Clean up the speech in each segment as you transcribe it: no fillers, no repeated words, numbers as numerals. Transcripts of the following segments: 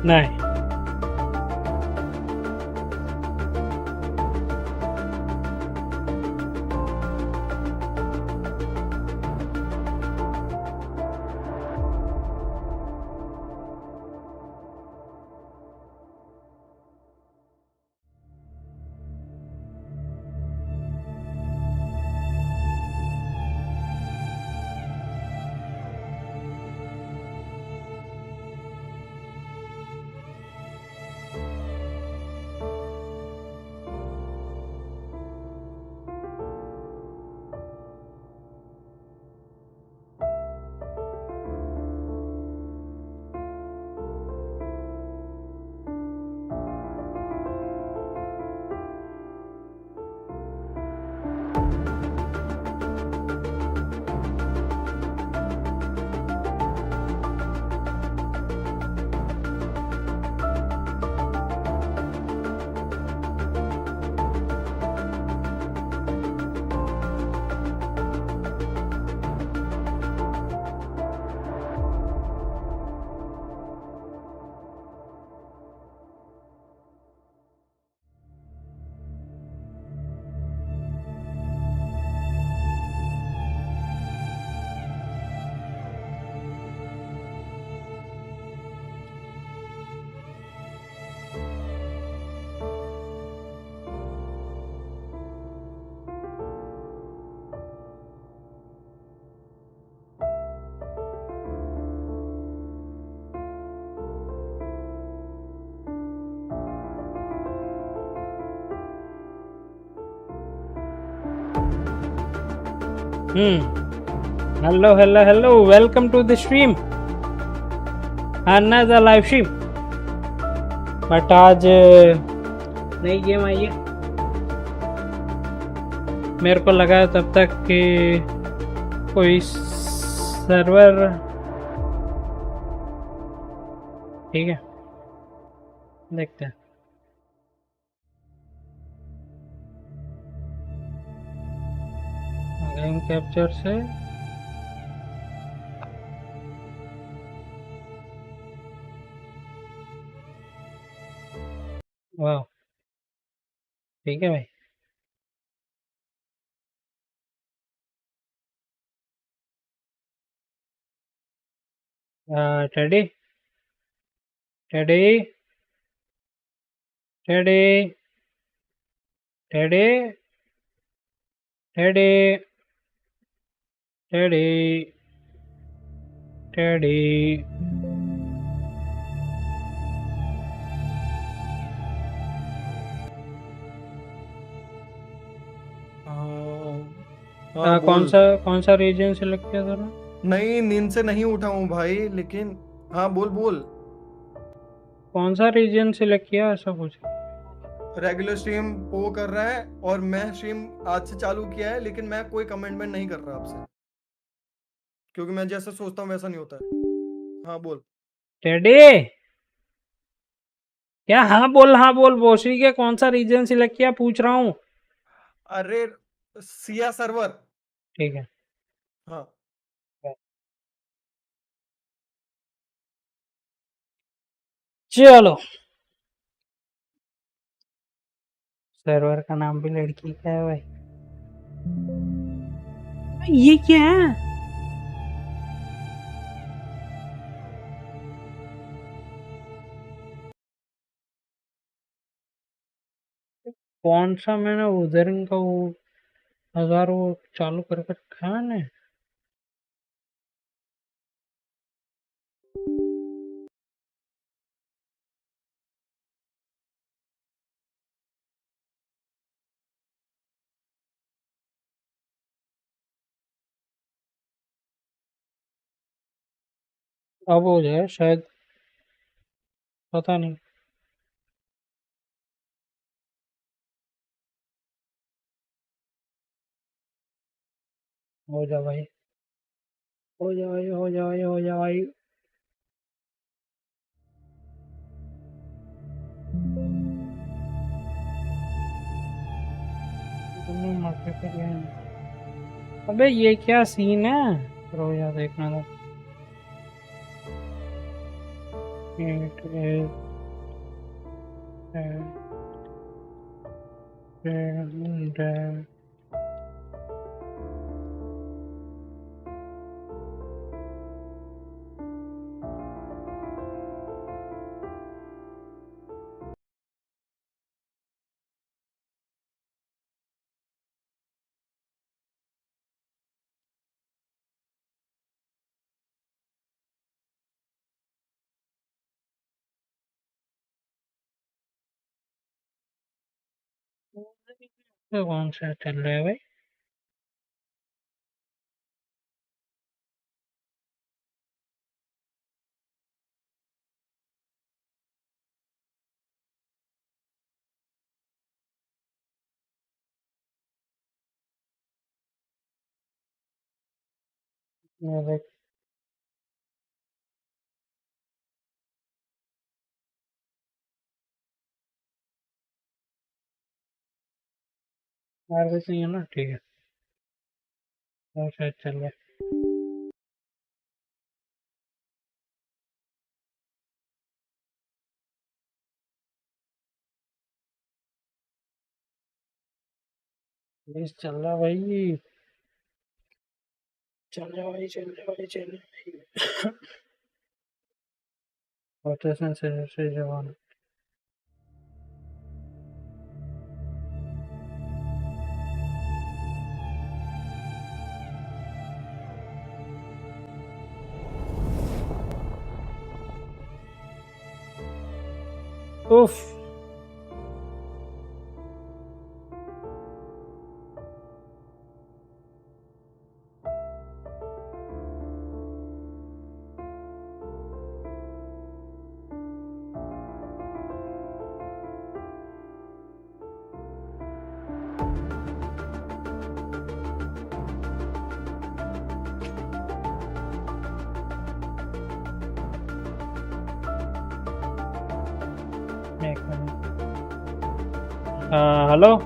नहीं। Hello, welcome to the stream, another live stream। But आज नई गेम आई है, मेरे को लगा तब तक कि कोई सर्वर, ठीक है देखते हैं। गेम कैप्चर से वाह, ठीक है भाई। Teddy teddy teddy teddy teddy teddy teddy कौन सा रीजन सिलेक्ट किया था? नहीं, नींद से नहीं उठा हूँ भाई, लेकिन हाँ बोल। कौन सा रीजन सिलेक्ट किया ऐसा कुछ? रेगुलर स्ट्रीम वो कर रहा है और मैं स्ट्रीम आज से चालू किया है, लेकिन मैं कोई कमेंटमेंट नहीं कर रहा आपसे, क्योंकि मैं जैसा सोचता हूँ वैसा नहीं होता है। हाँ बोल टेडी, क्या हाँ बोल बोशी के कौन सा रीजन सिलेक्ट किया पूछ रहा हूँ। अरे सिया सर्वर, ठीक है हाँ चलो। सर्वर का नाम भी लड़की का है भाई। ये क्या है? कौन सा मैंने वुथरिंग का वो 1000 वो चालू करके रखा है मैंने। अब हो जाए शायद, पता नहीं। हो जा भाई, हो जा भाई, हो जा भाई, हो जा भाई। अबे ये क्या सीन है? रो यार देखना था। It is and तो कौन सा चल रहा है भाई? मेरे यार भी सही है ना, ठीक है। और शायद चल रहा है। प्लीज चल रहा भाई, चल रहा भाई, चल रहा भाई, चल रहा भाई। रोटेशन से जवान। उफ। एक मिनट। हेलो।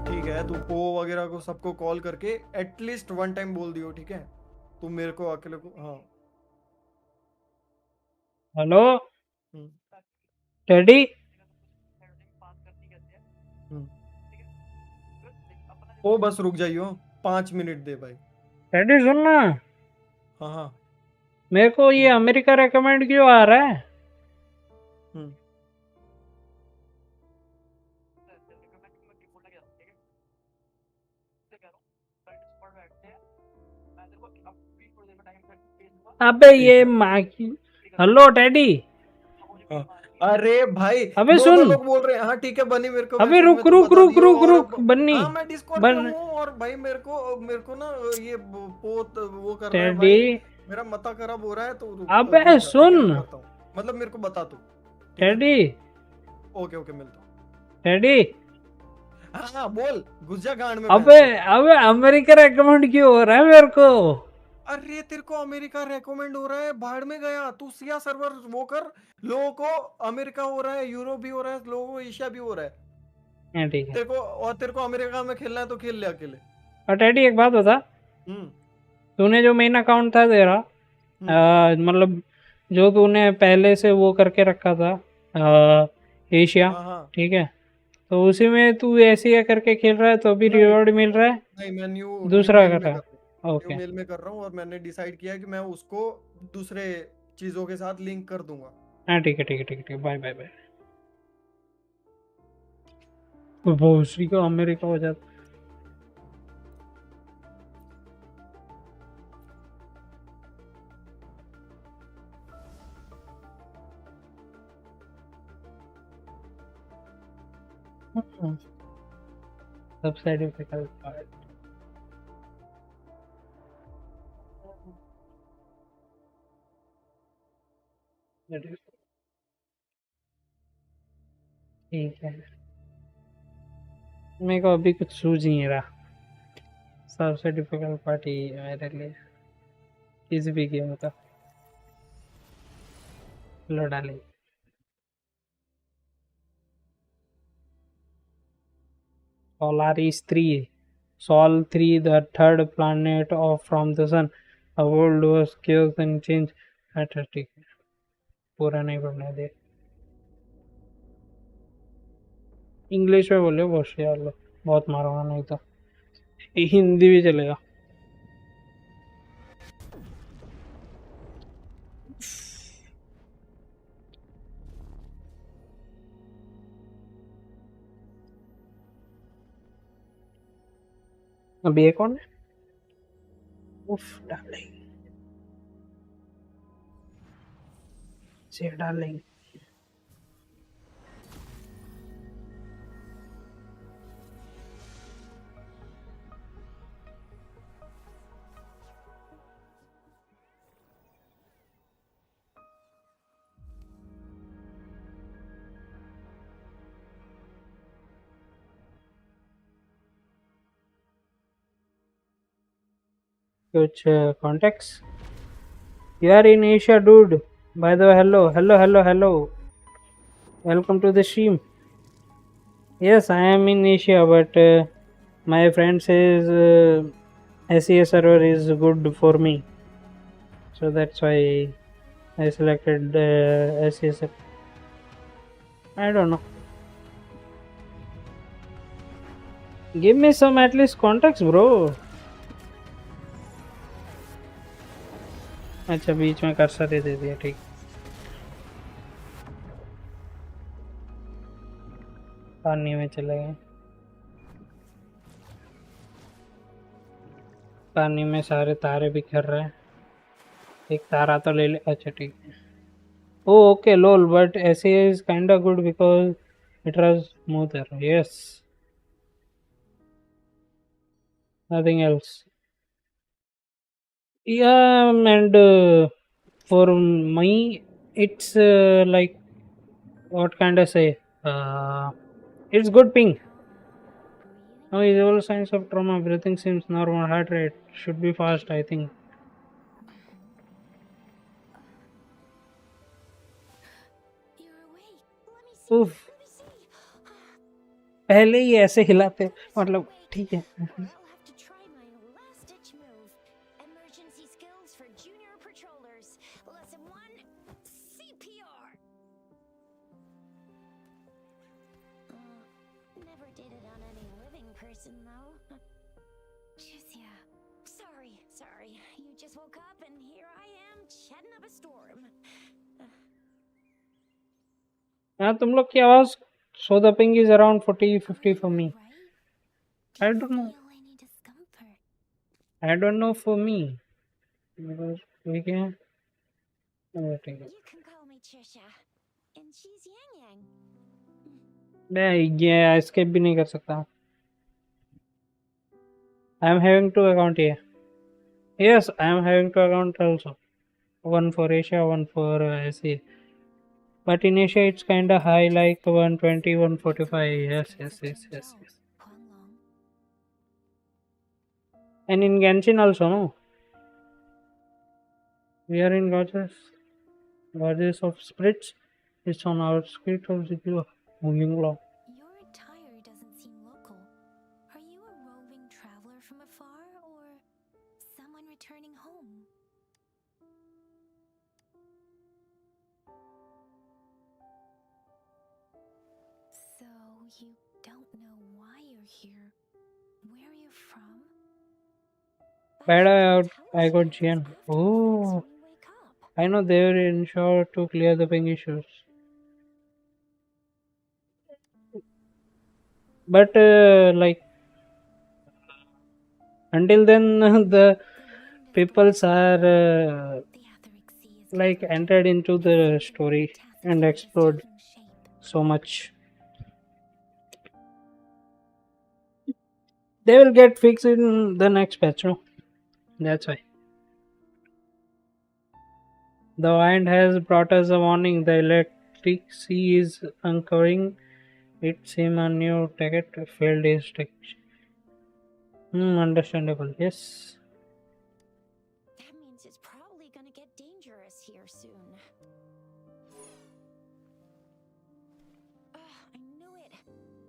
ठीक है, तू पो वगैरह को सबको कॉल करके एटलीस्ट वन टाइम बोल दियो, ठीक है? तू मेरे को अकेले को, हाँ। हेलो हम्म, टेडी। हम्म। ओ बस रुक जाइयो, 5 मिनट दे भाई। टेडी सुनना, हाँ हाँ। मेरे को ये ठीक है। अमेरिका रेकमेंड क्यों आ रहा है? हम्म। अबे ठीक ये है। माँ की। Hello teddy. हाँ। अरे भाई, अबे दो दो सुन। लोग बोल रहे हैं। हाँ ठीक है बनी, मेरे को अबे मैसेज में रुक तो रुक बता रुक दियो। रुक और रुक बन्नी। हाँ मैं डिस्कॉर्ड पे बन हूँ। और भाई मेरे को ना ये पोत वो कर रहा है टेडी। भाई। मेरा माथा खराब हो रहा है, तो रुक अबे रुक जा, ठीक है? सुन मैं करता हूँ, मतलब मेरे को बता तू। ठीक है, टेडी। ओके ओके, मिलता हूँ। टेडी। हाँ हाँ, बोल, घुस जा गांड में अबे भैंसोद। अबे अमेरिका रेकमेंड क्यों हो रहा है मेरे को? अरे तेरे को अमेरिका रेकमेंड हो रहा है, भाड़ में गया तू। सिया सर्वर वो कर। लोगों को अमेरिका हो रहा है, यूरोप भी हो रहा है, लोगों को एशिया भी हो रहा है। हाँ ठीक है। तेरे को अमेरिका में खेलना है तो खेल ले अकेले। और टेडी एक बात बता, हम्म, तूने जो मेन अकाउंट था तेरा, हम्म। मतलब जो तूने पहले से वो करके रखा था, एशिया, हाँ हाँ। ठीक है, तो उसी में तू एशिया करके खेल रहा है तो अभी नहीं रिवॉर्ड मिल रहा है? नहीं, मैं न्यू न्यू दूसरा मेल कर में रहा कर है? रहा हूँ। New okay. मेल में कर रहा हूँ, और मैंने डिसाइड किया है कि मैं उसको दूसरे चीजों के साथ लिंक कर दूंगा। हाँ ठीक है, ठीक है, ठीक है, ठीक है, बाय बाय बाय। वो उसी को अमेरिका हो जाता। सबसे डिफिकल्ट पार्ट। ठीक है, मेरे को अभी कुछ सूझ नहीं रहा। सबसे डिफिकल्ट पार्ट यही है मेरे लिए, किसी भी गेम का। लो डाले। Solaris 3, Sol 3, the third planet of from the sun. The world was chaos and change. अच्छा ठीक है। पूरा नहीं पढ़ने दे। इंग्लिश में बोले बहुत यार लो, बहुत मारूंगा नहीं तो। हिंदी भी चलेगा। अब ये कौन है? उफ डार्लिंग, से डार्लिंग। कुछ contacts? You are in Asia, dude. By the way, hello, hello, hello, hello. Welcome to the stream. Yes, I am in Asia, but my friend says SES server is good for me, so that's why I selected SES. I don't know. Give me some at least context, bro. अच्छा, बीच में cursor ही दे दिया, ठीक। पानी में चले गए। पानी में सारे तारे बिखर रहे हैं। एक तारा तो ले ले। अच्छा ठीक है। Oh, okay, lol. But SE is kinda good because it runs smoother. Yes. Nothing else. Yeah, and for me, it's like what kind of say? It's good ping. No visual signs of trauma. Everything seems normal. Heart rate should be fast, I think. उफ, पहले ही ऐसे हिलाते, मतलब ठीक है। हाँ, तुम लोग की आवाज। So the ping is around 40-50 for me. I don't know. I don't know for me because we can. ठीक है। मैं ये escape भी नहीं कर सकता। I am having two account here. Yes, I am having two account also. One for Asia, one for SE. But in Asia it's kinda high, like 120, 145. Yes, yes, yes, yes, yes. And in Genshin also, no? We are in Gorgeous of Spirits. It's on our street of the moving along. Your attire doesn't seem local. Are you a roving traveler from afar or someone returning home? So you don't know why you're here, where you're from? Bad, I got GN. Oh, I know they were insured to clear the ping issues. But like until then, the peoples are like entered into the story and explored so much. They will get fixed in the next patch, no? That's why. The wind has brought us a warning. The electric sea is uncovering. It seems a new ticket failed his tech. Understandable. Yes. That means it's probably gonna get dangerous here soon. I knew it.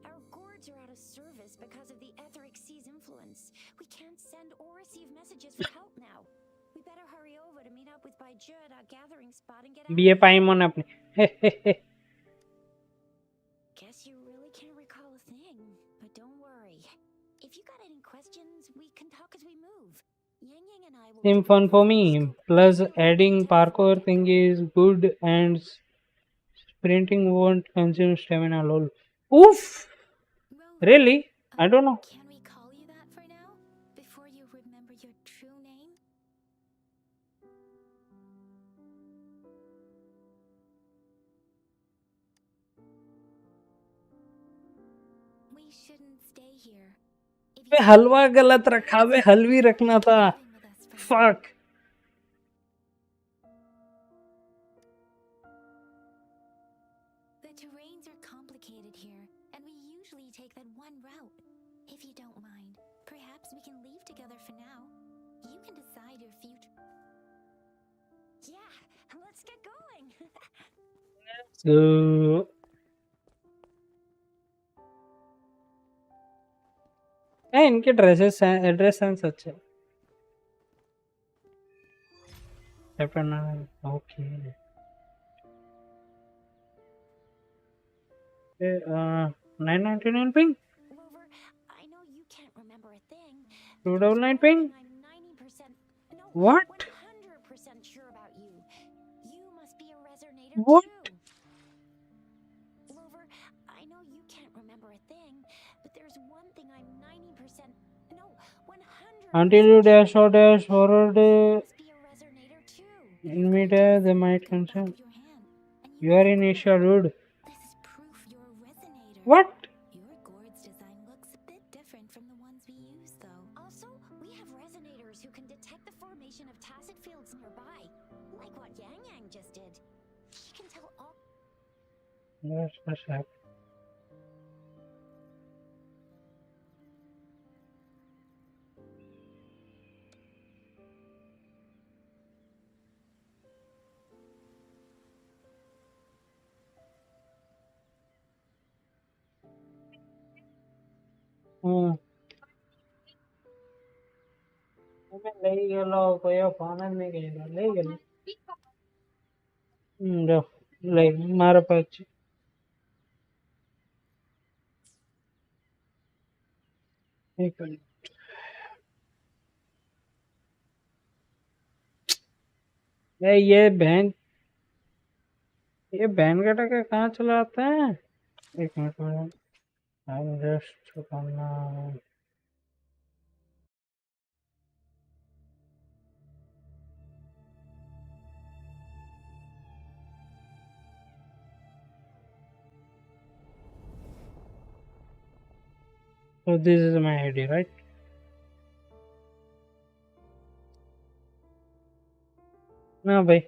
Our gourds are out of service because of the etheric sea's influence. We can't send or receive messages for help now. We better hurry over to meet up with Redgear at our gathering spot and get out. BA Paimon apne. Guess you really can't recall a thing, but don't worry. If you got any questions, we can talk as we move. Yang Yang and I will Same fun for me. Plus adding parkour thing is good and sprinting won't consume stamina lol. Oof! Rover, Really? I don't know. can we call you that for now? Before you remember your true name? We shouldn't stay here. If bay you हलवा गलत रखा बे हलवी रखना था. living with us for now. Fuck. The terrains are complicated here, and we usually take that one route. If you don't mind, perhaps we can leave together for now. You can decide your future. Yeah, let's get going. So इनके dresses dress sense अच्छे. Chapter 9. Okay. 999 ping. Rover, I know you can't remember a thing. 299 ping. I'm 90%, no, What? 100% sure about you. You must be a resonator What? too. Rover, I know you can't remember a thing, but there's one thing I'm 90%, no, 100% Until you dash or dash forward you must be a resonator too. in midair, they might Look at the back consume. of your hand, and You are in remember. Asia, dude. This is proof you're a resonator. What? Your gourd's design looks a bit different from the ones we use, though. Also, we have resonators who can detect the formation of tacit fields nearby, like what Yang Yang just did. He can tell all. That's happening. લઈ ગયેલો કોઈ phone જ નહીં ગયેલો લઈ ગયેલો જો લઈ મારા પાસે છે. એક મિનિટ. ये बहन का टका कहाँ चला आता है. एक मिनट में I'm just करना. So this is my ID, right? ना भाई.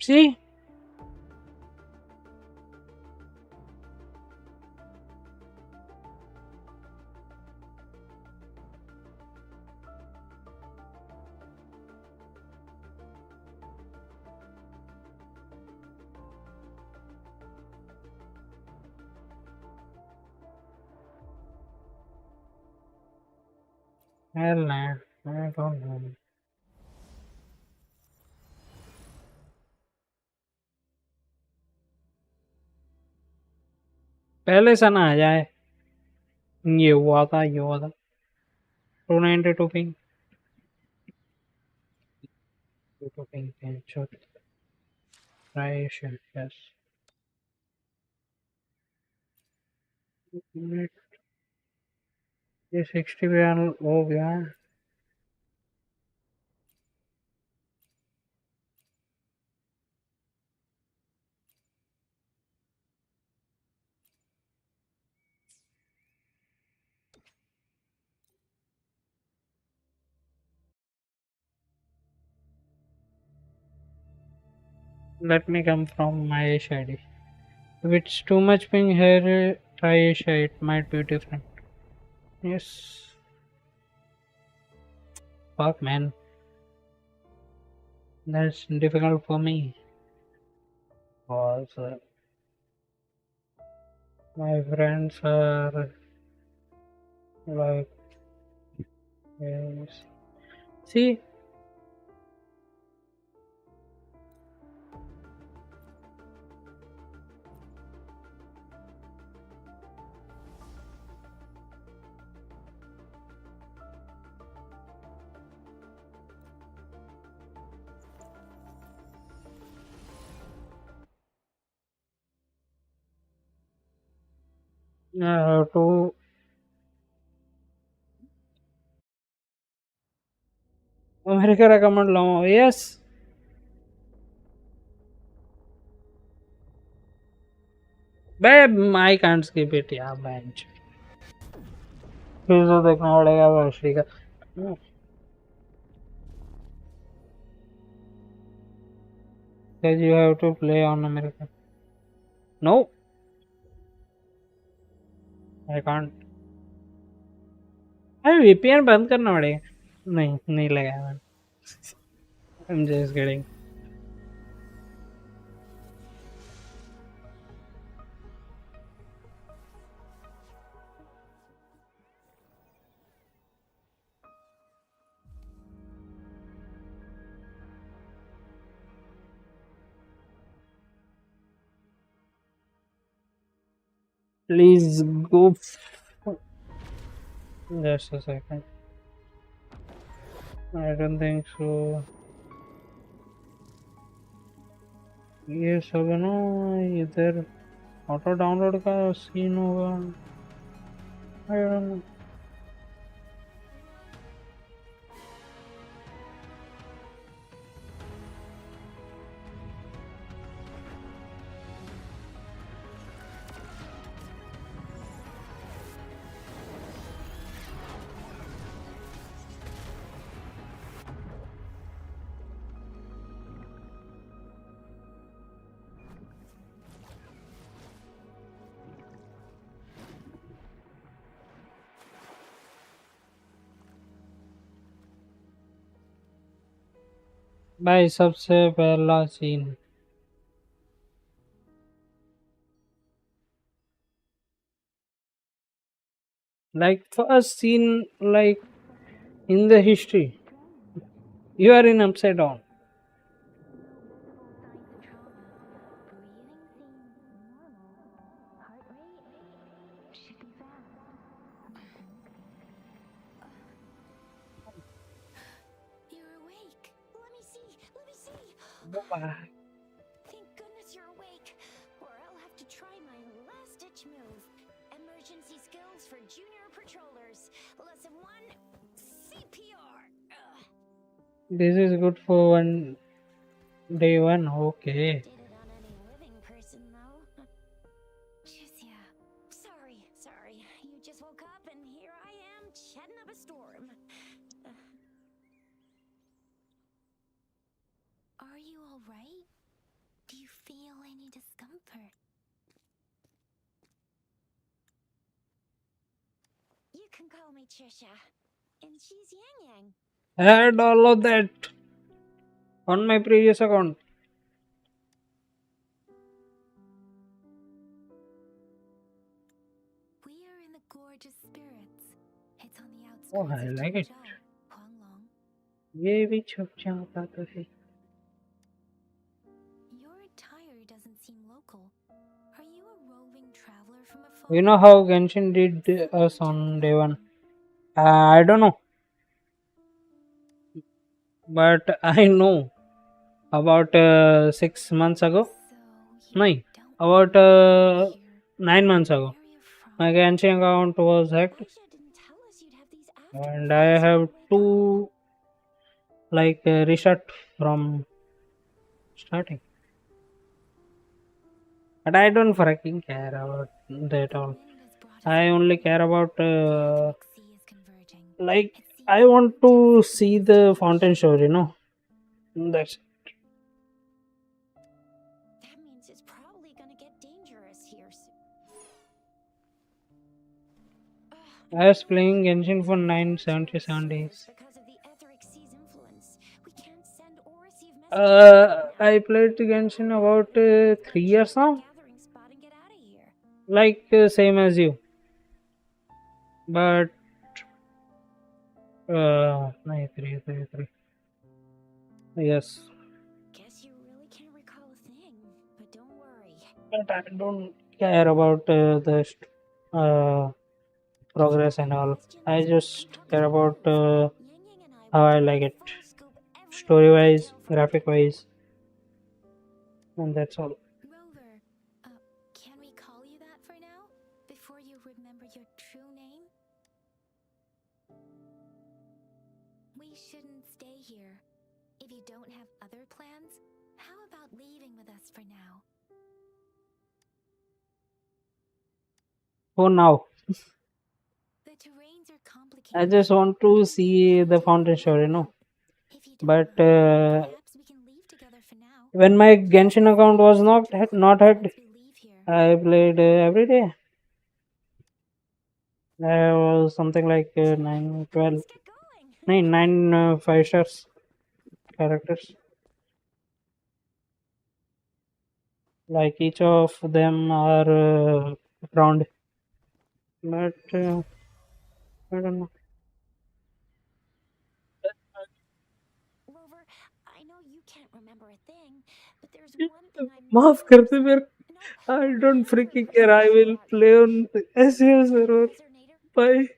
See? Hell man, I don't know. पहले से ना आ जाए. ये हुआ था 292 ping. 2 ping shot. Try shot, yes. ये 60 पे हो गया. Let me come from my ID. If it's too much ping here, try Asia, it might be different. Yes. Fuck man. That's difficult for me. Also, my friends are like, yes. See, I have to America recommend long. Yes, babe, I can't skip it. Yeah, bench. फिर तो देखना पड़ेगा वर्षी का. Says you have to play on America. No, I can't. अरे VPN बंद करना पड़ेगा. नहीं नहीं लगाया मैंने. I'm just kidding. Please go. Just a second. I don't think so. ये सब ना इधर ऑटो डाउनलोड का सीन होगा. I don't know. भाई सबसे पहला scene like first scene like in the history you are in upside down. You're awake. Let me see. Let me see. Bye. Thank goodness you're awake, or I'll have to try my last-ditch move. Emergency skills for junior patrollers. Lesson 1, CPR. This is good for day one. Okay. Did it on any living person, though. Jeez, yeah. Sorry. You just woke up, and here I am, chatting up a storm. Are you all right? Do you feel any discomfort? You can call me Trisha, and she's Yang Yang. I had all of that on my previous account. We are in the gorgeous spirits. It's on the outskirts Oh, I of like it. Changzhou, Huanglong. ये भी छुप जाता तो है. Your attire doesn't seem local. Are you a roving traveler from afar? You know how Genshin did us on day one? I don't know, but I know about 6 months ago. So No, you don't about know here. 9 months ago. Where are you from? My Genshin account was hacked, Elijah didn't tell us you'd have these after and I have to like restart from starting. But I don't fucking care about that all. I only care about like I want to see the fountain show, you know. That's it. That means it's probably gonna get dangerous here soon. I was playing Genshin for 977 days. Because of the etheric sea's influence, we can't send or receive I played Genshin about 3 years now, Gathering spot and get out of here. like same as you. But no, three. Yes, Guess you really can't recall a thing, but don't worry. but I don't care about uh, progress and all. I just care about Yang Yang and I how will I give like you it, a full scoop every story wise, detail from graphic wise, and that's all. Rover, can we call you that for now? Before you remember your true name? We shouldn't stay here. If you don't have other plans, how about leaving with us for now? For now, The terrains are complicated. I just want to see the fountain show, If you don't But mind, perhaps we can leave together for now. when my Genshin account was not hacked, Once we leave here. I played every day. I was something like 9, 12, Let's get going. 9, 5 stars characters. Like each of them are round, but I don't know. Rover, I know you can't remember a thing, but there's one thing I'm माफ not करते certain. मेरे No, I I'm don't freaking 100% care. I sure will about. play on the SEO server. Resonator. Bye.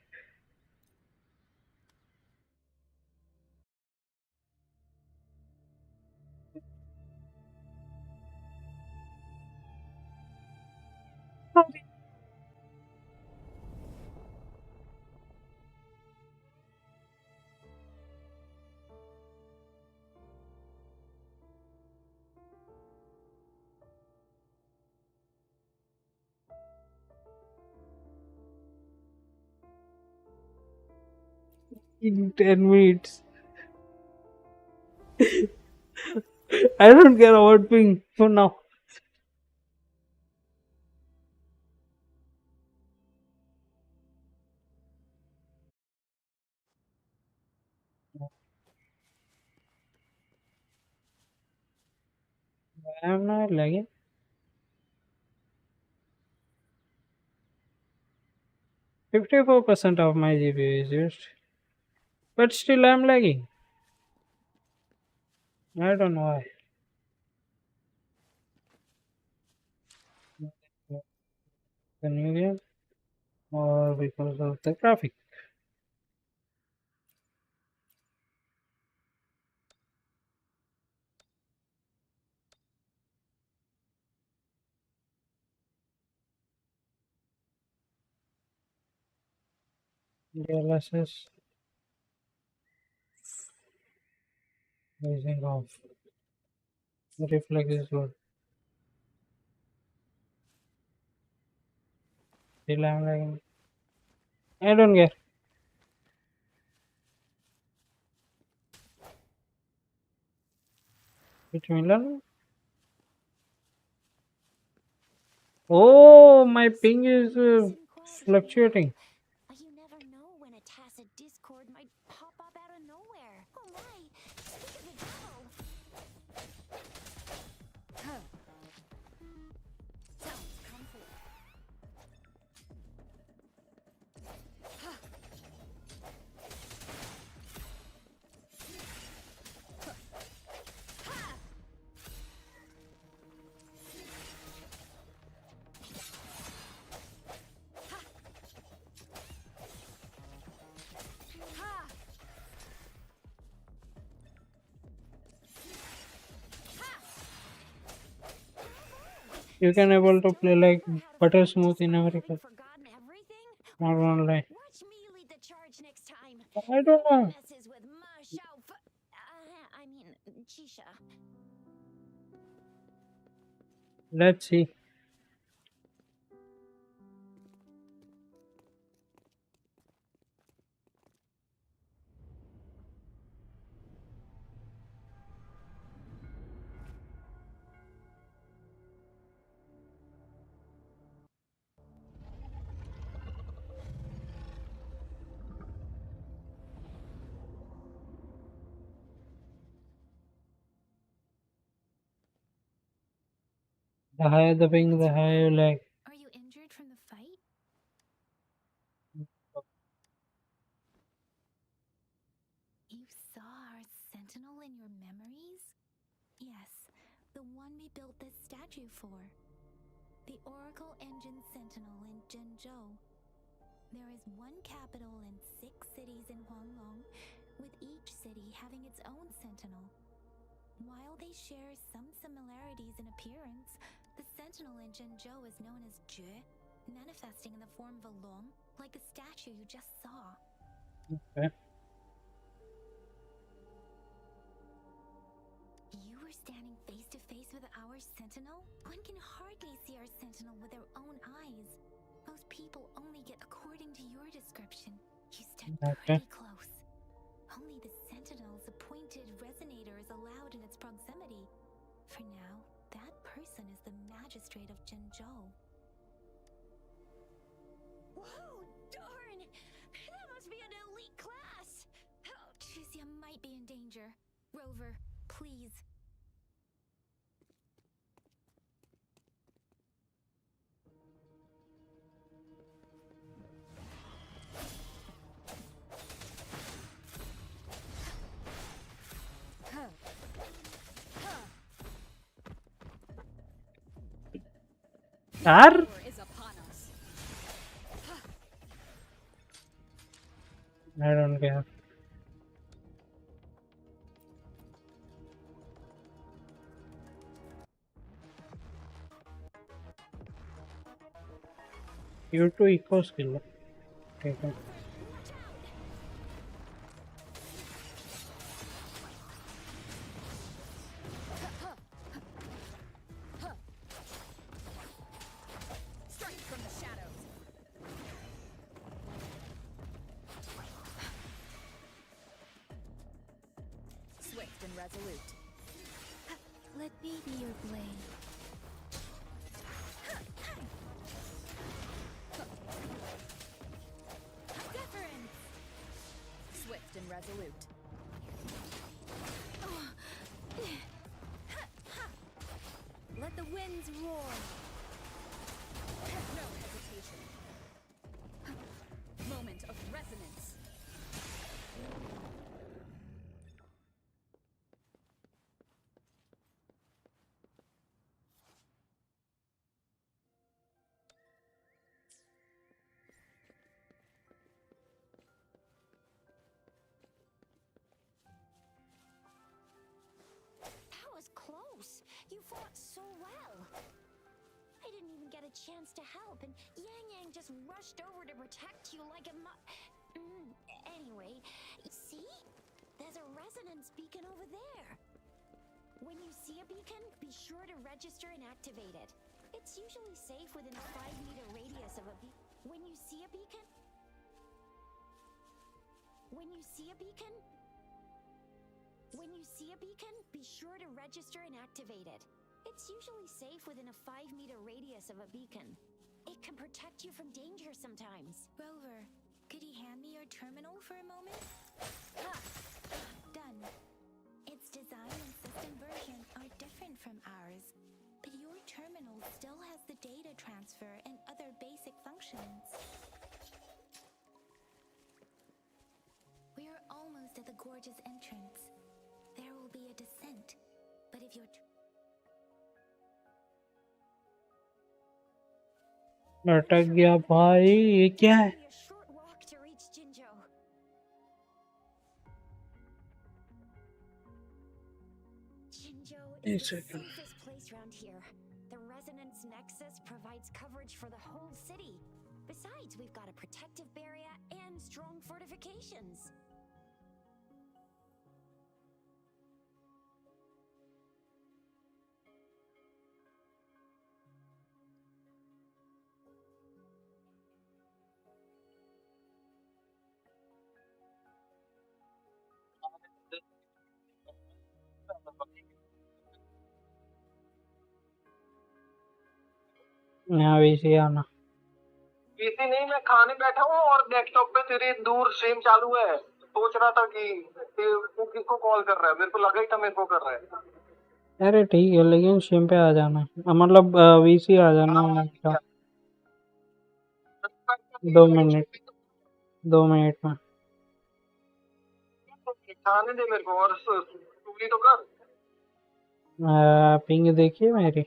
In 10 minutes. I don't care about ping for now. I'm not lagging. 54% of my GPU is used. But still I'm lagging. I don't know why. The new game or because of the graphic. DLSS using off. Reflex is good. Still I'm lagging. I don't care. Which Milan? Oh, my ping is Nice and quiet here fluctuating. now. You never know when a tacit discord might pop up out of nowhere. Oh my! Speak of the devil. Huh. Sounds comfy. You can able to play like Remember how to butter fight smooth in despite having America. forgotten everything? Not online. Watch me lead the charge next time. I No don't one know. messes with Ma Xiao I mean, Chisha. Let's see. The higher the ping, the higher lag. Are you injured from the fight? You saw our sentinel in your memories? Yes, the one we built this statue for. The Oracle Engine Sentinel in Zhenzhou. There is one capital and 6 cities in Huanglong, with each city having its own sentinel. While they share some similarities in appearance, the sentinel in Zhenzhou is known as Jue, manifesting in the form of a long, like the statue you just saw. Okay. You were standing face to face with our sentinel? One can hardly see our sentinel with their own eyes. Most people only get according to your description. You stood Okay. pretty close. Only the sentinel's appointed resonator is allowed in its proximity. For now, that person is the magistrate of Zhenzhou. Whoa, darn! That must be an elite class! Oh, Tricia might be in danger. Rover, please. Ar? Is upon us. I don't care. You two eco skill. Okay. Strike from the shadows. Swift and resolute. Let me be your blade. Deference! Swift and resolute. Let the winds roar. No hesitation. Moment of resonance. That was close. You fought so well. I didn't even get a chance to help, and Yang just rushed over to protect you like a Anyway, see? There's a resonance beacon over there. When you see a beacon, be sure to register and activate it. It's usually safe within a 5-meter radius of a beacon. When you see a beacon, be sure to register and activate it. It's usually safe within a 5-meter radius of a beacon. It can protect you from danger sometimes. Rover, could you hand me your terminal for a moment? Done. Its design and system version are different from ours, but your terminal still has the data transfer and other basic functions. We are almost at the gorgeous entrance. There will be a descent, but if you're अटक गया भाई, ये क्या है? a short walk to reach Jinzhou. Jinzhou एक is the second. safest place around here. The resonance nexus provides coverage for the whole city. Besides, we've got a protective barrier and strong fortifications. यहाँ वैसे आना. PC नहीं, मैं खाने बैठा हूँ और डेस्कटॉप पे तेरी दूर स्ट्रीम चालू है. सोच रहा था कि तू किसको कॉल कर रहा है. मेरे को लगा ही था मेरे को कर रहा है. अरे ठीक है, लेकिन स्ट्रीम पे आ जाना, मतलब वीसी आ जाना। अच्छा, 2 मिनट, 2 मिनट में। दिखाने दे मेरे को और तू भी तो कर पिंग देखिए मेरी।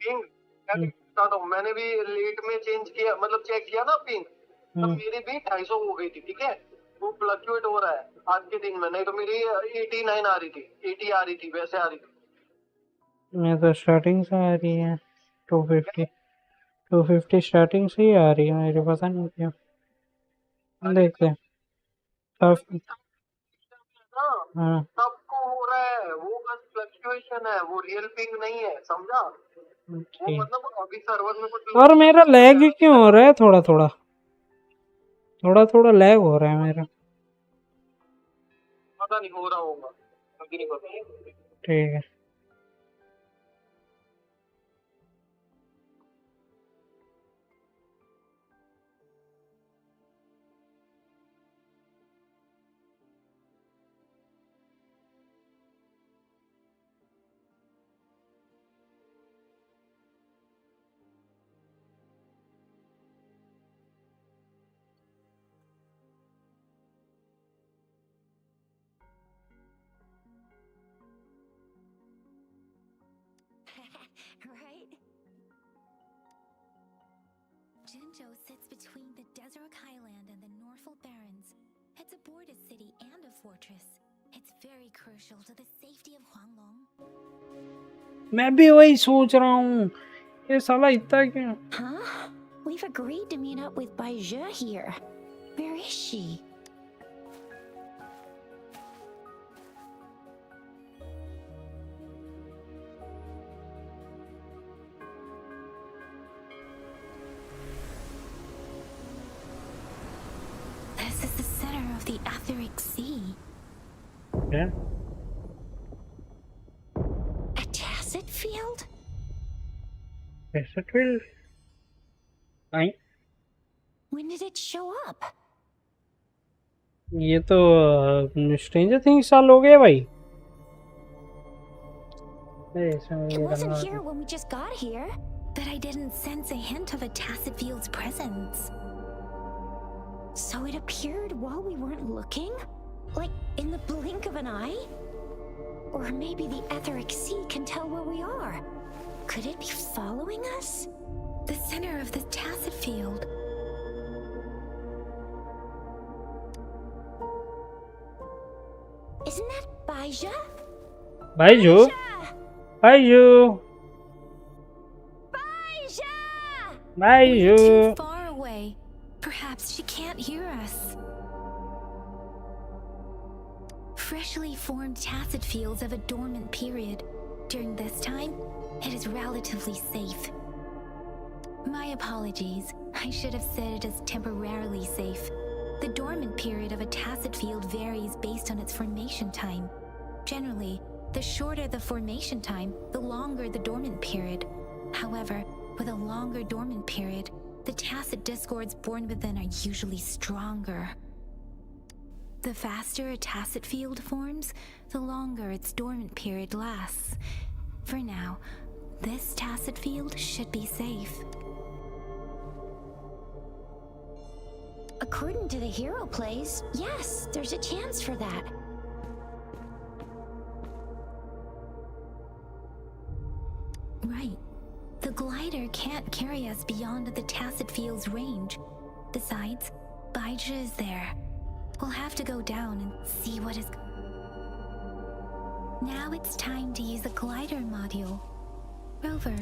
पिंग। मैं भी बताता हूँ, मैंने भी लेट में चेंज किया, मतलब चेक किया ना पिंग, तब मेरी भी 250 हो गई थी। ठीक है, वो फ्लक्चुएट हो रहा है आज के दिन में, नहीं तो मेरी 89 आ रही थी, 80 आ रही थी, वैसे आ रही थी। मैं तो स्टार्टिंग से आ रही है 250, 250 स्टार्टिंग से ही आ रही है मेरे, पता नहीं क्यों। देखते हैं सब। हाँ सबको हो रहा है, वो बस फ्लक्चुएशन है, वो रियल पिंग नहीं है, समझा? वो ठीक। मतलब अभी सर्वर में कुछ और मेरा लैग क्यों हो रहा है? थोड़ा थोड़ा थोड़ा थोड़ा लैग हो रहा है मेरा। पता नहीं हो रहा होगा, अभी नहीं पता। ठीक है। Right? Jinzhou sits between the Desert Highland and the Norfolk Barrens. It's a border city and a fortress. It's very crucial to the safety of Huanglong. मैं भी वही सोच रहा हूँ, ये साला इतना क्यों? Huh? We've agreed to meet up with Baizhe here. Where is she? This is the center of the Etheric Sea. क्या? A tacit field? Asset field? नहीं, When did it show up? ये तो स्ट्रेंजर थिंग्स साल हो गए भाई। It wasn't here when we just got here. But I didn't sense a hint of a tacit field's presence. So it appeared while we weren't looking? Like in the blink of an eye? Or maybe the Etheric Sea can tell where we are. Could it be following us? The center of the tacit field. Isn't that Baizhe? भाईजू, भाईजू, We're too भाईजू। far away. Perhaps she can't hear us. Freshly formed tacit fields have a dormant period. During this time, it is relatively safe. My apologies. I should have said it is temporarily safe. The dormant period of a tacit field varies based on its formation time. Generally, the shorter the formation time, the longer the dormant period. However, with a longer dormant period, the tacit discords born within are usually stronger. The faster a tacit field forms, the longer its dormant period lasts. For now, this tacit field should be safe. According to the hero plays, yes, there's a chance for that. Right. The glider can't carry us beyond the tacit field's range. Besides, Baizhe is there. We'll have to go down and see what is... Now it's time to use the glider module. Rover,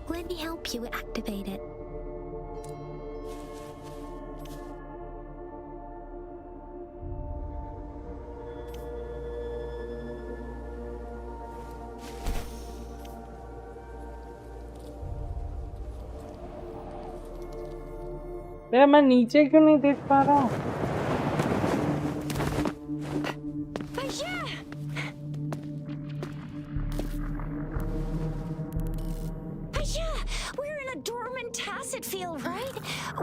let me help you activate it. मैं नीचे क्यों नहीं देख पा रहा हूँ? We're in a dormant tacit field, right?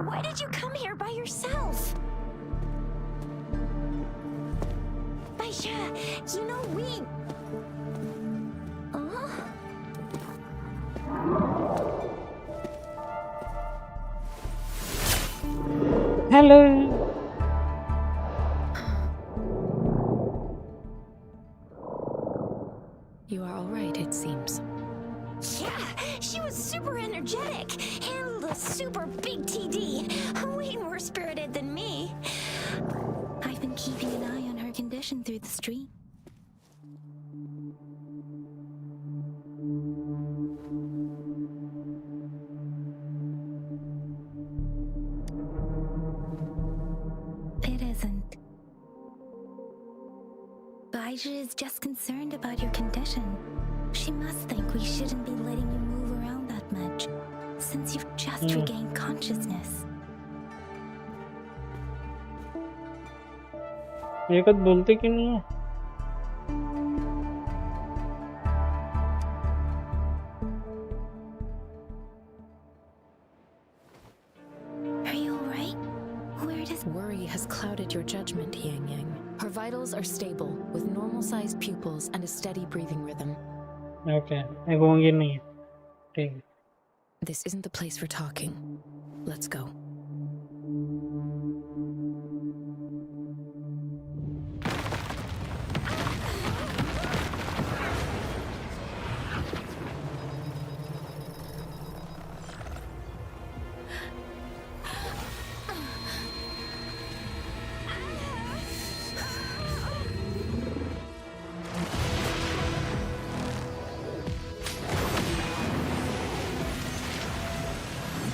Why did you come here by yourself? Baizhe, you know Hello. You are all right, it seems. Yeah, she was super energetic. Handled a super big TD. Way more spirited than me. I've been keeping an eye on her condition through the stream. It isn't. Baija is just concerned about your condition. She must think we shouldn't be letting you move around that much, since you've just regained consciousness. ये कद बोलते क्यों नहीं है? Are you alright? Where does... Worry has clouded your judgment, Yang Yang. Her vitals are stable, with normal-sized pupils and a steady breathing rhythm. Okay, मैं कहूँगी नहीं है. ठीक है. This isn't the place for talking. Let's go.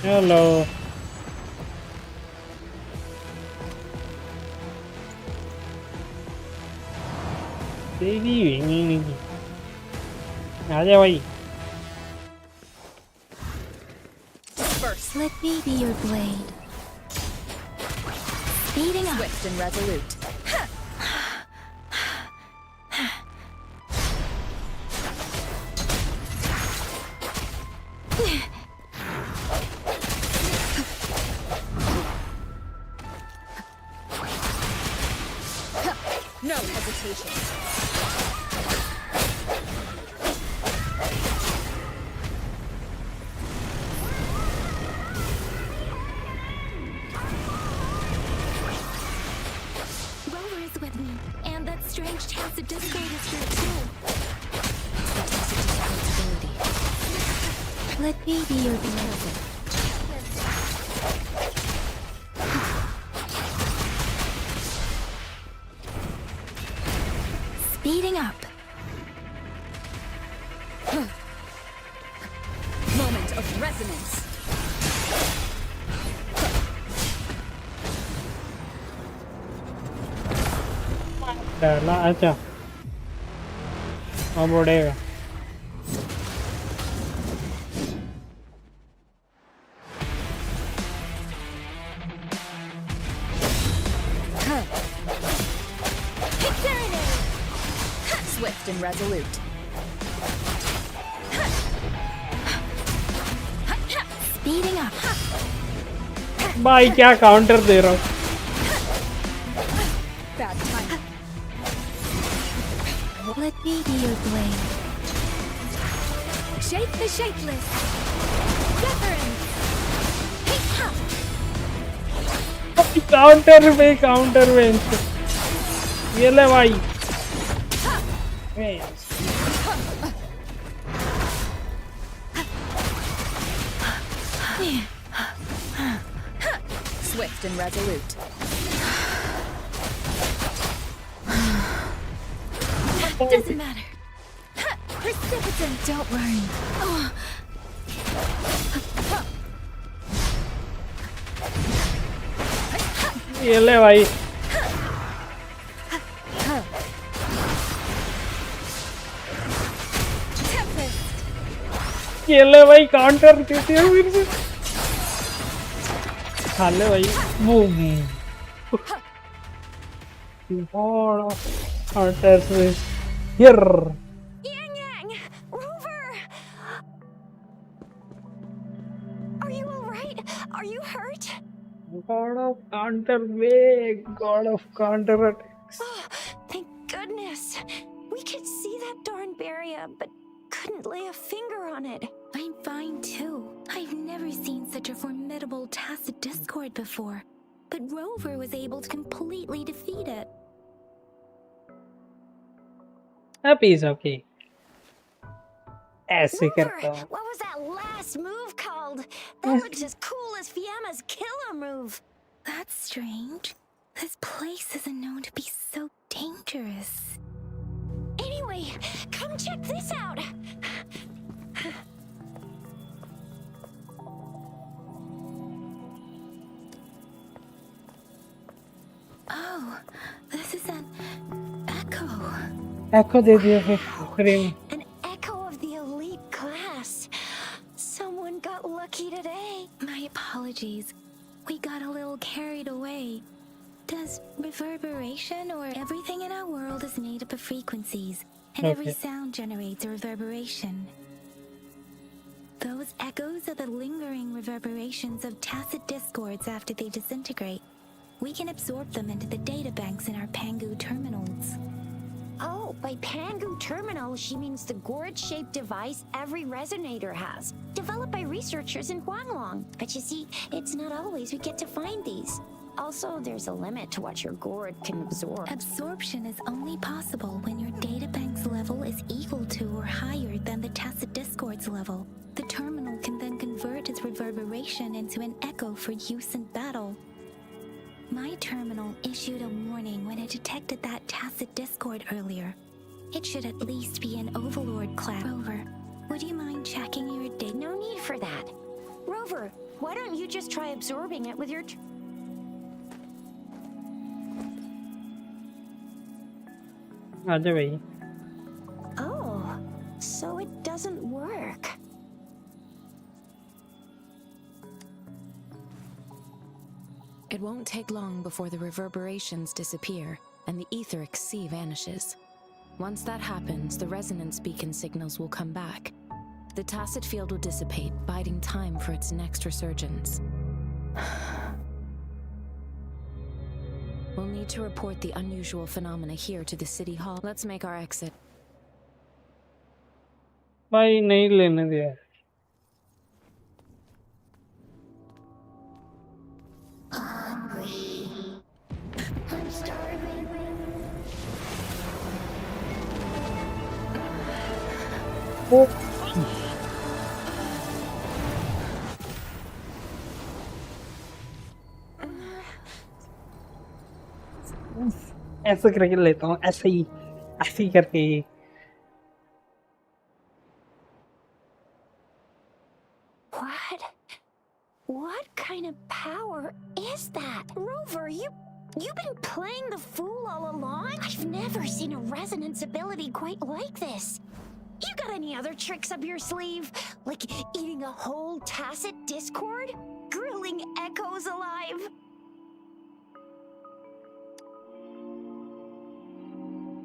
Hello. तेरी नहीं की. आजा भाई. Disperse. Let me be your blade. Speeding up. Swift and resolute. No hesitation. Rover is with me, and that strange chance of discord is here too. Let me be your blade. Speeding up. Moment of resonance. डाला अच्छा. अब उड़ेगा. Swift and resolute. Speeding up. भाई क्या counter दे रहा हूँ. Bad timing. Let me be your blade. Shape the shapeless. Wuthering. Counter पे ये ले भाई. Swift and resolute. Doesn't matter. Precipitant, don't worry. ये ले भाई. ये ले भाई काउंटर देते हैं फिर से. खा ले भाई. बूम. बड़ा काउंटर से. Here. Yang Yang! Rover! Are you alright? Are you hurt? God of counter way. God of counter attacks. Oh, thank goodness. We could see that darn barrier, but couldn't lay a finger on it. I'm fine too. I've never seen such a formidable tacit discord before. but Rover was able to completely defeat it. A piece of cake. ऐसे Rover, करता हूँ. what was that last move called? That looks as cool as Fiamma's killer move. That's strange. This place isn't known to be so dangerous. Anyway, come check this out. Oh, this is an echo. Echo दे दिया फिर frame. An echo of the elite class. Someone got lucky today. My apologies. We got a little carried away. Does reverberation or everything in our world is made up of frequencies, and every Okay. sound generates a reverberation. Those echoes are the lingering reverberations of tacit discords after they disintegrate. We can absorb them into the data banks in our Pangu terminals. Oh, by Pangu Terminal, she means the gourd-shaped device every resonator has, developed by researchers in Huanglong. But you see, it's not always we get to find these. Also, there's a limit to what your gourd can absorb. Absorption is only possible when your databank's level is equal to or higher than the tacit discord's level. The terminal can then convert its reverberation into an echo for use in battle. My terminal issued a warning when it detected that tacit discord earlier. It should at least be an Overlord class. Rover, would you mind checking your data? No need for that. Rover, why don't you just try absorbing it with your... आजा भाई. Oh, so it doesn't work. It won't take long before the reverberations disappear and the etheric sea vanishes. Once that happens, the resonance beacon signals will come back. The tacit field will dissipate, biding time for its next resurgence. We'll need to report the unusual phenomena here to the city hall. Let's make our exit. भाई नहीं लेने दिया. Oh. ऐसे करके लेता हूँ, ऐसे ही करके. What kind of power is that? Rover, you've been playing the fool all along? I've never seen a resonance ability quite like this. You got any other tricks up your sleeve? Like eating a whole tacit discord? Grilling echoes alive?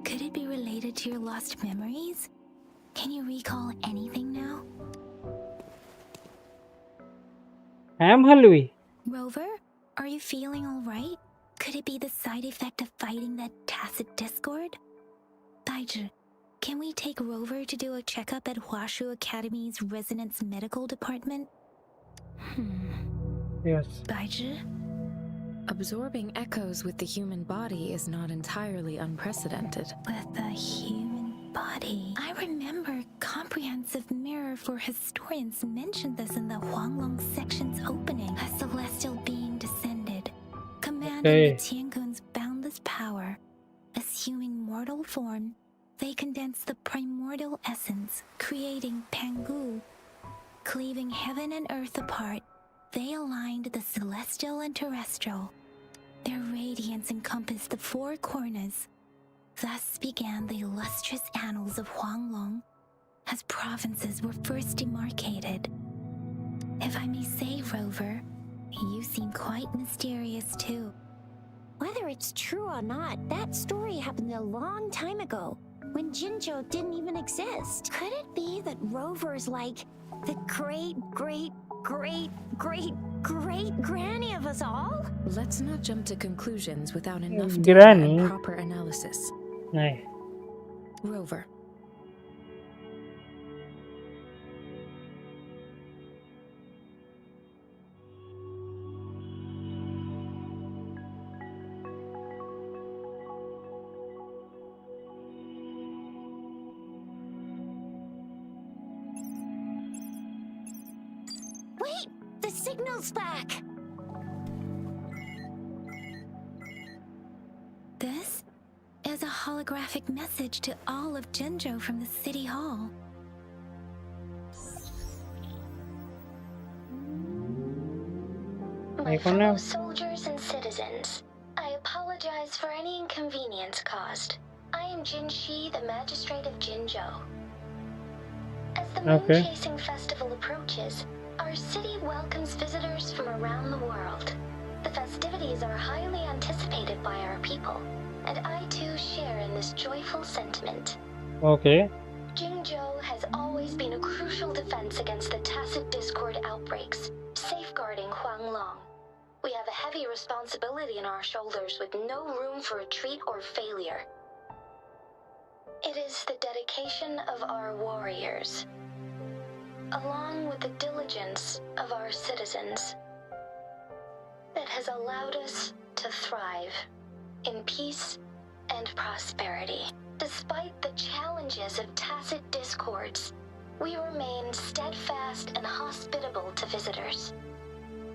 Could it be related to your lost memories? Can you recall anything now? Ham halwi. Rover, are you feeling all right? Could it be the side effect of fighting that tacit discord? Baiju, can we take Rover to do a checkup at Huashu Academy's Resonance Medical Department? Yes. Baiju? Absorbing echoes with the human body is not entirely unprecedented. With the human body. I remember Comprehensive Mirror for Historians mentioned this in the Huanglong section's opening. A celestial being descended, commanding the Tiankun's boundless power. Assuming mortal form, they condensed the primordial essence, creating Pangu. Cleaving heaven and earth apart, they aligned the celestial and terrestrial. Their radiance encompassed the four corners. Thus began the illustrious annals of Huanglong, as provinces were first demarcated. If I may say, Rover, you seem quite mysterious too. Whether it's true or not, that story happened a long time ago, when Jinzhou didn't even exist. Could it be that Rover's like the great granny of us all? Let's not jump to conclusions without enough data Granny? and proper analysis. नहीं. Rover, Wait! The signal's back! This is a holographic message to all of Jinzhou from the City Hall. My Icon fellow now. soldiers and citizens, I apologize for any inconvenience caused. I am Jin Shi, the Magistrate of Jinzhou. As the Moon Okay. Chasing Festival approaches, our city welcomes visitors from around the world. The festivities are highly anticipated by our people, and I too share in this joyful sentiment. Okay. Jinzhou has always been a crucial defense against the tacit discord outbreaks, safeguarding Huanglong. We have a heavy responsibility on our shoulders with no room for retreat or failure. It is the dedication of our warriors, along with the diligence of our citizens, that has allowed us to thrive in peace and prosperity. Despite the challenges of tacit discords, we remain steadfast and hospitable to visitors,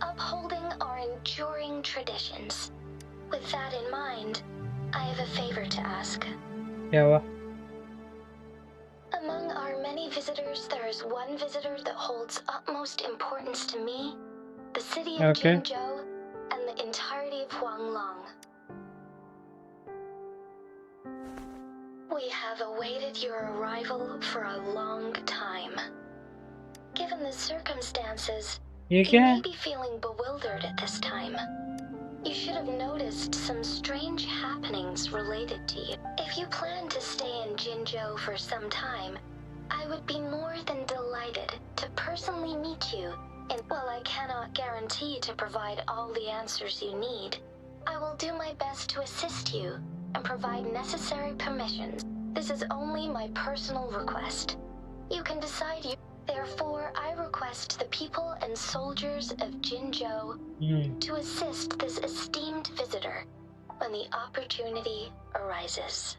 upholding our enduring traditions. With that in mind, I have a favor to ask. क्या हुआ? Among our many visitors, there is one visitor that holds utmost importance to me, the city of Okay. Jinzhou, and the entirety of Huanglong. We have awaited your arrival for a long time. Given the circumstances, ये you क्या may है? be feeling bewildered at this time. You should have noticed some strange happenings related to you. If you plan to stay in Jinzhou for some time, I would be more than delighted to personally meet you. And while I cannot guarantee to provide all the answers you need, I will do my best to assist you and provide necessary permissions. This is only my personal request. You can decide you. Therefore, I request the people and soldiers of Jinzhou to assist this esteemed visitor when the opportunity arises.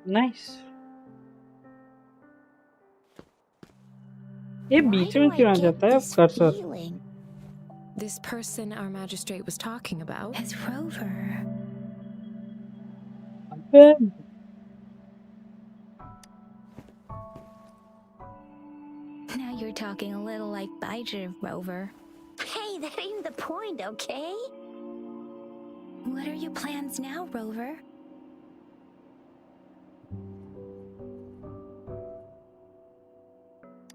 Nice. ये Why beach do में I क्यों आ get जाता है this cursor? feeling? This person our magistrate was talking about? As Rover. अबे, Now you're talking a little like Baiju, Rover. Hey, that ain't the point, okay? What are your plans now, Rover?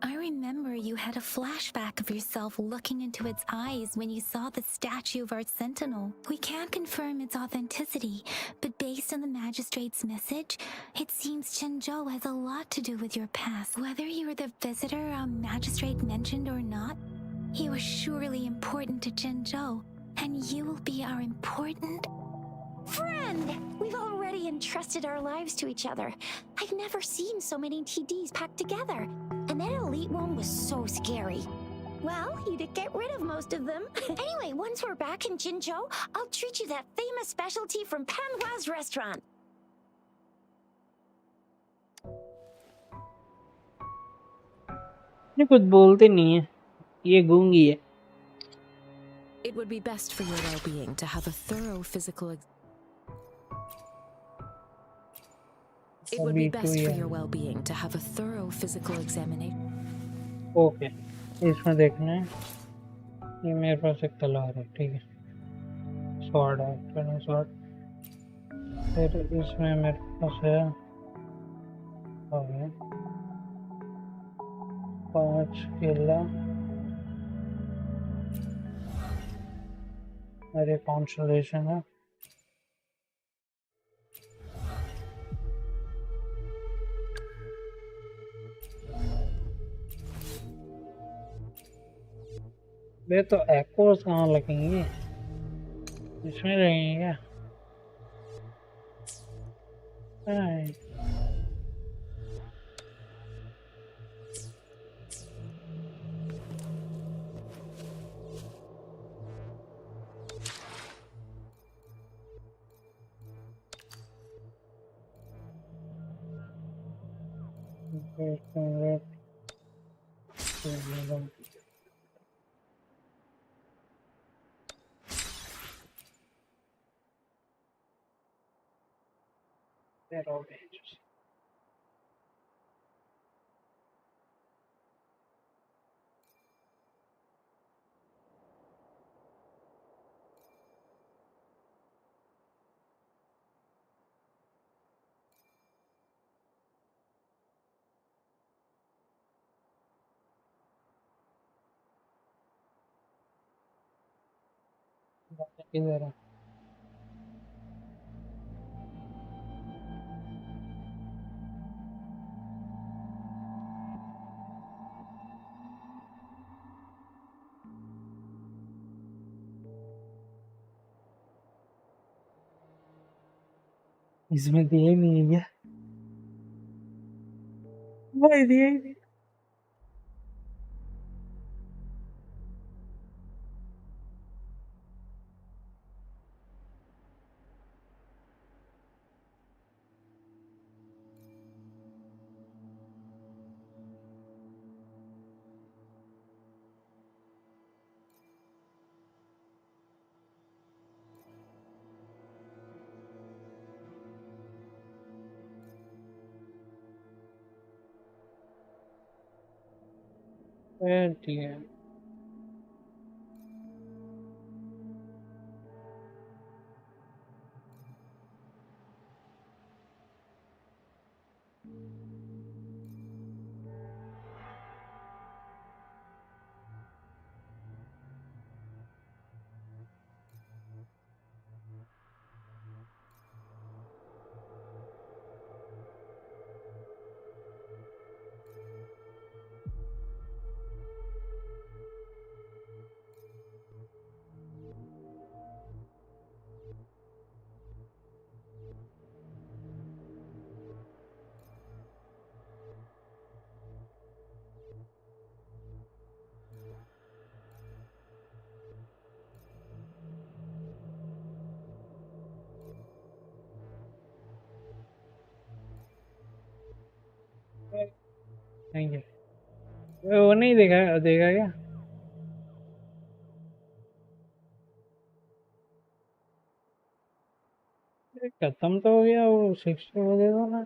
I remember you had a flashback of yourself looking into its eyes when you saw the statue of our sentinel. We can't confirm its authenticity, but based on the magistrate's message, it seems Jinzhou has a lot to do with your past. Whether you're the visitor our magistrate mentioned or not, you are surely important to Jinzhou, and you will be our important Friend! We've already entrusted our lives to each other. I've never seen so many TDs packed together. And that elite one was so scary. Well, you did get rid of most of them. Anyway, once we're back in Jinzhou, I'll treat you that famous specialty from Panhua's restaurant. ये कुछ बोलते नहीं है. ये गूंगी है. It would be best for your well-being to have a thorough physical It would be अभी तो best for ये your well-being to have a thorough physical examination. Okay. इसमें देखना है. ये मेरे पास एक तलवार है, ठीक है. स्वॉर्ड है, ट्रेनिंग स्वॉर्ड. फिर इसमें मेरे पास है ओके 5 किला मेरे कॉन्स्टलेशन है. ये तो एकोस कहाँ लगेंगे? इसमें लगेंगे क्या? हाय. They're all dangerous. किधर है? इसमें दिया ही नहीं है क्या? भाई दिया ही नहीं। ठीक है। Thank you. वो नहीं देखा, देखा क्या? खत्म तो हो गया वो 60 हो गया ना।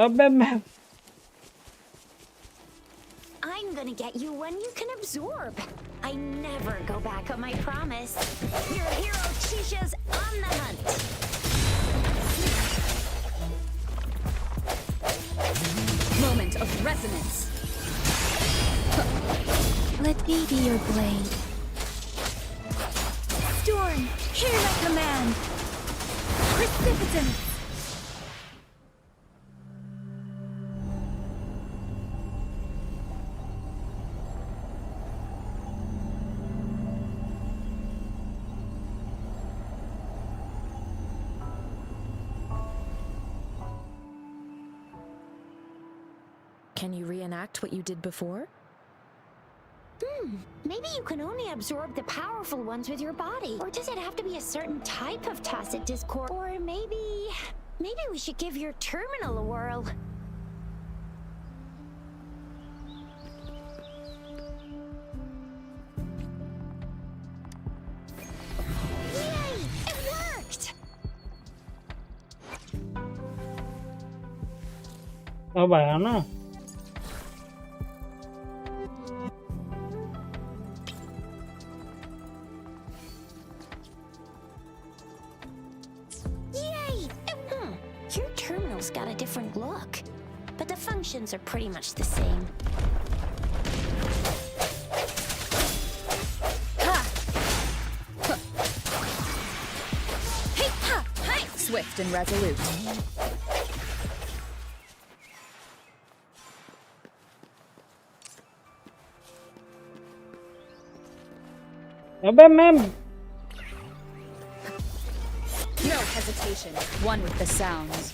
अबे मैं I'm gonna get you one you can absorb. I never go back on my promise. Your hero Chisha's on the hunt. Moment of resonance. Let me be your blade. Storm, hear my command. Precipitance. Can you reenact what you did before? Maybe you can only absorb the powerful ones with your body. Or does it have to be a certain type of tacit discord? Or maybe we should give your terminal a whirl. Yay! It worked! अब आया ना। Your terminal's got a different look, but the functions are pretty much the same. Hey, ha, hi. Swift and resolute. अबे ma'am No hesitation. One with the sounds.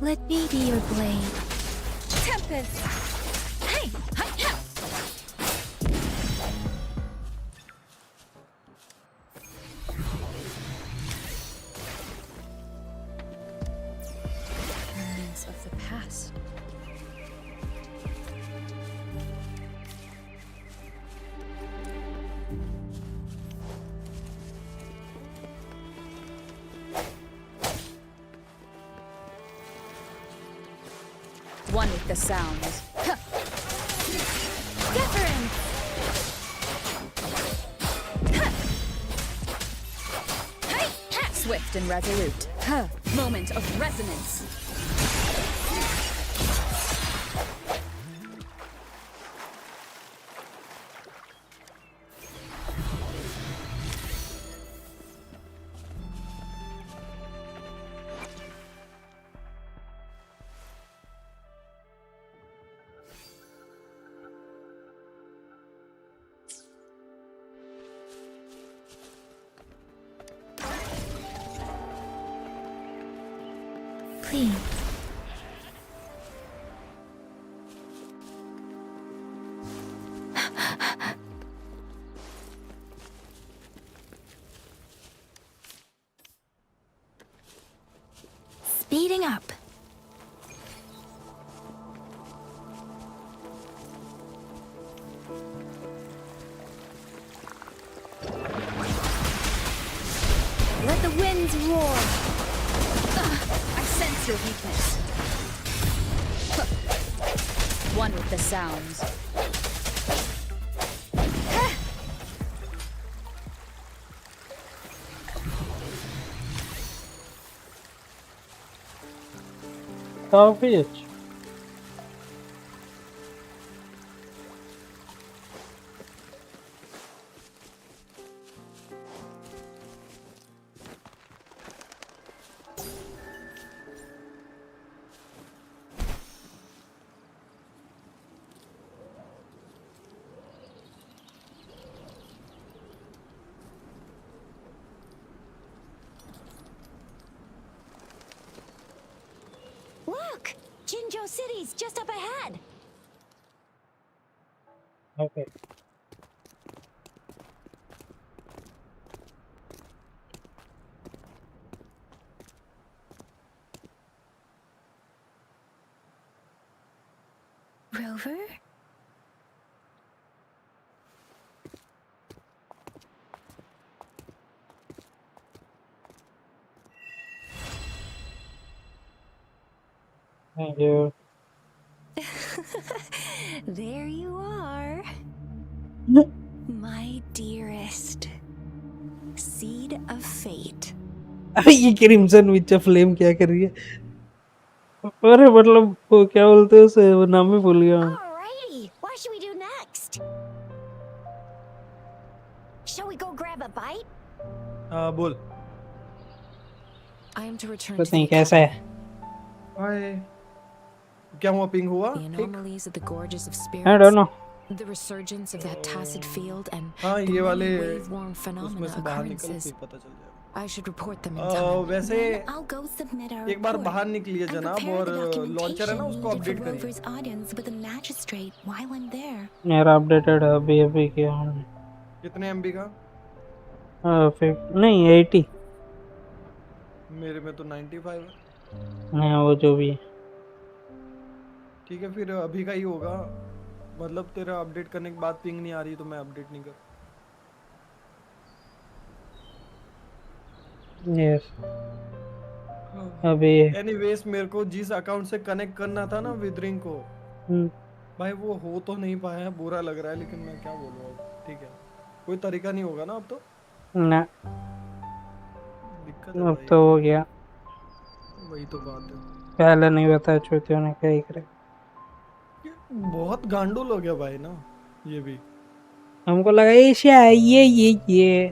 Let me be your blade. Tempest! Hey! Hi! Ha! Remnants of the past. One with the sounds. Wuthering! Swift and resolute. Moment of resonance. Please. Speeding up. Let the winds roar. I sense your weakness. One with the sounds. काफी अच्छा। Look! Jinzhou City's just up ahead. Okay. Rover? Thank you. There you are. My dearest. Seed of fate. अरे ये crimson विच flame क्या कर रही है? अरे मतलब वो क्या बोलते हैं उसे, वो नाम ही भूल गया। Alrighty, what should we do next? Shall we go grab a bite? बोल। I am to return पता to नहीं the कैसा है। हाय। क्या हुआ, पिंग हुआ? The ठीक। anomalies of the gorges of I spirits, don't know. the resurgence of that tacit field, and हाँ the ये वाले many wave-worn उसमें phenomena से बाहर निकल occurrences. के पता चल जाएगा। I should report them in time. वैसे Then I'll go submit our एक बार report बाहर निकलिए and जनाब, prepare और the लॉन्चर है ना, documentation उसको needed for अपडेट करिए। Rover's audience with the magistrate while I'm there. यार अपडेटेड अभी किया हमने। कितने एमबी का? नहीं 80। मेरे में तो 95 है। नहीं वो जो भी है। ठीक है, फिर अभी का ही होगा। मतलब तेरा अपडेट करने के बाद पिंग नहीं आ रही तो मैं अपडेट नहीं कर। यस अभी एनीवेज मेरे को जिस अकाउंट से कनेक्ट करना था ना विदरिंग को, भाई वो हो तो नहीं पाया है, बुरा लग रहा है, लेकिन मैं क्या बोलूं अब। ठीक है, कोई तरीका नहीं होगा ना अब तो। ना दिक्कत है अब भाई, तो हो गया। वही तो बात है। पहले नहीं बताया चूतियों ने, क्या ही करे। बहुत गांडुल हो गया भाई ना ये भी। हमको लगा एशिया है ये।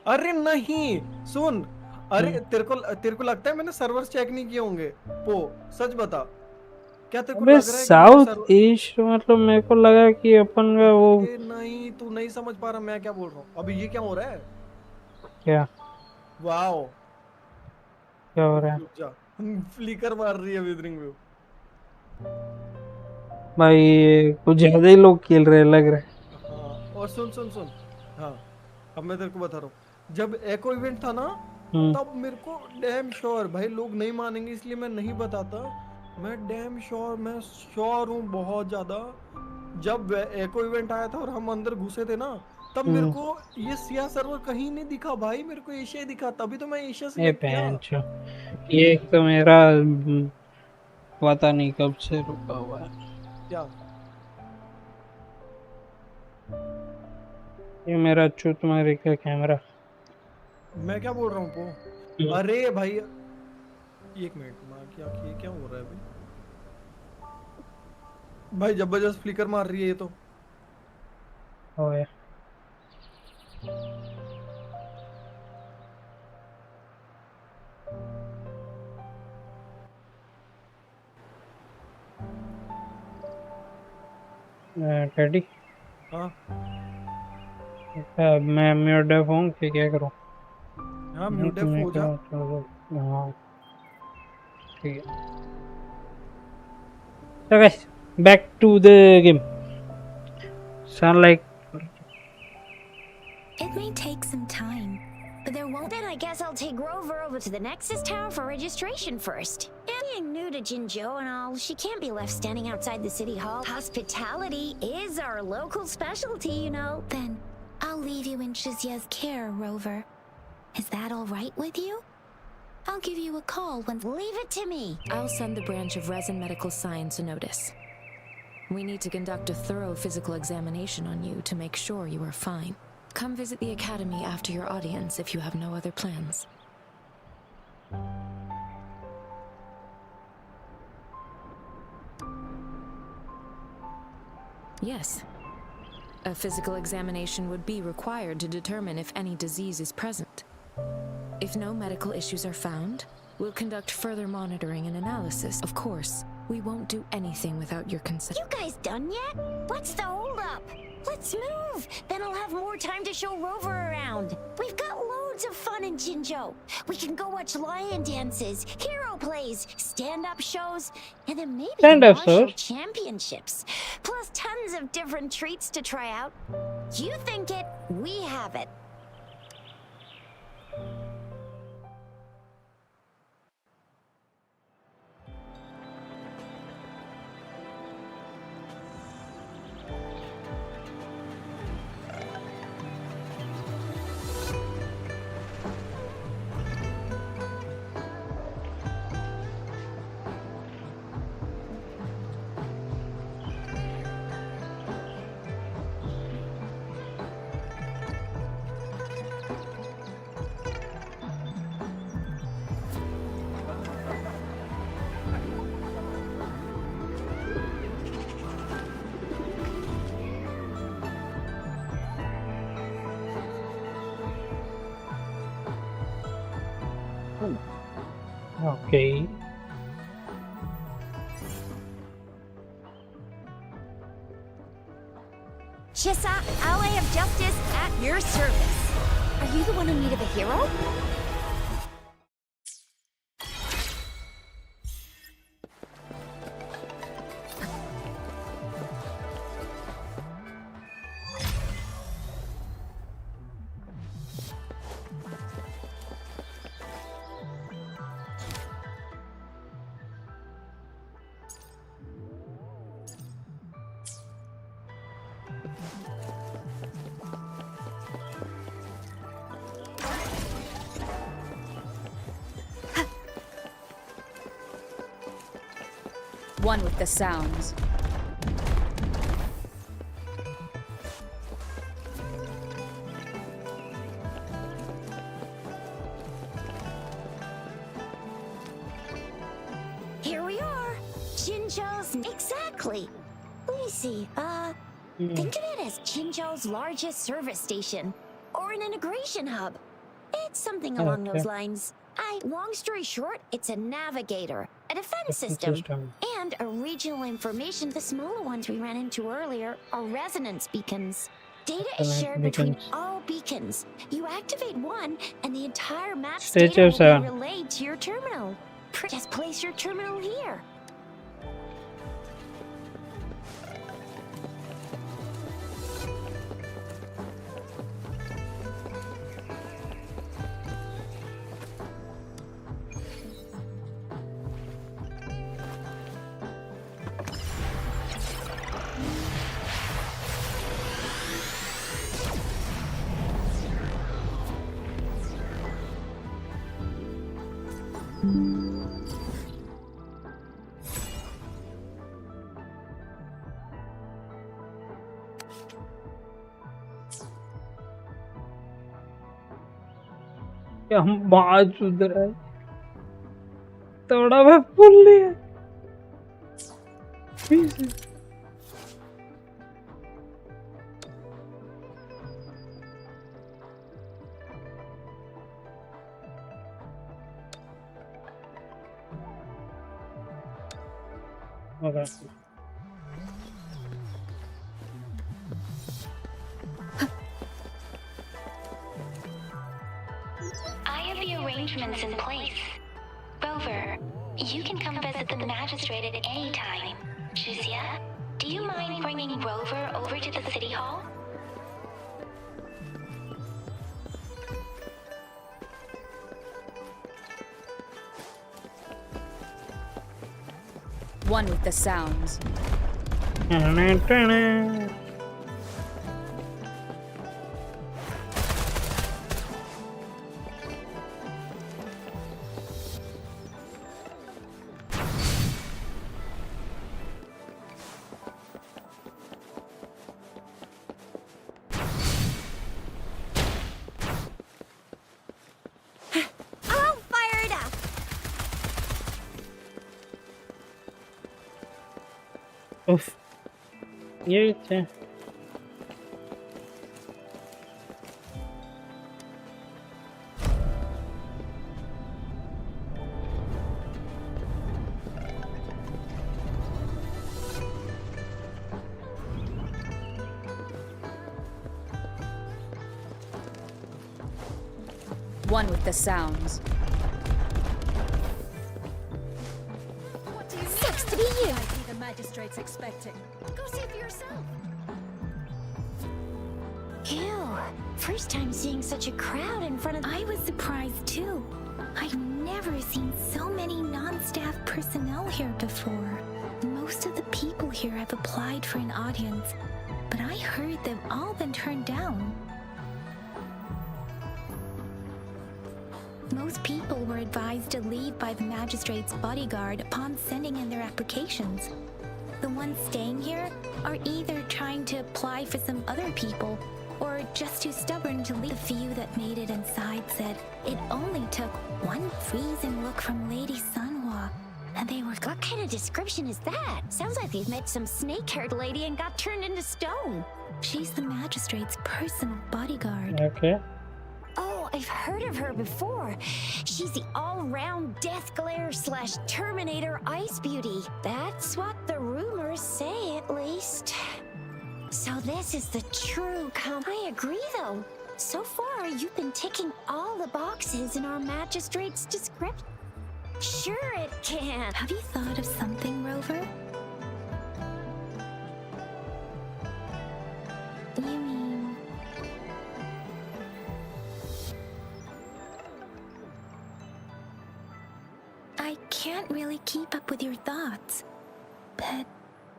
अरे नहीं सुन, अरे तेरे को लगता है मैंने सर्वर्स चेक नहीं किए होंगे? सच बता, क्या तेरे को अबे लग रहा है कि साउथ ईस्ट मतलब मेरे को लगा कि अपन का वो नहीं, तू नहीं समझ पा रहा मैं क्या बोल रहा हूँ। अभी ये क्या हो रहा है? क्या? वाओ, क्या हो रहा है रुक जा, फ्लिकर मार रही है विदरिंग व्यू। भाई? कुछ ज्यादा ही लोग खेल रहे हैं लग रहा है। हाँ, और सुन सुन सुन, हाँ अब मैं तेरे को बता रहा हूँ, जब एको इवेंट था ना, तब मेरे को डैम श्योर, भाई लोग नहीं मानेंगे इसलिए मैं नहीं बताता, मैं डैम श्योर, मैं श्योर हूँ बहुत ज्यादा, जब एको इवेंट आया था और हम अंदर घुसे थे ना, तब मेरे को ये सिया सर्वर कहीं नहीं दिखा भाई, मेरे को एशिया ही दिखा, तभी तो मैं एशिया ए सिलेक्ट किया। पैंचो, ये एक तो मेरा पता नहीं कब से रुका हुआ है। क्या? ये मेरा चूत मारे का कैमरा। मैं क्या बोल रहा हूँ पो, अरे भाई एक मिनट, माँ क्या क्या हो रहा है भाई? भाई जबरदस्त फ्लिकर मार रही है ये तो। ओए टेडी, हाँ मैं म्यूट हूँ कि क्या करूँ? हाँ, म्यूट हो जा। हाँ ठीक है। So guys, back to the game. Sound like It may take some time, but there won't. Then I guess I'll take Rover over to the Nexus Tower for registration first. And being new to Jinzhou and all, she can't be left standing outside the city hall. Hospitality is our local specialty, you know. Then I'll leave you in Shizia's care, Rover. Is that all right with you? I'll give you a call when. Leave it to me. I'll send the branch of Resin Medical Science a notice. We need to conduct a thorough physical examination on you to make sure you are fine. Come visit the academy after your audience if you have no other plans. Yes. A physical examination would be required to determine if any disease is present. If no medical issues are found, we'll conduct further monitoring and analysis. Of course, we won't do anything without your consent. You guys done yet? What's the holdup? Let's move. Then I'll have more time to show Rover around. We've got loads of fun in Jinzhou. We can go watch lion dances, hero plays, stand-up shows, and then maybe Stand-up martial shows? championships. Plus tons of different treats to try out. You think it, we have it. okay. Chisa, ally of justice, at your service. Are you the one in need of a hero? One with the sounds. Here we are. Jinzhou's exactly. Let me see. Think of it as Jinzhou's largest service station or an integration hub. It's something along those lines. Long story short, it's a navigator, a defense system, and a regional information. The smaller ones we ran into earlier are resonance beacons. Data is Connect shared between beacons. all beacons. You activate one, and the entire map's Stage data of will sound. be relayed to your terminal. Just place your terminal here. क्या हम बाज उधर है थोड़ा मैं भूल लिया Okay. I have the arrangements in place. Rover, you can come visit the magistrate at any time. Juzia, do you mind bringing Rover over to the city hall? One with the sounds. I'll fire it up. उफ ये क्या One with the sounds. Sucks to be you. The magistrate's expecting. Go see for yourself. Ew. First time seeing such a crowd in front of... I was surprised too. I've never seen so many non-staff personnel here before. Most of the people here have applied for an audience, but I heard they've all been turned down. Most people were advised to leave by the magistrate's bodyguard upon sending in their applications. The ones staying here are either trying to apply for some other people or just too stubborn to leave. The few that made it inside said it only took one freezing look from Lady Sunhwa, and they were... What kind of description is that? Sounds like you've met some snake-haired lady and got turned into stone. She's the magistrate's personal bodyguard. Okay. Oh, I've heard of her before. She's the all-round death glare / Terminator ice beauty. That's what the rumors say, at least. So this is the true I agree, though. So far, you've been ticking all the boxes in our magistrate's description. Sure it can. Have you thought of something, Rover? You mean... I can't really keep up with your thoughts, but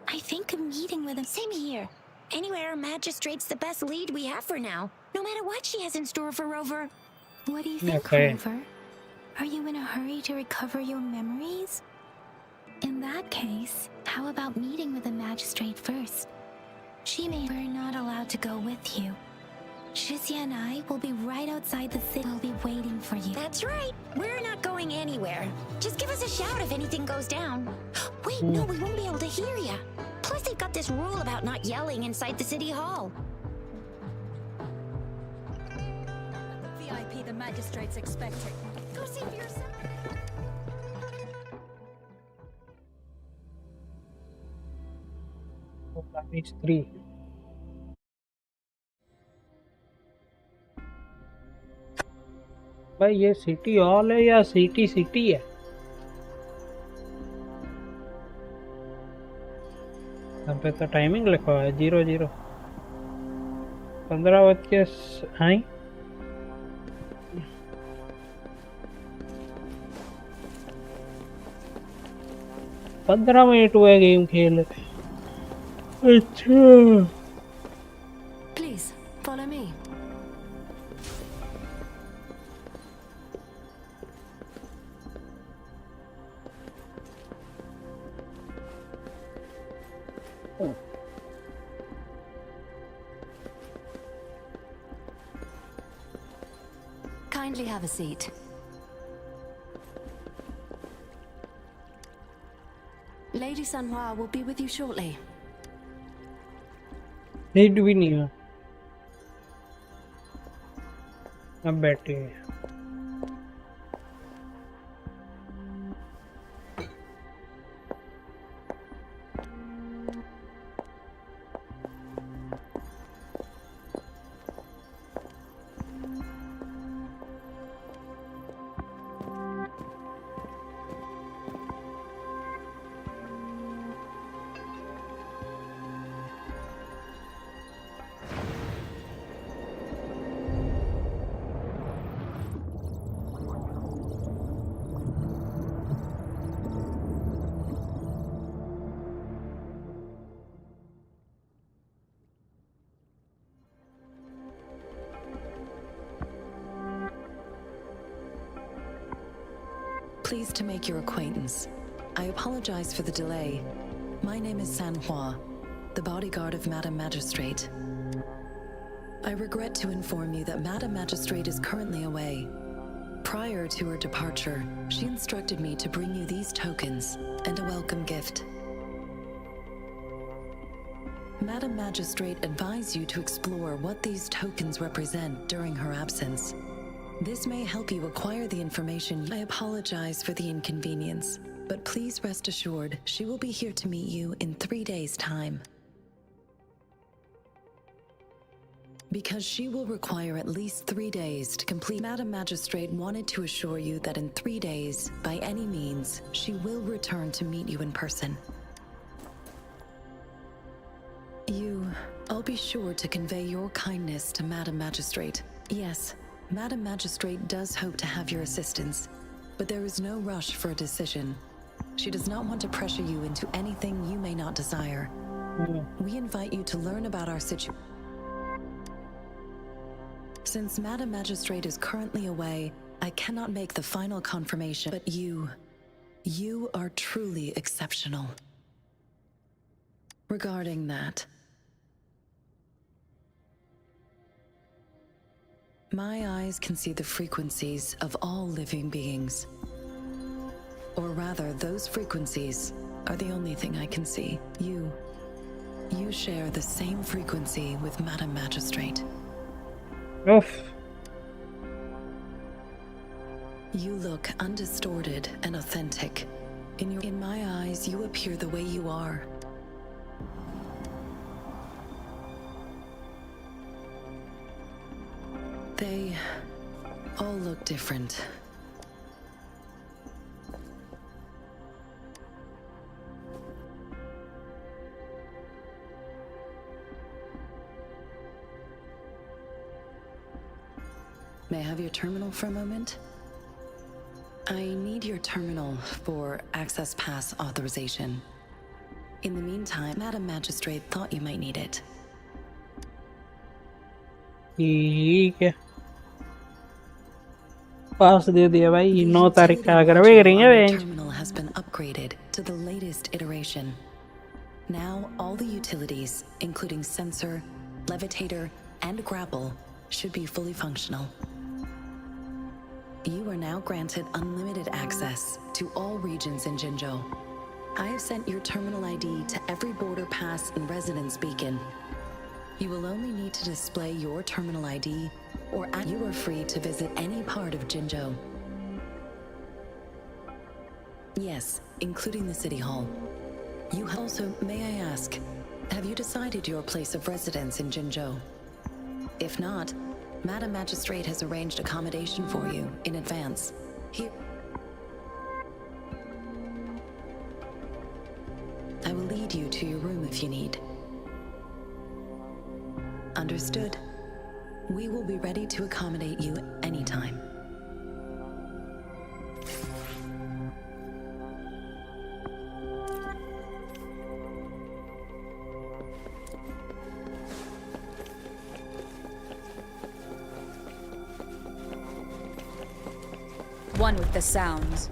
I think a meeting with him... Same here. Anyway, our magistrate's the best lead we have for now, no matter what she has in store for Rover. What do you think, Okay. Rover? Are you in a hurry to recover your memories? In that case, how about meeting with the magistrate first? We're not allowed to go with you. Shizia and I will be right outside the city. We'll be waiting for you. That's right. We're not going anywhere. Just give us a shout if anything goes down. Wait, no, we won't be able to hear ya. Plus, they've got this rule about not yelling inside the city hall. VIP the magistrate's expecting. Go see for yourself. Page 3 भाई ये city hall है या city city है? यहाँ पे तो timing लिखा हुआ है 00 15 बज के हाँ 15 मिनट हुए गेम खेल। अच्छा Please, follow me. Kindly have a seat. Lady Sanhua will be with you shortly. Need भी नहीं है, अब बैठे हैं। Pleased to make your acquaintance. I apologize for the delay. My name is Sanhua, the bodyguard of Madam Magistrate. I regret to inform you that Madam Magistrate is currently away. Prior to her departure, she instructed me to bring you these tokens and a welcome gift. Madam Magistrate advised you to explore what these tokens represent during her absence. This may help you acquire the information. I apologize for the inconvenience, but please rest assured she will be here to meet you in 3 days' time. Because she will require at least 3 days to complete, Madam Magistrate wanted to assure you that in 3 days, by any means, she will return to meet you in person. I'll be sure to convey your kindness to Madam Magistrate. Yes, Madam Magistrate does hope to have your assistance, but there is no rush for a decision. She does not want to pressure you into anything you may not desire. We invite you to learn about our situation. Since Madam Magistrate is currently away, I cannot make the final confirmation, but you are truly exceptional. Regarding that, my eyes can see the frequencies of all living beings. Or rather, those frequencies are the only thing I can see. You share the same frequency with Madam Magistrate. Oof. You look undistorted and authentic. In my eyes, you appear the way you are. They all look different. May I have your terminal for a moment? I need your terminal for access pass authorization. In the meantime, Madam Magistrate thought you might need it. ठीक है, पास दे दिया भाई। 9 तारीख का अगर वे करेंगे The terminal has been upgraded to the latest iteration. Now all the utilities, including sensor, levitator, and grapple, should be fully functional. You are now granted unlimited access to all regions in Jinzhou. I have sent your terminal ID to every border pass and residence beacon. You will only need to display your terminal ID, or you are free to visit any part of Jinzhou. Yes, including the City Hall. You also, may I ask, have you decided your place of residence in Jinzhou? If not, Madam Magistrate has arranged accommodation for you in advance. Here. I will lead you to your room if you need. Understood. We will be ready to accommodate you anytime. One with the sounds.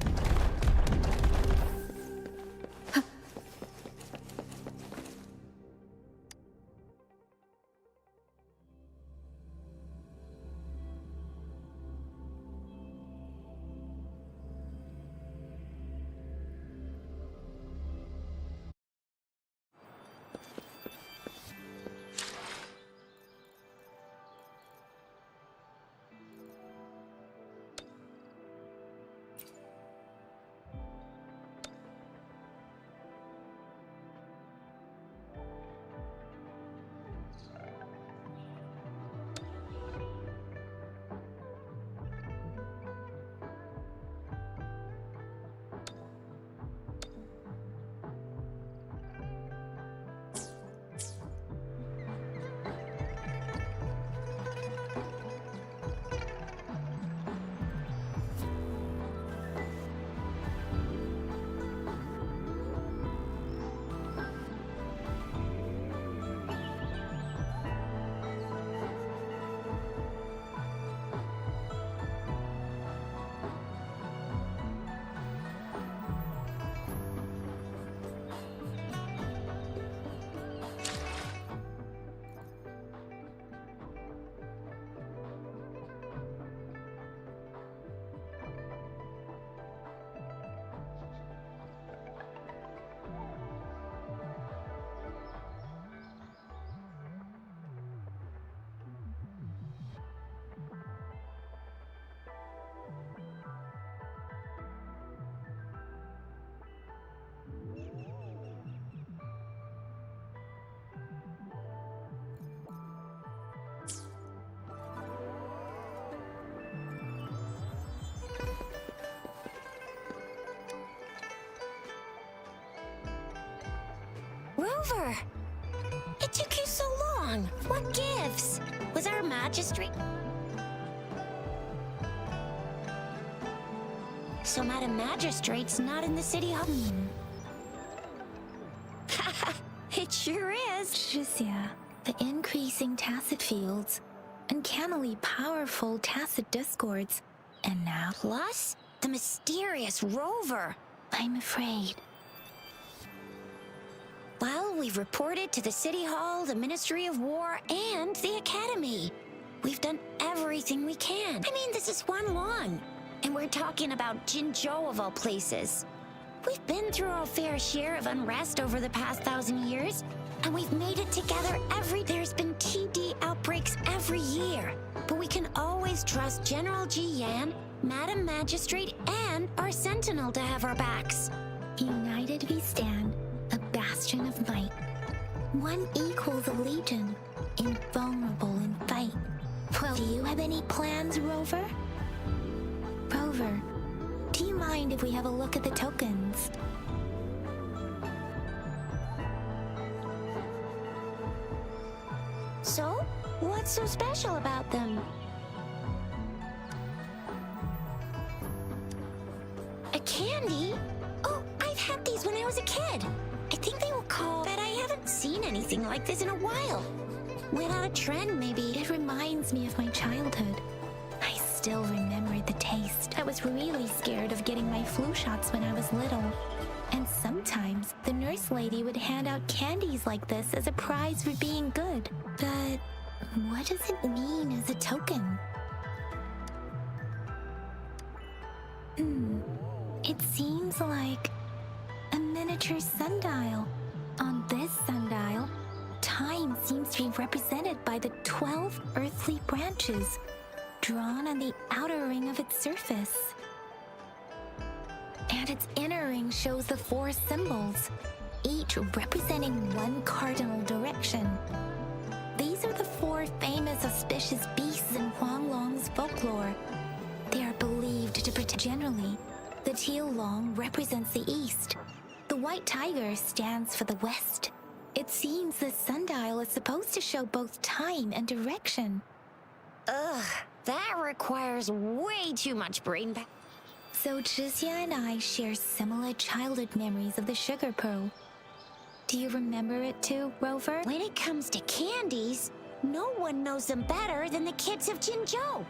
Rover! It took you so long. What gives? Was our magistrate... So Madam Magistrate's not in the city hall? It sure is. Shizia, the increasing tacit fields, uncannily powerful tacit discords, and now... Plus, the mysterious Rover. I'm afraid. Well, we've reported to the City Hall, the Ministry of War, and the Academy. We've done everything we can. I mean, this is one long. And we're talking about Jinzhou of all places. We've been through our fair share of unrest over the past 1,000 years, and we've made it together There's been TD outbreaks every year, but we can always trust General Ji Yan, Madam Magistrate, and our Sentinel to have our backs. United we stand, a bastion of might. One equals a legion, invulnerable in fight. Well, do you have any plans, Rover? Rover, do you mind if we have a look at the tokens? So, what's so special about them? A candy? Oh, I've had these when I was a kid. I think they were called, but I haven't seen anything like this in a while. Went on a trend, maybe. It reminds me of my childhood. I still remember the taste. I was really scared of getting my flu shots when I was little. And sometimes the nurse lady would hand out candies like this as a prize for being good. But what does it mean as a token? It seems like a miniature sundial. On this sundial, time seems to be represented by the 12 earthly branches drawn on the outer ring of its surface. And its inner ring shows the 4 symbols, each representing one cardinal direction. These are the 4 famous suspicious beasts in Huanglong's folklore. They are believed to protect. Generally, the teal long represents the east. The white tiger stands for the west. It seems the sundial is supposed to show both time and direction. Ugh, that requires way too much brain power. So Jizya and I share similar childhood memories of the sugar pearl. Do you remember it too, Rover? When it comes to candies, no one knows them better than the kids of Jinzhou.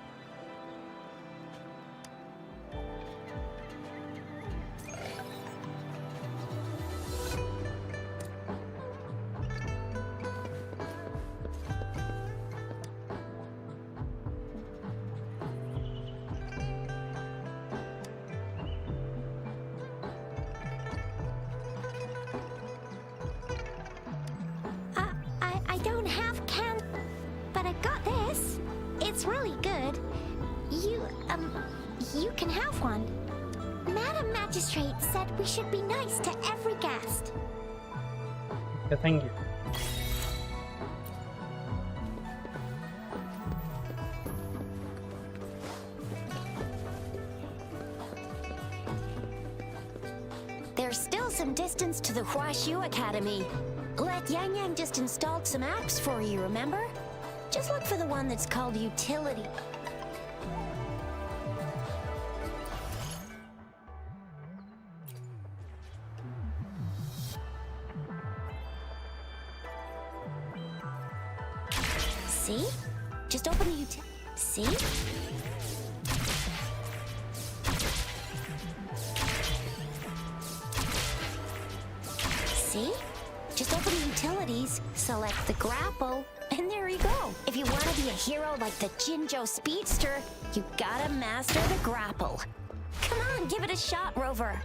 I don't have but I got this. It's really good. You can have one. Madam Magistrate said we should be nice to every guest. Okay, thank you. There's still some distance to the Huashu Academy. Let Yang Yang just installed some apps for you, remember? Just look for the one that's called Utility. See? Just open the utility. See? See? Just open the utilities, select the grapple, and there you go. If you want to be a hero like the Jinzhou Speedster, you gotta master the grapple. Come on, give it a shot, Rover.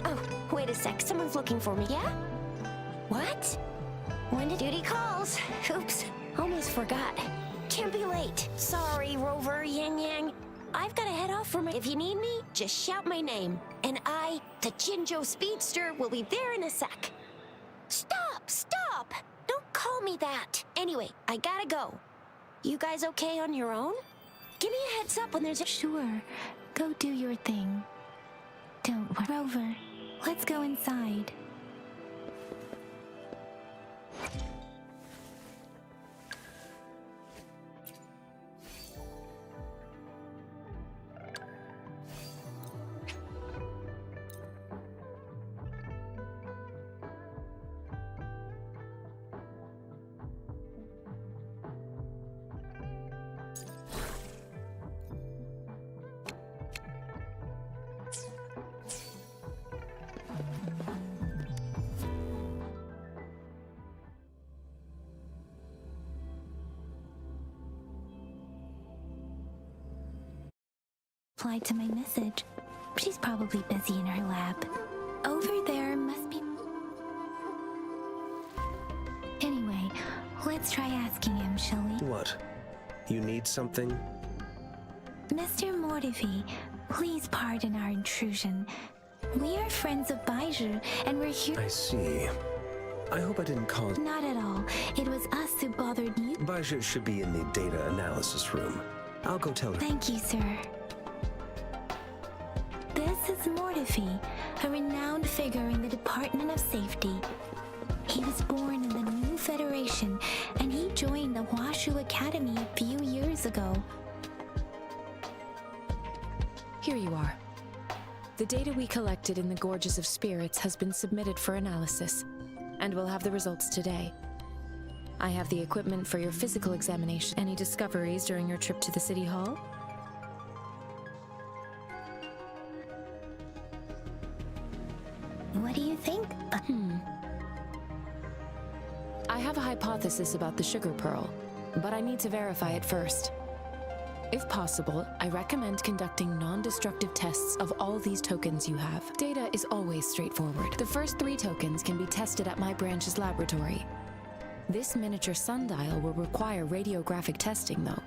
Oh, wait a sec, someone's looking for me, yeah? What? When did duty calls? Oops, almost forgot. Can't be late. Sorry, Rover, Yang Yang. I've gotta head off for my... If you need me, just shout my name. And I, the Jinzhou Speedster, will be there in a sec. Stop! Don't call me that. Anyway, I gotta go. You guys okay on your own? Give me a heads up when there's a... Sure. Go do your thing. Don't worry. Rover, let's go inside. Replied to my message. She's probably busy in her lab. Over there must be... Anyway, let's try asking him, shall we? What? You need something? Mr. Mortifi, please pardon our intrusion. We are friends of Baizhi, and we're here... I see. I hope I didn't cause... Not at all. It was us who bothered you. Baizhi should be in the data analysis room. I'll go tell her. Thank you, sir. This is Mortifi, a renowned figure in the Department of Safety. He was born in the New Federation, and he joined the Huashu Academy a few years ago. Here you are. The data we collected in the Gorges of Spirits has been submitted for analysis, and we'll have the results today. I have the equipment for your physical examination. Any discoveries during your trip to the City Hall? What do you think? I have a hypothesis about the sugar pearl, but I need to verify it first. If possible, I recommend conducting non-destructive tests of all these tokens you have. Data is always straightforward. The first 3 tokens can be tested at my branch's laboratory. This miniature sundial will require radiographic testing, though.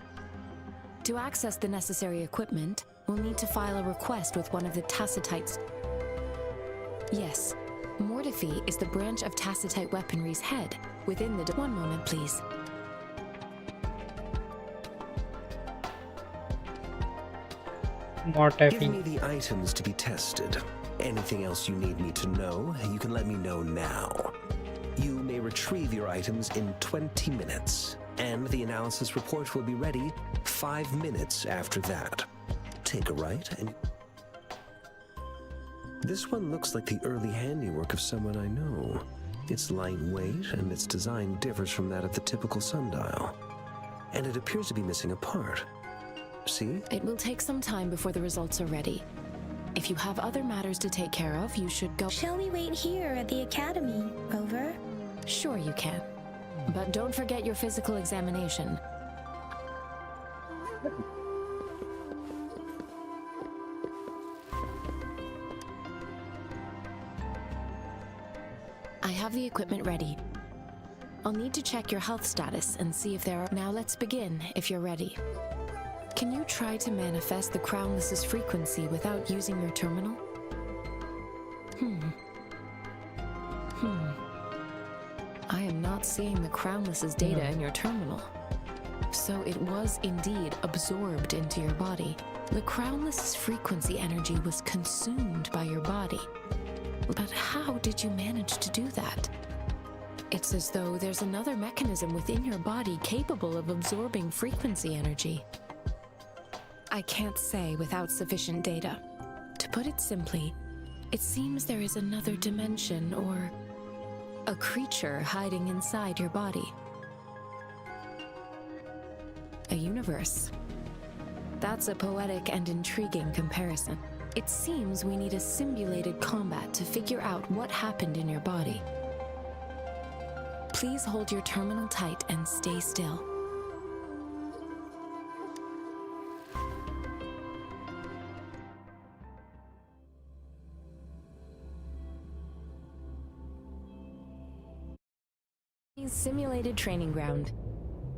To access the necessary equipment, we'll need to file a request with one of the Tacitites. Yes, Mortifi is the branch of Tacitite weaponry's head within the... One moment, please. More Give typing. me the items to be tested. Anything else you need me to know, you can let me know now. You may retrieve your items in 20 minutes, and the analysis report will be ready 5 minutes after that. Take a right and... This one looks like the early handiwork of someone I know. It's lightweight, and its design differs from that of the typical sundial. And it appears to be missing a part. See? It will take some time before the results are ready. If you have other matters to take care of, you should go. Shall we wait here at the academy, Rover? Sure you can. But don't forget your physical examination. I have the equipment ready. I'll need to check your health status and see if there are... Now let's begin, if you're ready. Can you try to manifest the Crownless's frequency without using your terminal? I am not seeing the Crownless's data in your terminal. So it was indeed absorbed into your body. The Crownless's frequency energy was consumed by your body. But how did you manage to do that? It's as though there's another mechanism within your body capable of absorbing frequency energy. I can't say without sufficient data. To put it simply, it seems there is another dimension or a creature hiding inside your body. A universe. That's a poetic and intriguing comparison. It seems we need a simulated combat to figure out what happened in your body. Please hold your terminal tight and stay still. Simulated training ground.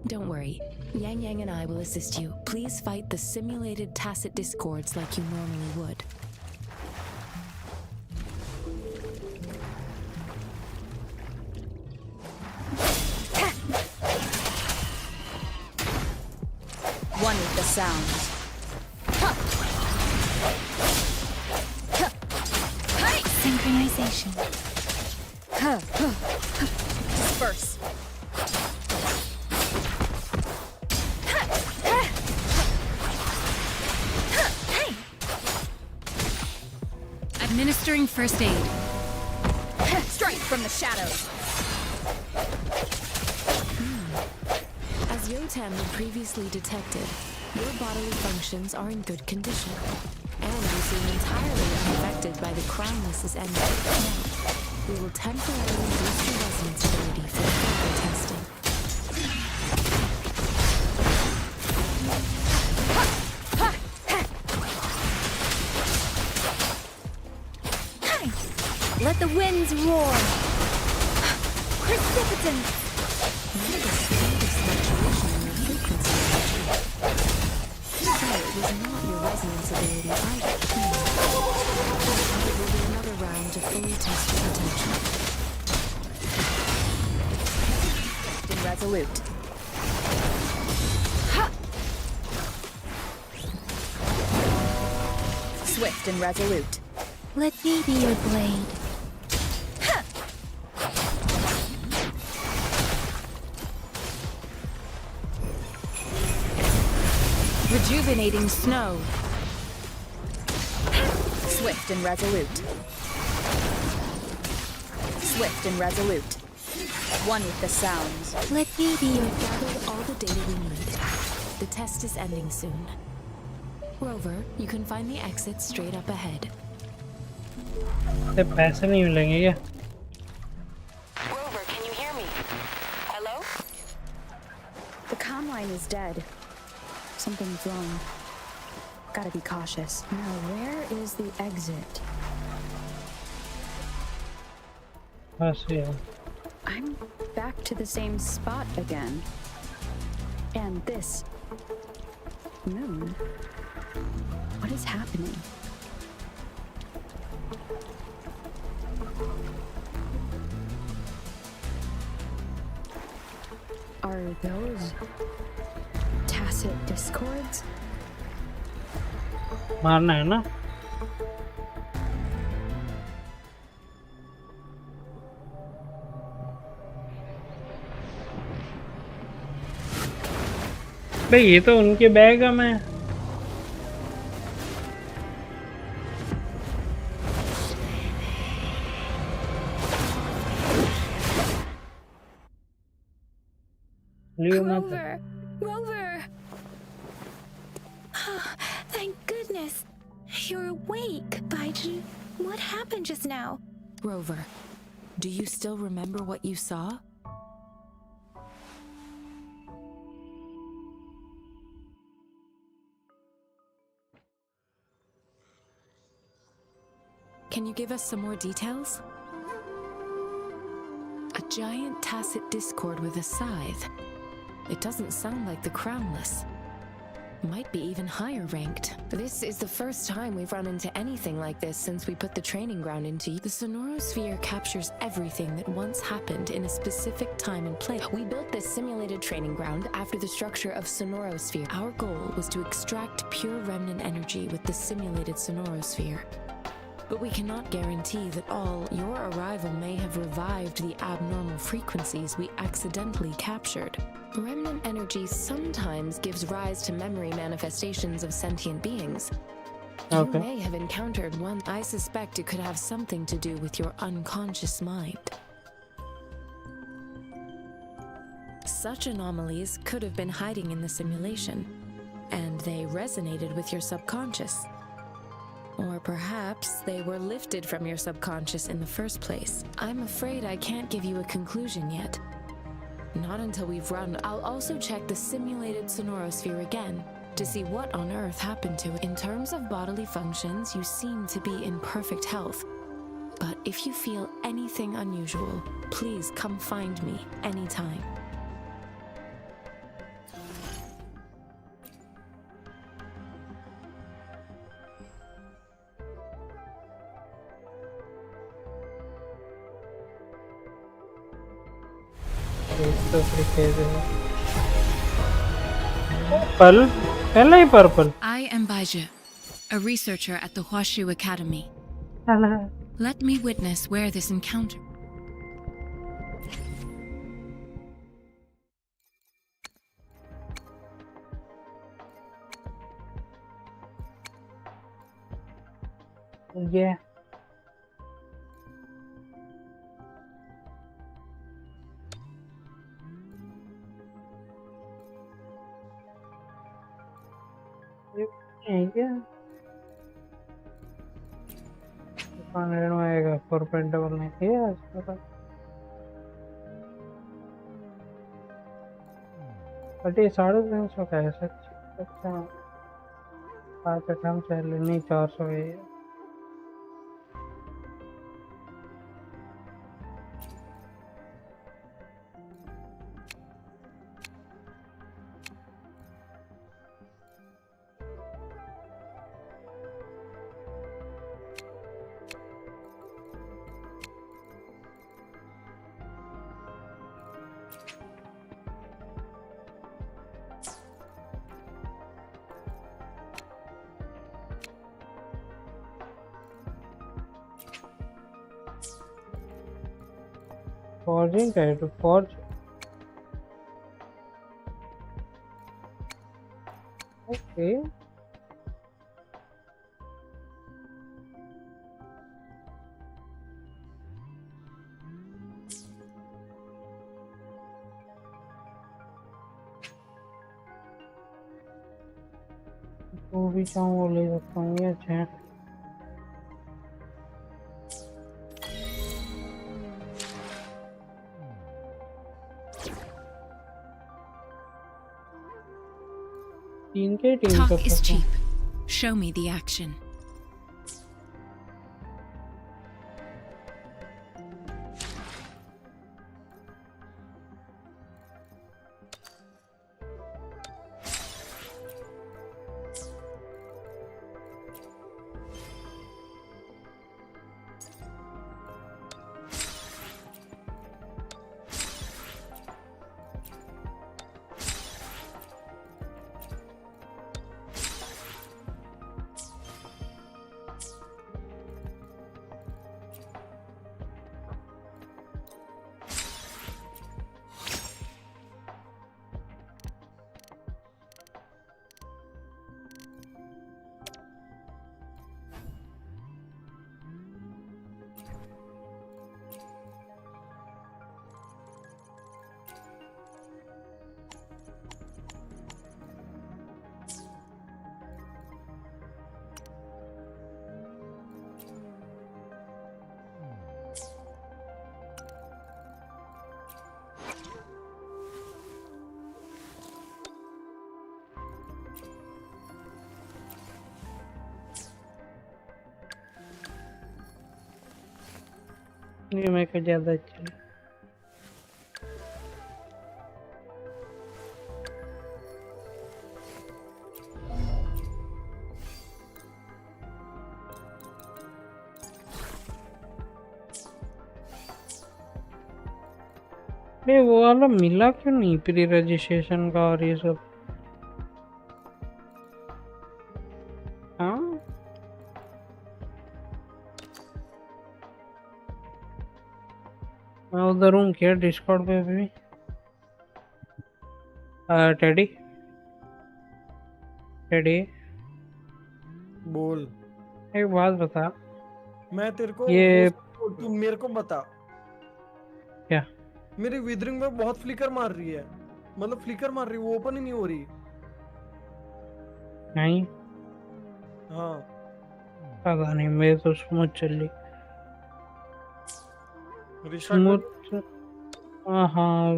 Don't worry, Yang Yang and I will assist you. Please fight the simulated tacit discords like you normally would. One with the sounds. Synchronization. Disperse. Administering first aid. Strike from the shadows. As Yotam had previously detected, your bodily functions are in good condition, and you seem entirely unaffected by the Crownless's energy. Now, we will temporarily boost your resonance ability for further testing. Let the winds roar. Precipitance. Notice the slightest fluctuation in your frequency energy. So it was not your resonance ability either. There will be another round to fully test your potential. Irresolute. Swift and resolute. Let me be your blade. Rejuvenating snow. Swift and resolute. Swift and resolute. One with the sounds. Let me be your... Gathered all the data we need. The test is ending soon. Rover, you can find the exit straight up ahead. तो पैसे नहीं मिलेंगे क्या? Rover, can you hear me? Hello? The comm line is dead. Something's wrong. Gotta be cautious. Now, where is the exit? बस ये. I'm back to the same spot again. And this moon. What is happening? Are those tacit discords? मारना है ना? भाई ये तो उनके bag में लियो मत। Rover! Rover! Thank goodness. You're awake. Baiji, what happened just now? Rover, do you still remember what you saw? Can you give us some more details? A giant tacit discord with a scythe. It doesn't sound like the Crownless. Might be even higher ranked. This is the first time we've run into anything like this since we put the training ground into. The Sonorosphere captures everything that once happened in a specific time and place. We built this simulated training ground after the structure of Sonorosphere. Our goal was to extract pure remnant energy with the simulated Sonorosphere. But we cannot guarantee that your arrival may have revived the abnormal frequencies we accidentally captured. Remnant energy sometimes gives rise to memory manifestations of sentient beings. Okay. You may have encountered one. I suspect it could have something to do with your unconscious mind. Such anomalies could have been hiding in the simulation, and they resonated with your subconscious. Or perhaps they were lifted from your subconscious in the first place. I'm afraid I can't give you a conclusion yet. Not until we've run. I'll also check the simulated Sonorosphere again to see what on earth happened to it. In terms of bodily functions, you seem to be in perfect health. But if you feel anything unusual, please come find me anytime. Purple पहला ही purple I am Baija, a researcher at the Huashu Academy. साला Let me witness where this encounter. ये क्या आएगा 4.99 ये but ये 350 का है सच। अच्छा 5 अठम चल नहीं 400 है ये। Forging है to forge okay तो भी चाहूँ वो ले सकता हूँ ये अच्छा है। Talk is cheap. Show me the action. ये मेरे को ज्यादा अच्छा लगा। अरे वो वाला मिला क्यों नहीं प्री रजिस्ट्रेशन का और ये सब? हाँ मैं उधर हूँ क्या डिस्कॉर्ड पे भी? टेडी टेडी बोल। एक बात बता। मैं तेरे को ये तू मेरे को बता। क्या? मेरी विदरिंग में बहुत फ्लिकर मार रही है, मतलब फ्लिकर मार रही है, वो ओपन ही नहीं हो रही। नहीं हाँ पता नहीं, मेरे तो स्मूथ चल रही। Restart smooth. हाँ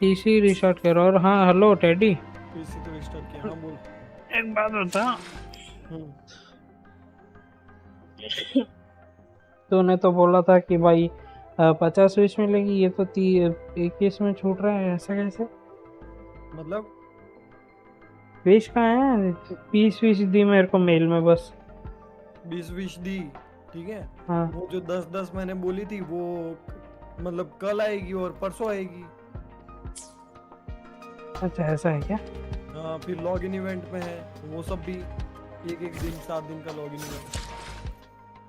पीसी रिस्टार्ट करो। और हाँ हेलो टेडी, पीसी तो रिस्टार्ट किया। हाँ बोल। एक बात बता। हम्म, तूने तो बोला था कि भाई 50-20 मिलेगी, ये तो 21 में छूट रहा है, ऐसा कैसे? मतलब 20 कहाँ है? 20 दी मेरे को मेल में बस। 20 दी, ठीक है। हाँ वो जो 10 मैंने बोली थी वो मतलब कल आएगी और परसों आएगी। अच्छा ऐसा है क्या? हाँ फिर लॉग इन इवेंट में है वो सब भी, एक दिन 7 दिन का log in event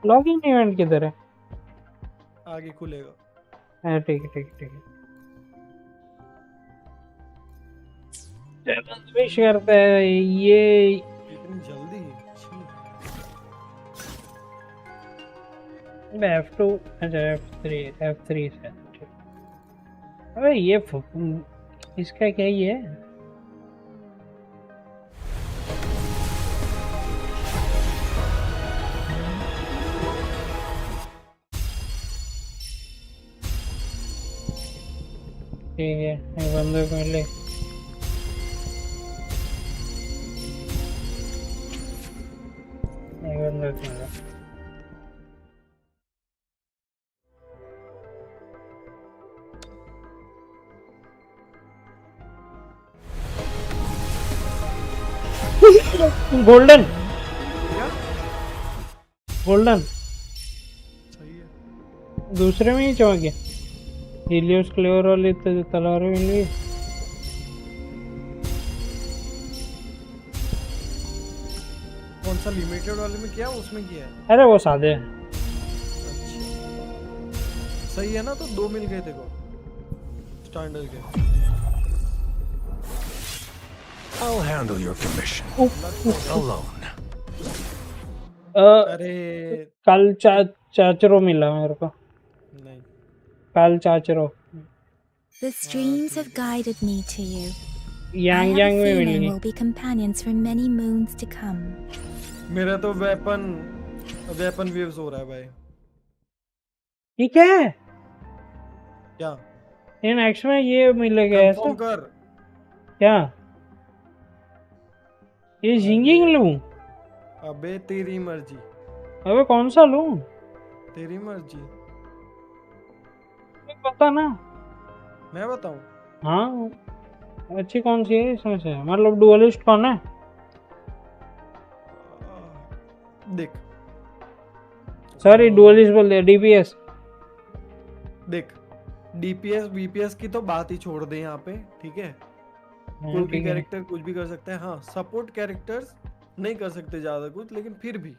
log in event किधर है? आगे खुलेगा। हाँ ठीक है ठीक है ठीक है। विश करते हैं ये। इतनी जल्दी? छी। F2 अच्छा F3 से ठीक। अबे ये इसका क्या ही है? ठीक है एक बंदे को मिले। एक बंदे को मिला। गोल्डन क्या? गोल्डन सही है। दूसरे में ही चमक गया। हीलियोस क्लेवर वाली तलवारें मिल गई। कौन सा लिमिटेड वाले में किया, उसमें किया है? अरे वो सादे हैं। अच्छा सही है ना, तो 2 मिल गए तेरे को स्टैंडर्ड के। I'll handle your commission alone. अरे कल चाचरो मिला मेरे को। नहीं। कल चाचरो The streams have guided me to you. I Yang have a यांग में मिल feeling गई। we'll be companions for many moons to come. मेरा तो वेपन वेव्स हो रहा है भाई। ठीक है क्या? ये नेक्स्ट में ये मिलेगा ऐसा कंफर्म कर। क्या? ये जिंगिंग लूं? अबे तेरी मर्जी। अबे कौन सा लूं? तेरी मर्जी। पता ना। मैं बताऊं? हाँ अच्छी कौन सी है इसमें से, मतलब डुअलिस्ट कौन है? देख सॉरी डुअलिस्ट बोल दिया, डीपीएस। देख डीपीएस वीपीएस की तो बात ही छोड़ दे यहाँ पे, ठीक है। कोई भी ठीक है। कैरेक्टर कुछ भी कर सकता है। हाँ सपोर्ट कैरेक्टर्स नहीं कर सकते ज्यादा कुछ, लेकिन फिर भी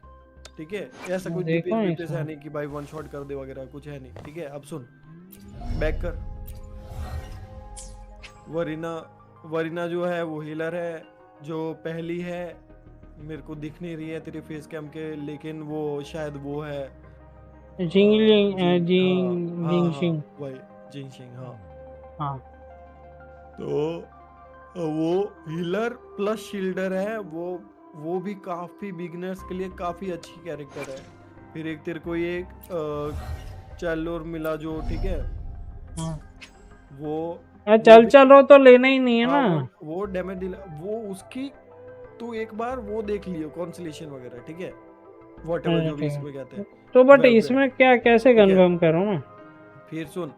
ठीक है। ऐसा कुछ देखो डीपीएस वीपीएस इसमें। है नहीं कि भाई वन शॉट कर दे वगैरह, कुछ है नहीं, ठीक है। अब सुन, बैक कर। वरीना जो है वो हीलर है, जो पहली है। मेरे को दिख नहीं रही है तेरे फेस कैम के, लेकिन वो शायद वो है जिंगशिंग। वही जिनशिंग। हाँ हाँ तो वो हीलर प्लस शील्डर है। वो भी काफी बिगिनर्स के लिए काफी अच्छी कैरेक्टर है। फिर एक तेरे को एक चैलोर मिला जो, ठीक है। हाँ वो चलो तो लेना ही नहीं है हाँ, ना। वो डैमेज दिला वो उसकी। तू एक बार वो देख लियो कॉन्सलेशन वगैरह, ठीक है। whatever जो भी इसमें कहते हैं। तो बट वेब इसमें क्या कैसे ठीक है। कंफर्म करूँ मैं? फिर सुन,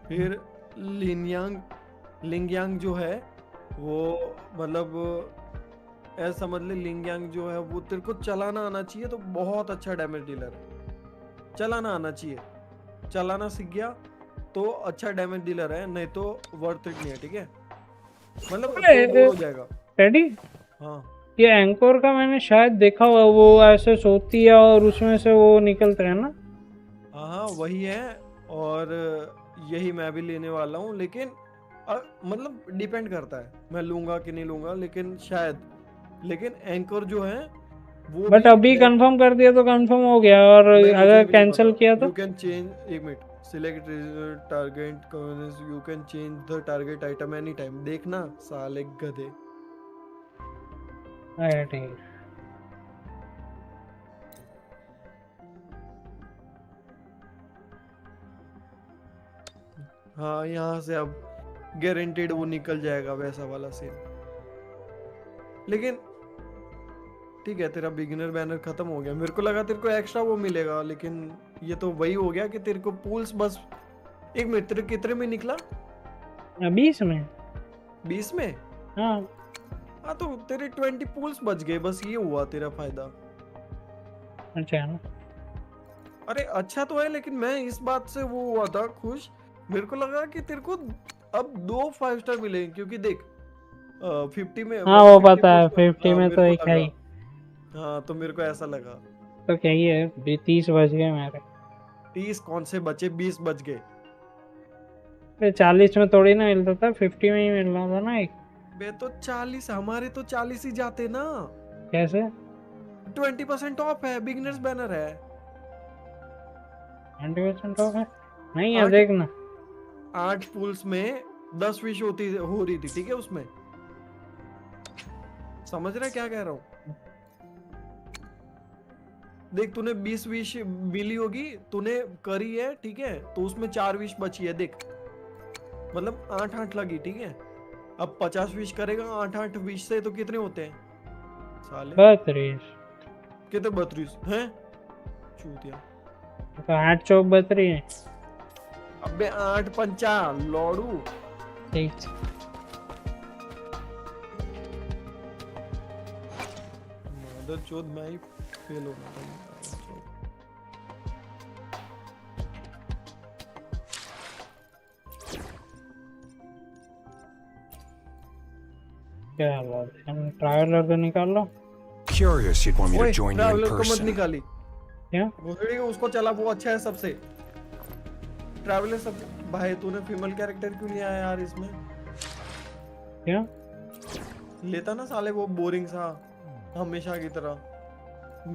फिर लिंगयांग जो है वो मतलब ऐसा समझ ले, लिंगयांग जो है वो तेरे को चलाना आना चाहिए, तो बहुत अच्छा डैमेज डीलर है। चलाना आना चाहिए, चलाना सीख गया तो अच्छा डैमेज डीलर है, नहीं तो वर्थ इट नहीं है, ठीक है? मतलब तो हो जाएगा। रेडी? हाँ ये एंकोर का मैंने शायद देखा हुआ, वो ऐसे सोती है और उसमें से वो निकलते हैं ना? हाँ वही है, और यही मैं भी लेने वाला हूँ, लेकिन मतलब डिपेंड करता है मैं लूंगा कि नहीं लूंगा, लेकिन शायद, लेकिन एंकर जो है वो बट भी अभी कंफर्म कर दिया तो कंफर्म हो गया, और भाई अगर मुझे भी नहीं कैंसिल पता। किया तो? यू कैन चेंज, एक minute, select target, you can change the target item any time. देखना साले गधे। ठीक है। हाँ यहाँ से अब गारंटेड वो निकल जाएगा वैसा वाला सीन, लेकिन ठीक है, तेरा बिगिनर बैनर खत्म हो गया। मेरे को लगा तेरे को एक्स्ट्रा वो मिलेगा, लेकिन ये तो वही हो गया कि तेरे को पूल्स बस। एक मिनट, तेरे कितने में निकला? 20 में। 20 में? हाँ हाँ तो तेरे 20 पूल्स बच गए, बस ये हुआ तेरा फायदा। अच्छा है ना? अरे अच्छा तो है, लेकिन मैं इस बात से वो हुआ था खुश, मेरे को लगा कि तेरे को अब 2 5 स्टार मिलेंगे, क्योंकि देख 50 में, हाँ वो पता है, 50 में तो एक है ही। हाँ तो मेरे को ऐसा लगा। तो क्या ही है, 30 बज गए मेरे। 30 कौन से बचे, 20 बच गए। 40 में थोड़ी ना मिलता था, 50 में ही मिल रहा था ना एक। बे तो 40, हमारे तो 40 ही जाते ना। कैसे? 20% ऑफ है, बिगिनर्स बैनर है। 20% ऑफ है? नहीं है, देखना। 8 पूल्स में 10 विश हो रही थी, ठीक है? उसमें समझ रहा है क्या कह रहा हूँ? देख तूने 20 विश मिली होगी, तूने करी है, ठीक है? तो उसमें 4 विश बची है, देख मतलब 8 लगी, ठीक है? अब 50 विश करेगा 8 विश से, तो कितने होते हैं साले? 32। कितने? 32 हैं? चूतिया। तो 8 चौक 32 है। अबे 8 पंचा लौड़ू। ठीक। मदर चोद, मैं ही फेल हो रहा था। क्या बात है, हम ट्रैवलर को निकाल लो। Curious you'd want me to ओए join you in ट्रैवलर को मत person. निकाली, क्या? भोसड़ी उसको चला, वो अच्छा है सबसे। ट्रैवलर सब भाई, तूने फीमेल कैरेक्टर क्यों नहीं आया यार इसमें? क्या लेता ना साले, वो बोरिंग सा हमेशा की तरह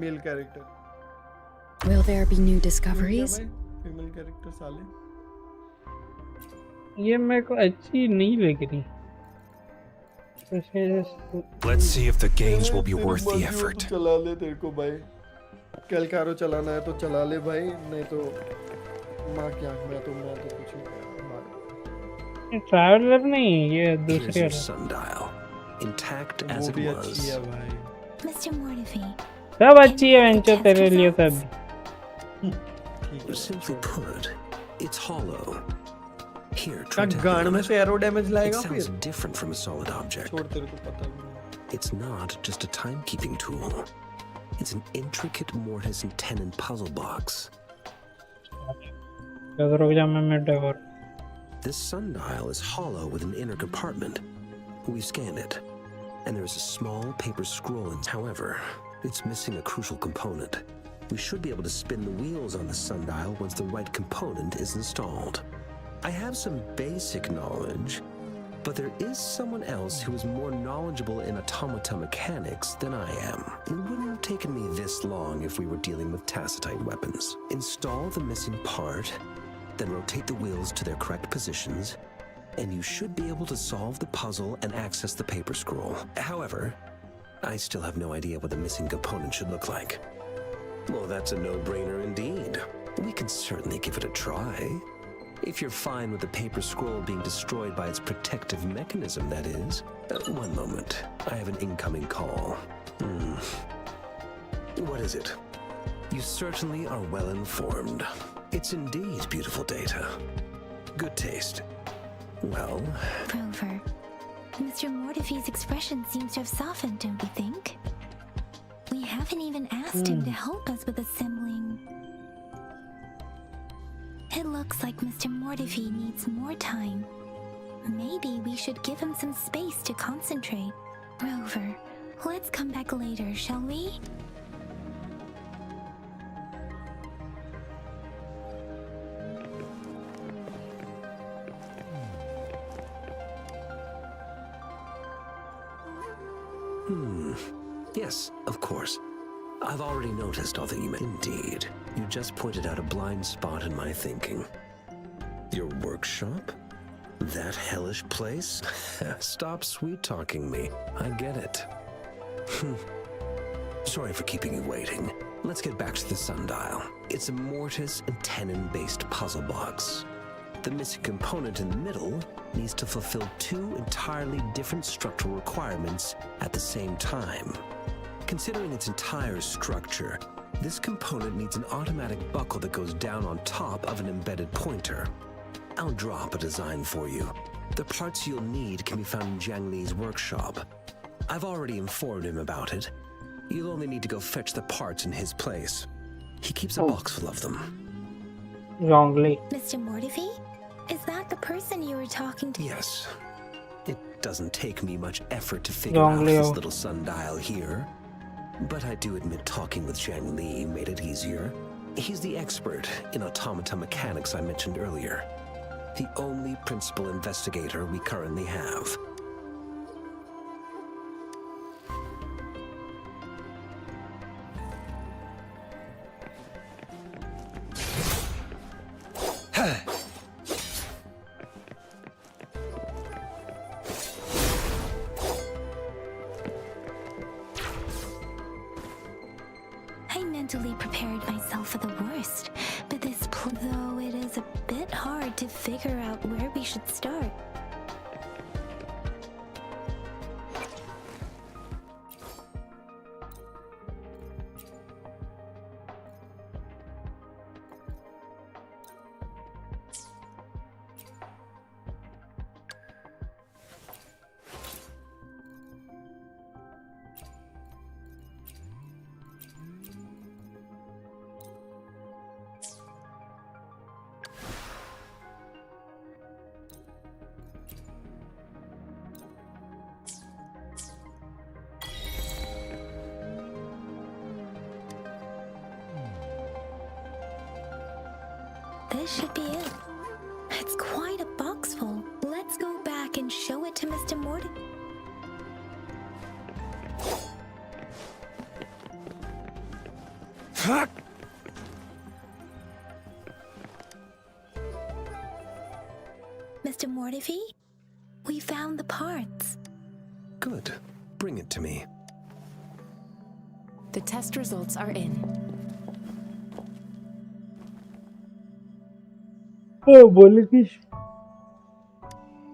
male character. Will there be new discoveries? Female character साले। ये मेरे को अच्छी नहीं लग रही। Let's see if the gains will be worth the effort. चला ले, तेरे को भाई कैलकारो चलाना है तो चला ले भाई, नहीं तो माँ क्या, मैं तो कुछ नहीं। ट्रैवलर नहीं, ये Here's दूसरी your है। sundial, intact वो as it भी अच्छी was. है भाई। Mr. Mortifi, सब अच्छी है वेंचर तेरे लिए सब। ठीक है, Simply put, it's hollow. Here, क्या try to गान handle में it. से एरो डैमेज It लाएगा sounds फिर? different from a solid object. छोड़, तेरे को पता नहीं। It's not just a timekeeping tool. It's an intricate mortise and tenon puzzle box. रुक जा, मैं मिड और। This sundial is hollow with an inner compartment. We scanned it, and there is a small paper scroll. However, it's missing a crucial component. We should be able to spin the wheels on the sundial once the right component is installed. I have some basic knowledge, but there is someone else who is more knowledgeable in automata mechanics than I am. It wouldn't have taken me this long if we were dealing with tacitite weapons. Install the missing part, then rotate the wheels to their correct positions, and you should be able to solve the puzzle and access the paper scroll. However, I still have no idea what the missing component should look like. Well, that's a no-brainer indeed. We can certainly give it a try. If you're fine with the paper scroll being destroyed by its protective mechanism, that is. One moment. I have an incoming call. What is it? You certainly are well informed. It's indeed beautiful data. Good taste. Well... Rover, Mr. Mortifee's expression seems to have softened, don't you think? We haven't even asked him to help us with assembling. It looks like Mr. Mortifee needs more time. Maybe we should give him some space to concentrate. Rover, let's come back later, shall we? Yes, of course. I've already noticed all that you meant. Indeed. You just pointed out a blind spot in my thinking. Your workshop? That hellish place? Stop sweet-talking me. I get it. Sorry for keeping you waiting. Let's get back to the sundial. It's a mortise and tenon-based puzzle box. The missing component in the middle needs to fulfill two entirely different structural requirements at the same time. Considering its entire structure, this component needs an automatic buckle that goes down on top of an embedded pointer. I'll drop a design for you. The parts you'll need can be found in Jiang Li's workshop. I've already informed him about it. You'll only need to go fetch the parts in his place. He keeps a box full of them. Wrongly. Mr. Mortifee? Is that the person you were talking to? Yes. It doesn't take me much effort to figure out this little sundial here. But I do admit talking with Jiang Li made it easier. He's the expert in automata mechanics I mentioned earlier. The only principal investigator we currently have. I mentally prepared myself for the worst, but though it is a bit hard to figure out where we should start. This should be it. It's quite a box full. Let's go back and show it to Mr. Morty. Mr. Mortifee, we found the parts. Good. Bring it to me. The test results are in. Oh, बोले कि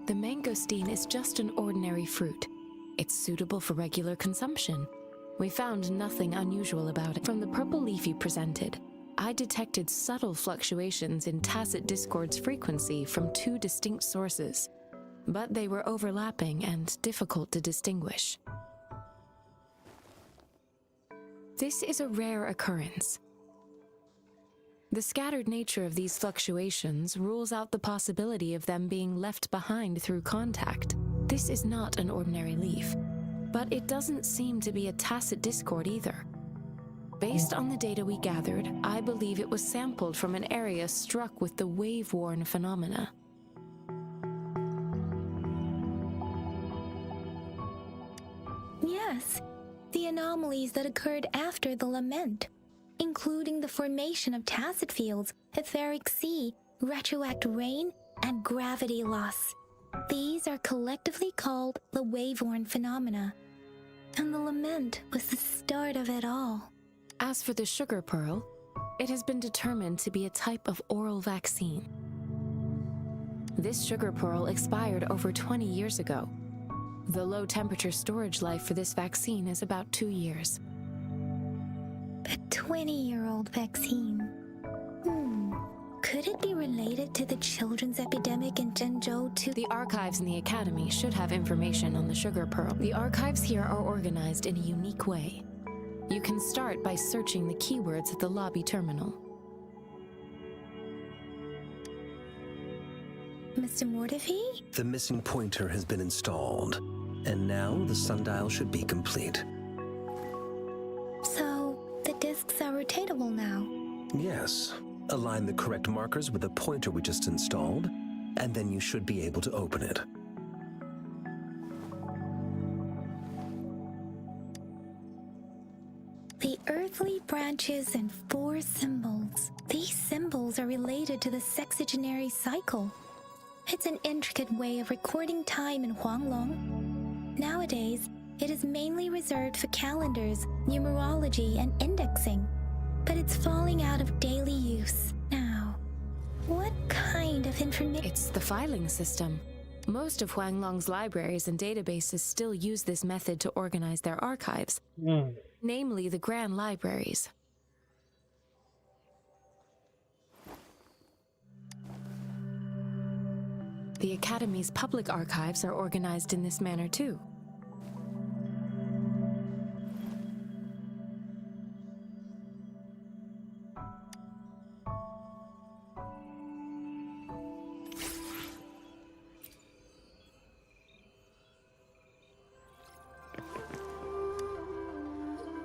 The mangosteen is just an ordinary fruit. It's suitable for regular consumption. We found nothing unusual about it. From the purple leaf you presented, I detected subtle fluctuations in tacit discord's frequency from two distinct sources, but they were overlapping and difficult to distinguish. This is a rare occurrence. The scattered nature of these fluctuations rules out the possibility of them being left behind through contact. This is not an ordinary leaf, but it doesn't seem to be a tacit discord either. Based on the data we gathered, I believe it was sampled from an area struck with the wave-worn phenomena. Yes, the anomalies that occurred after the lament, including the formation of tacit fields, etheric sea, retroact rain, and gravity loss. These are collectively called the wave-worn phenomena, and the lament was the start of it all. As for the sugar pearl, it has been determined to be a type of oral vaccine. This sugar pearl expired over 20 years ago. The low-temperature storage life for this vaccine is about 2 years. A 20-year-old vaccine. Could it be related to the children's epidemic in Zhengzhou too? The archives in the Academy should have information on the sugar pearl. The archives here are organized in a unique way. You can start by searching the keywords at the lobby terminal. Mr. Mortefi? The missing pointer has been installed, and now the sundial should be complete. So, the discs are rotatable now? Yes. Align the correct markers with the pointer we just installed, and then you should be able to open it. The earthly branches and 4 symbols. These symbols are related to the sexagenary cycle. It's an intricate way of recording time in Huanglong. Nowadays, it is mainly reserved for calendars, numerology, and indexing. But it's falling out of daily use now. What kind of information? It's the filing system. Most of Huanglong's libraries and databases still use this method to organize their archives, namely the Grand Libraries. The Academy's public archives are organized in this manner too.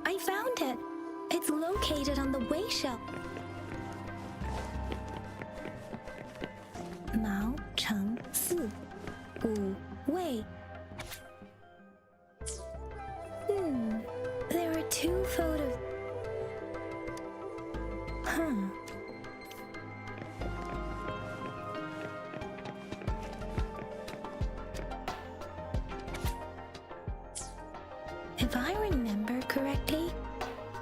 I found it! It's located on the way shelf. Mao Cheng Si Wu Wei. There are 2 photos. If I remember correctly,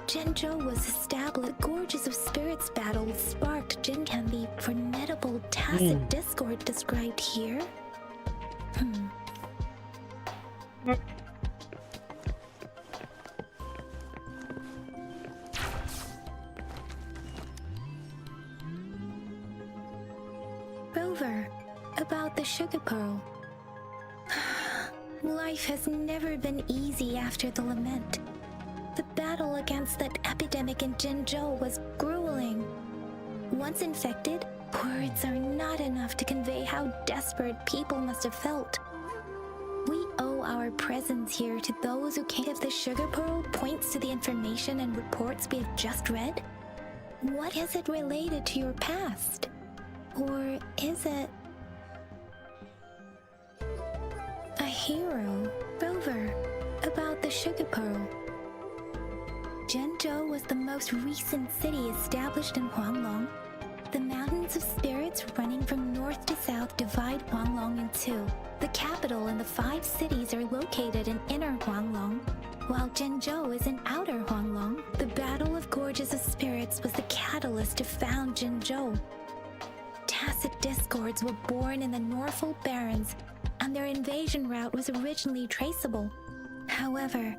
Zhengzhou was established. Gorges of Spirits battle sparked Jin can be formidable tacit discord described here. Rover, about the sugar pearl. Life has never been easy after the lament. The battle against that epidemic in Zhengzhou was grueling. Once infected, words are not enough to convey how desperate people must have felt. We owe our presence here to those who came. If the sugar pearl points to the information and reports we have just read, what is it related to your past? Or is it a hero? Rover, about the sugar pearl. Zhengzhou was the most recent city established in Huanglong. The mountains of spirits running from north to south divide Huanglong in 2. The capital and the 5 cities are located in inner Huanglong, while Zhengzhou is in outer Huanglong. The Battle of Gorges of Spirits was the catalyst to found Zhengzhou. Tacit discords were born in the Norfolk Barrens, and their invasion route was originally traceable. However,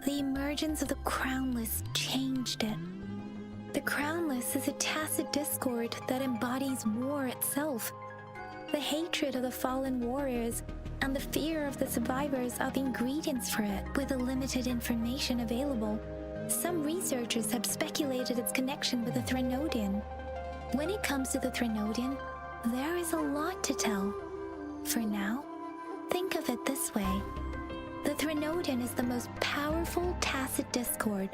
the emergence of the Crownless changed it. The Crownless is a tacit discord that embodies war itself. The hatred of the fallen warriors and the fear of the survivors are the ingredients for it. With the limited information available, some researchers have speculated its connection with the Threnodian. When it comes to the Threnodian, there is a lot to tell. For now, think of it this way. The Threnodian is the most powerful tacit discord.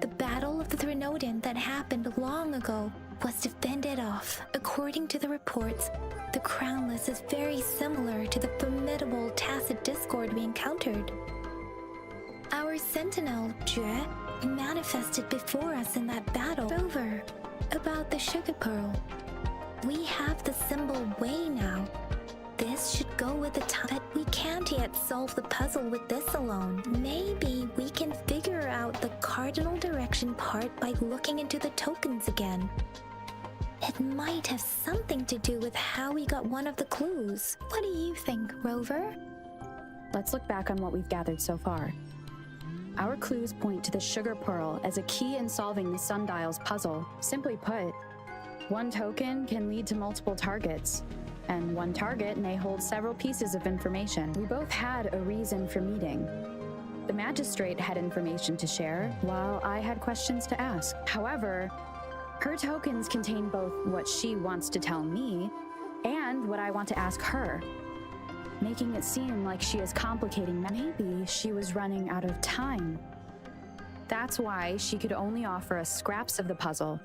The battle of the Threnodian that happened long ago was to fend it off. According to the reports, the Crownless is very similar to the formidable tacit discord we encountered. Our sentinel, Jue, manifested before us in that battle. Rover, about the sugar pearl. We have the symbol Wei now. This should go with the time, but we can't yet solve the puzzle with this alone. Maybe we can figure out the cardinal direction part by looking into the tokens again. It might have something to do with how we got one of the clues. What do you think, Rover? Let's look back on what we've gathered so far. Our clues point to the sugar pearl as a key in solving the sundial's puzzle. Simply put, one token can lead to multiple targets, and one target may hold several pieces of information. We both had a reason for meeting. The magistrate had information to share, while I had questions to ask. However, her tokens contain both what she wants to tell me and what I want to ask her, making it seem like she is complicating. Maybe she was running out of time. That's why she could only offer us scraps of the puzzle,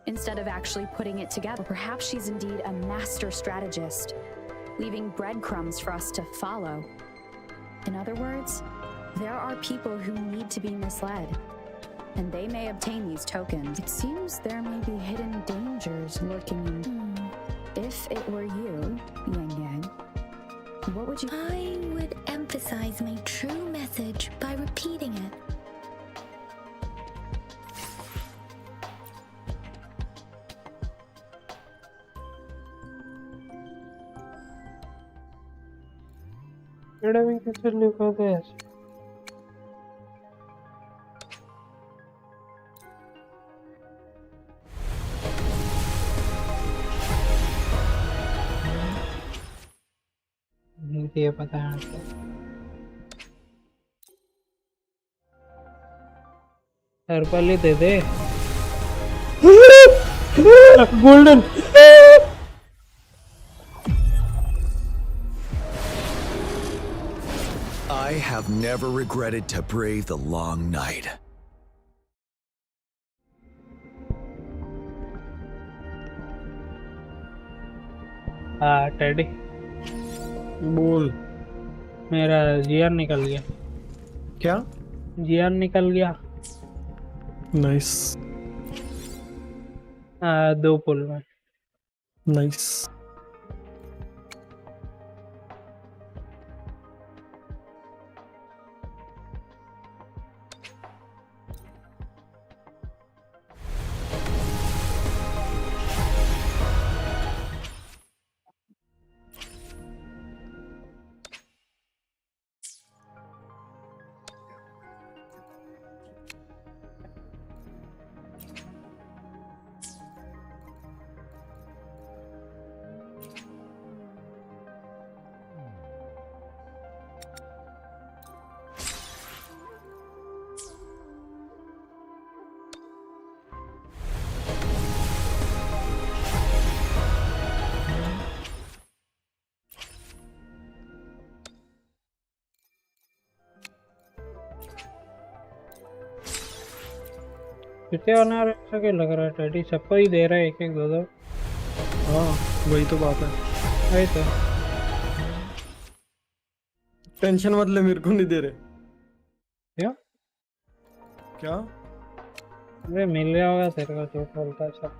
instead of actually putting it together. Perhaps she's indeed a master strategist, leaving breadcrumbs for us to follow. In other words, there are people who need to be misled, and they may obtain these tokens. It seems there may be hidden dangers lurking in... If it were you, Yang Yang, what would you... I would emphasize my true message by repeating it. Where do we get to look at this? ये पता है आपको सर्पल ही दे दे golden I have never regretted to brave the long night. हाँ teddy बोल। मेरा GR निकल गया। क्या? जीआर निकल गया। नाइस। 2 पुल में। नाइस। कितने अनार ऐसा क्यों लग रहा है टेडी? सबको ही दे रहा है 1-1 2-2। हाँ वही तो बात है। वही तो टेंशन मत ले, मेरे को नहीं दे रहे। क्या? क्या? अरे मिल गया होगा तेरे को जो बोलता है सब।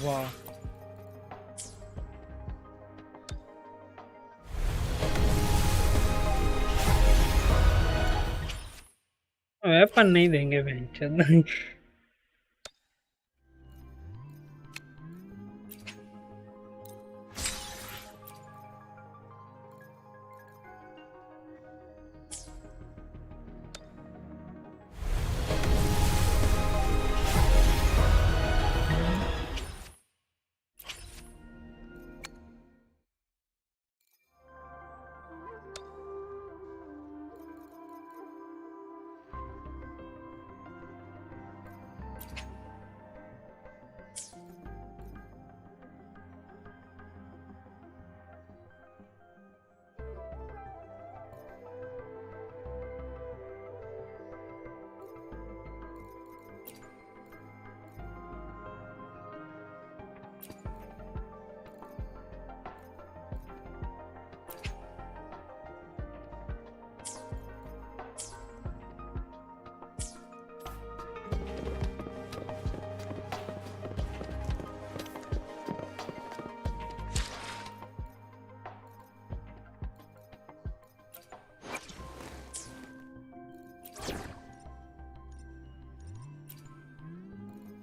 वाह वेपन नहीं देंगे वेंचर।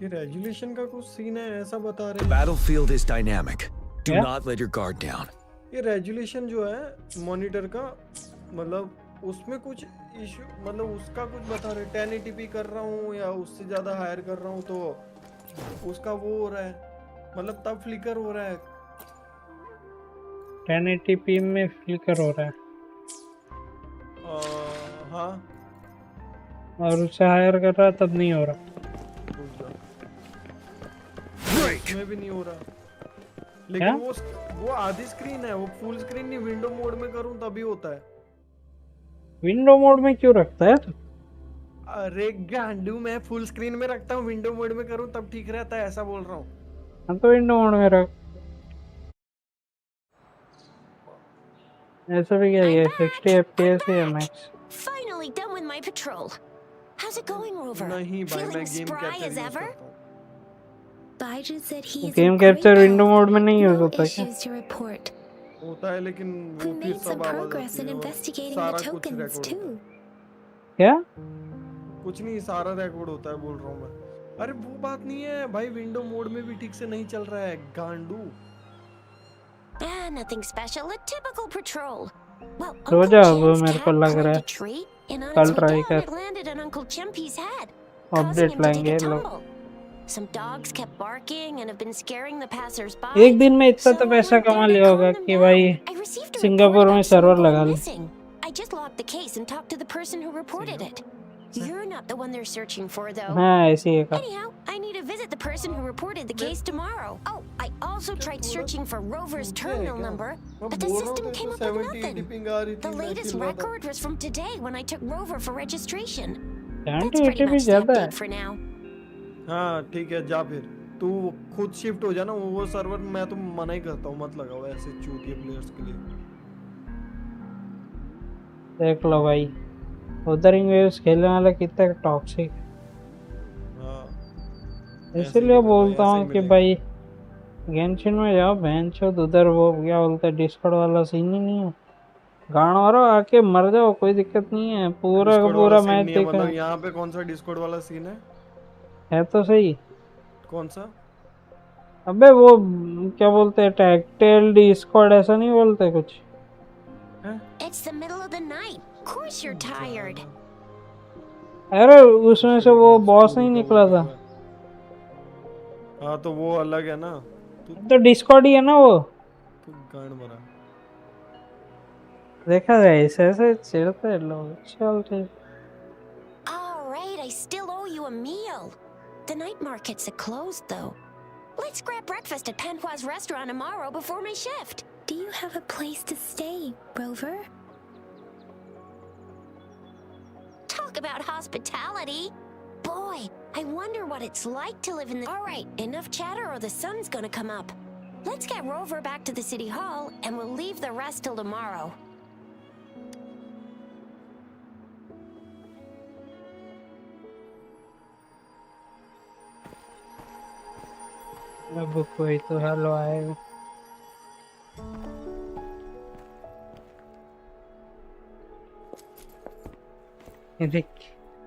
ये रेजुलेशन का कुछ सीन है ऐसा बता रहे The हैं। battlefield is dynamic. Do Yeah? not let your guard down. ये रेजुलेशन जो है मॉनिटर का, मतलब उसमें कुछ इशू, मतलब उसका कुछ बता रहे 1080p कर रहा हूँ या उससे ज़्यादा हायर कर रहा हूँ तो उसका वो हो रहा है, मतलब तब फ्लिकर हो रहा है। 1080p में फ्लिकर हो रहा है हाँ, और उससे हायर कर रहा तब नहीं हो रहा। उसमें भी नहीं हो रहा, लेकिन वो आधी स्क्रीन है, वो फुल स्क्रीन नहीं, विंडो मोड में करूँ तभी होता है। विंडो मोड में क्यों रखता है? अरे गांडू, मैं फुल स्क्रीन में रखता हूँ, विंडो मोड में करूँ तब ठीक रहता है, ऐसा बोल रहा हूँ। हम तो विंडो मोड में रख, ऐसा भी क्या है? 60 FPS है max. Finally done with my patrol. How's it going, Rover? नहीं भाई, मैं Feeling game spry capture as use ever? करता हूँ। Baiju said he is game in great capture window health. Mode में नहीं यूज No होता क्या? issues to report. होता है, लेकिन We वो फिर made some सब आवाज progress आती in है और investigating the सारा कुछ tokens रिकॉर्ड too. होता है। क्या? कुछ नहीं, सारा रिकॉर्ड होता है, बोल रहा हूँ मैं। अरे वो बात नहीं है भाई, विंडो मोड में भी ठीक से नहीं चल रहा है गांडू। Ah, nothing special. A typical patrol. Well, so Uncle जा, वो Champ's मेरे को cat लग रहा climbed है a tree, and on कल its way ट्राई down, कर, it landed on Uncle Chimpy's head, causing update him to take लाएंगे a लोग। tumble. Some dogs kept barking and have been scaring the passers-by. एक दिन में इतना So तो I पैसा went there कमा to लिया calm होगा them कि down. भाई I received a report Singapore में about सर्वर someone लगा going ले। missing. I just locked the case and talked to the person who reported it. You're not the one they're searching for, though. हाँ ऐसी है का। Anyhow, I need to visit the person who reported the case tomorrow. Oh, I also tried searching for Rover's terminal number, but the system came up with nothing. The latest record was from today when I took Rover for registration. That's pretty 70-80 भी much the ज्यादा है। update for now. हाँ ठीक है, जा फिर तू खुद शिफ्ट हो जाना वो सर्वर। मैं तो मना ही करता हूँ, मत लगाओ ऐसे चूतिए प्लेयर्स के लिए। देख लो भाई, वुथरिंग वेव्स खेलने वाला कितना टॉक्सिक। इसलिए बोलता हूँ कि भाई गेंशिन में जाओ, बेंच उधर वो क्या बोलते हैं डिस्कॉर्ड वाला सीन ही नहीं है। गाना मारो आके मर जाओ, कोई दिक्कत नहीं है, पूरा का पूरा मैच देखा। मतलब यहाँ पे कौन सा डिस्कॉर्ड वाला सीन है तो सही। कौन सा? अबे वो क्या बोलते हैं टैक्टाइल डिस्कॉर्ड, ऐसा नहीं बोलते कुछ। It's the middle of the night. Of course you're tired. अरे उसमें से वो बॉस नहीं निकला था। हाँ तो वो अलग है ना, तो डिस्कॉर्ड ही है ना वो। तू गांड मरा। देखा जाए ऐसे ऐसे चिढ़ते हैं लोग। चल ठीक। All right, I still owe you a meal. The night markets are closed though. Let's grab breakfast at Panhua's restaurant tomorrow before my shift. Do you have a place to stay, Rover? Talk about hospitality. Boy, I wonder what it's like to live in the... All right, enough chatter or the sun's gonna come up. Let's get Rover back to the city hall and we'll leave the rest till tomorrow. अब कोई तो hello आएगा।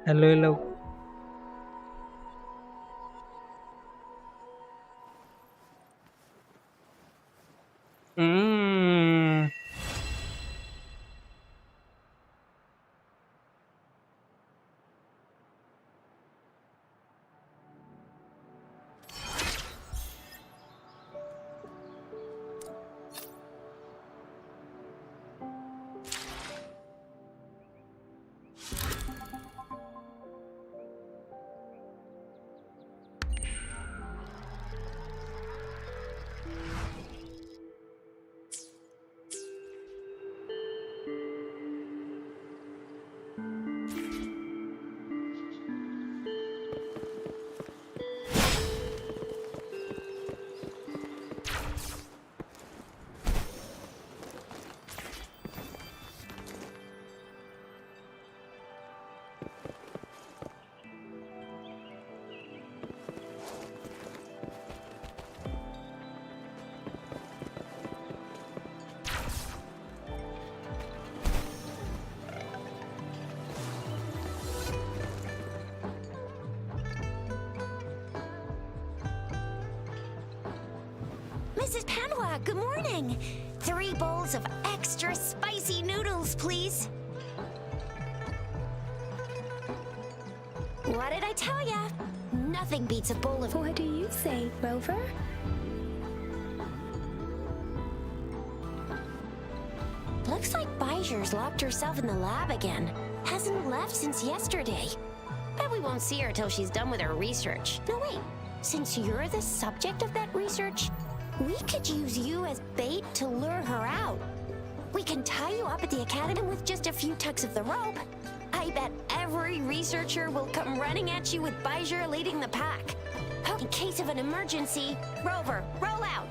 Hello hello. Mrs. Panhua, good morning. 3 bowls of extra spicy noodles, please. What did I tell ya? Nothing beats a bowl of... What do you say, Rover? Looks like Bijur's locked herself in the lab again. Hasn't left since yesterday. Bet we won't see her till she's done with her research. No, wait. Since you're the subject of that research, we could use you as bait to lure her out. We can tie you up at the academy with just a few tugs of the rope. I bet every researcher will come running at you with Bijur leading the pack. Oh, in case of an emergency, Rover, roll out.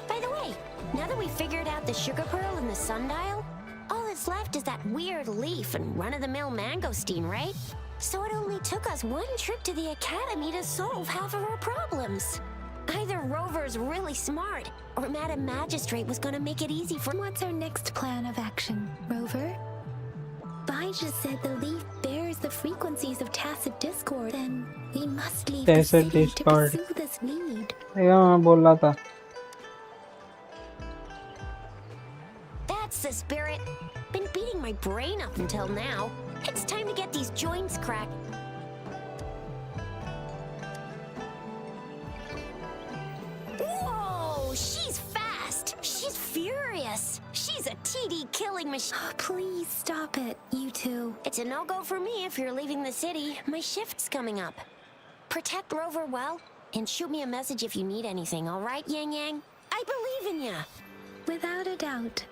By the way, now that we figured out the sugar pearl and the sundial, all that's left is that weird leaf and run-of-the-mill mangosteen, right? So it only took us one trip to the academy to solve half of our problems. Either Rover's really smart, or Madam Magistrate was gonna make it easy for... What's our next plan of action, Rover? Bijur said the leaf bears the frequencies of tacit discord, then we must leave the Tacit city discord. to pursue this lead. मैं बोल रहा था. That's the spirit. Been beating my brain up until now. It's time to get these joints cracked. Whoa, she's fast. She's furious. She's a TD killing machine. Oh, please stop it, you two. It's a no-go for me if you're leaving the city. My shift's coming up. Protect Rover well, and shoot me a message if you need anything, all right, Yang Yang? I believe in ya. Without a doubt.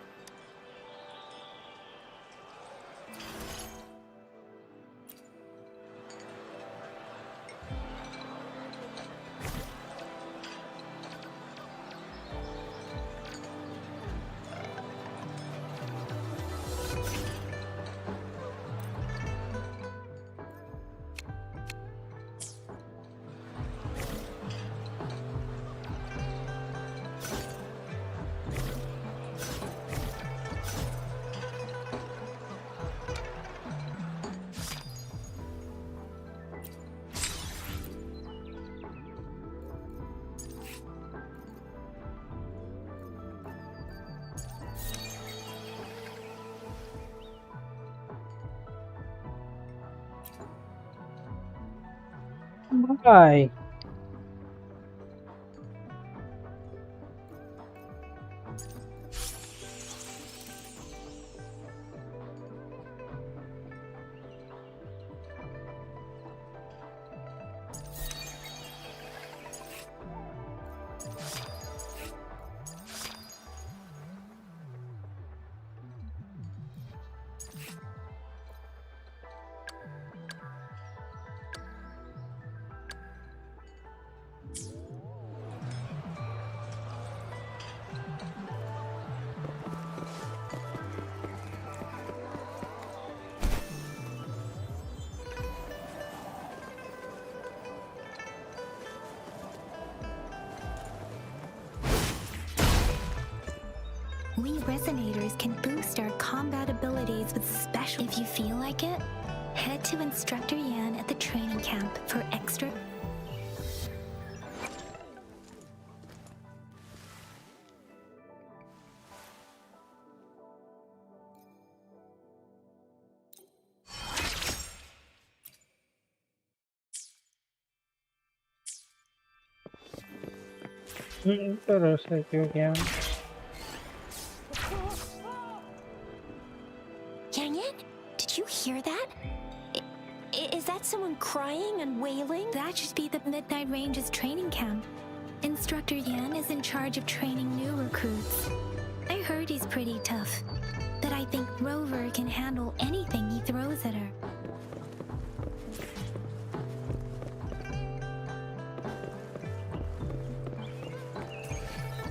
Bye. We resonators can boost our combat abilities with special. If you feel like it, head to Instructor Yan at the training camp for extra. Yang Yang, did you hear that? Is that someone crying and wailing? That should be the Midnight Ranges training camp. Instructor Yan is in charge of training new recruits. I heard he's pretty tough, but I think Rover can handle anything he throws at her.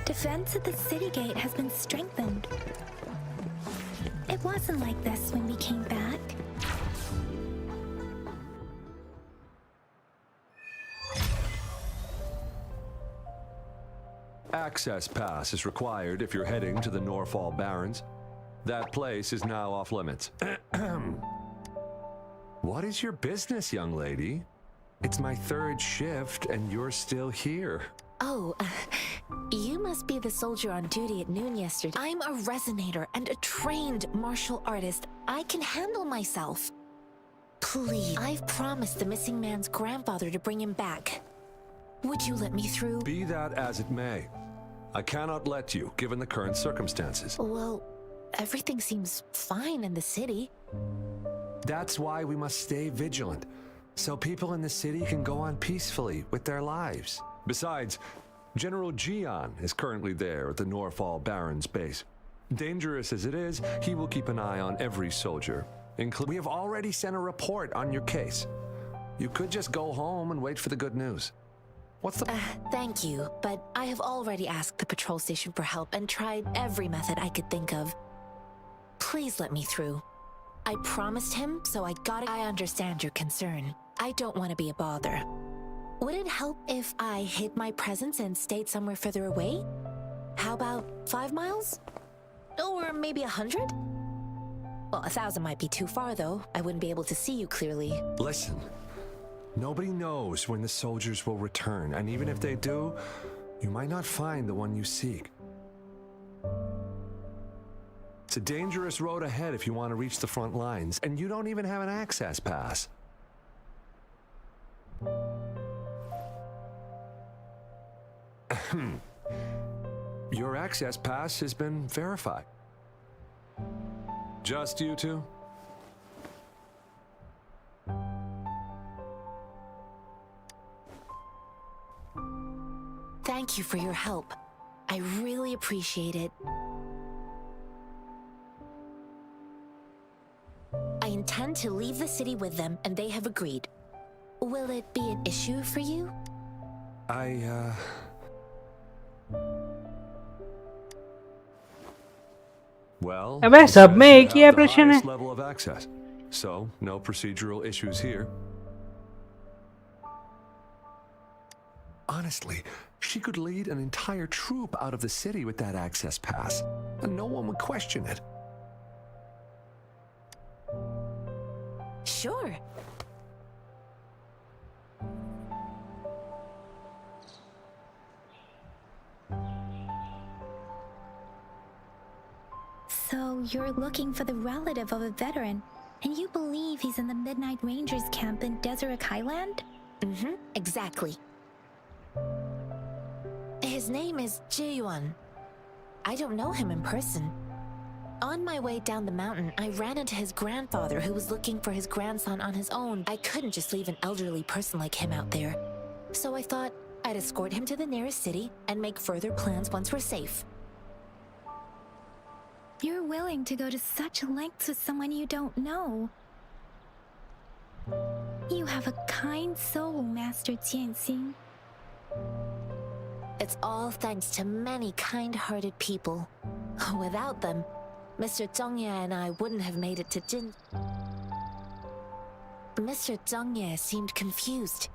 Defense at the city gate has been strengthened. It wasn't like this when we came back. Access pass is required if you're heading to the Norfall Barrens. That place is now off limits. What is your business, young lady? It's my third shift and you're still here. Oh, you must be the soldier on duty at noon yesterday. I'm a resonator and a trained martial artist. I can handle myself. Please, I've promised the missing man's grandfather to bring him back. Would you let me through? Be that as it may, I cannot let you, given the current circumstances. Well, everything seems fine in the city. That's why we must stay vigilant, so people in the city can go on peacefully with their lives. Besides, General Gian is currently there at the Norfall Barons base. Dangerous as it is, he will keep an eye on every soldier. We have already sent a report on your case. You could just go home and wait for the good news. What's the... Thank you, but I have already asked the patrol station for help and tried every method I could think of. Please let me through. I promised him, so I understand your concern. I don't want to be a bother. Would it help if I hid my presence and stayed somewhere further away? How about 5 miles? Or maybe 100? Well, 1,000 might be too far, though. I wouldn't be able to see you clearly. Listen, nobody knows when the soldiers will return, and even if they do, you might not find the one you seek. It's a dangerous road ahead if you want to reach the front lines, and you don't even have an access pass. Your access pass has been verified. Just you two? Thank you for your help. I really appreciate it. I intend to leave the city with them, and they have agreed. Will it be an issue for you? Well, अबे सब में एक ही you have the operation है highest level of access, so no procedural issues here. Honestly, she could lead an entire troop out of the city with that access pass, and no one would question it. Sure. So you're looking for the relative of a veteran, and you believe he's in the Midnight Rangers camp in Deseret Highland? Exactly. His name is Ji-yuan. I don't know him in person. On my way down the mountain, I ran into his grandfather who was looking for his grandson on his own. I couldn't just leave an elderly person like him out there. So I thought I'd escort him to the nearest city and make further plans once we're safe. You're willing to go to such lengths with someone you don't know. You have a kind soul, Master Tianxing. It's all thanks to many kind-hearted people. Without them, Mr. Zhongye and I wouldn't have made it to Jin. Mr. Zhongye seemed confused.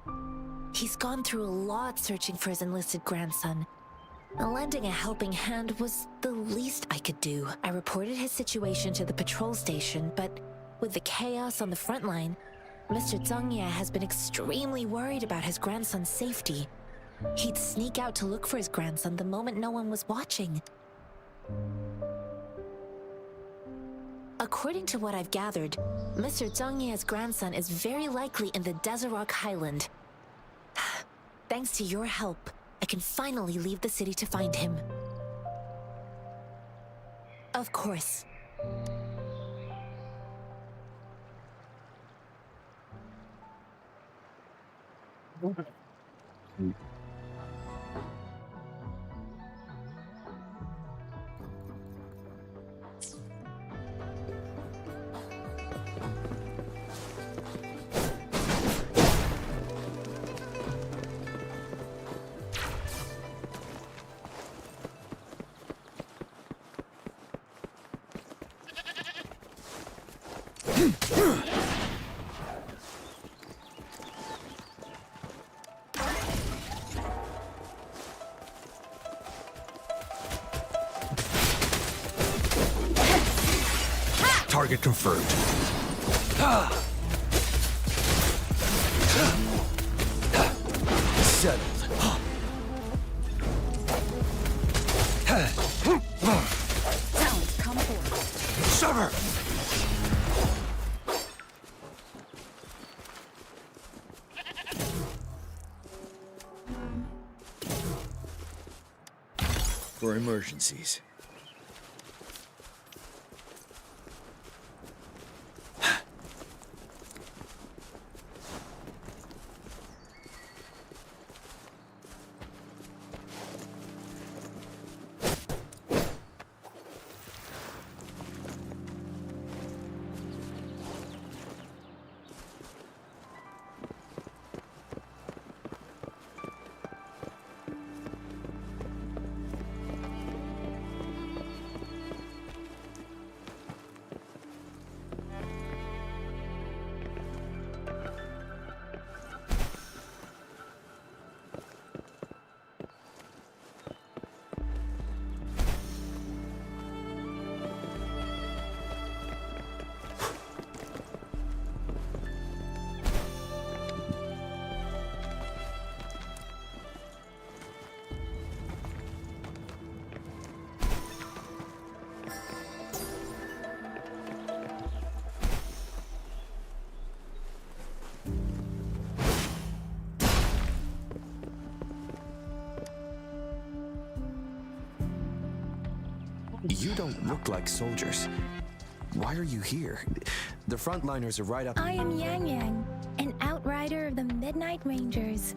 He's gone through a lot searching for his enlisted grandson. Lending a helping hand was the least I could do. I reported his situation to the patrol station, but with the chaos on the front line, Mr. Zhongye has been extremely worried about his grandson's safety. He'd sneak out to look for his grandson the moment no one was watching. According to what I've gathered, Mr. Zhongye's grandson is very likely in the Deseret Highland. Thanks to your help, I can finally leave the city to find him. Of course. Target confirmed. Settled. Sounds come forward. Sever! for emergencies. You don't look like soldiers. Why are you here? The frontliners are right up. I am Yang Yang, an outrider of the Midnight Rangers.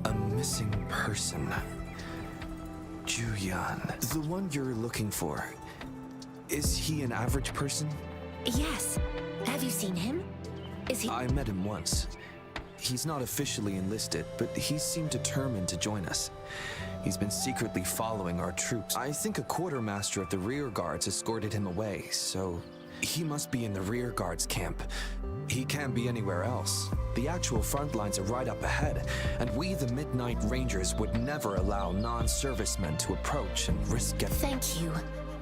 A missing person. Juyan. The one you're looking for. Is he an average person? Yes. Have you seen him? Is he? I met him once. He's not officially enlisted, but he seemed determined to join us. He's been secretly following our troops. I think a quartermaster of the rear guards escorted him away, so he must be in the rear guards camp. He can't be anywhere else. The actual front lines are right up ahead, and we, the Midnight Rangers, would never allow non-servicemen to approach and risk getting... Thank you.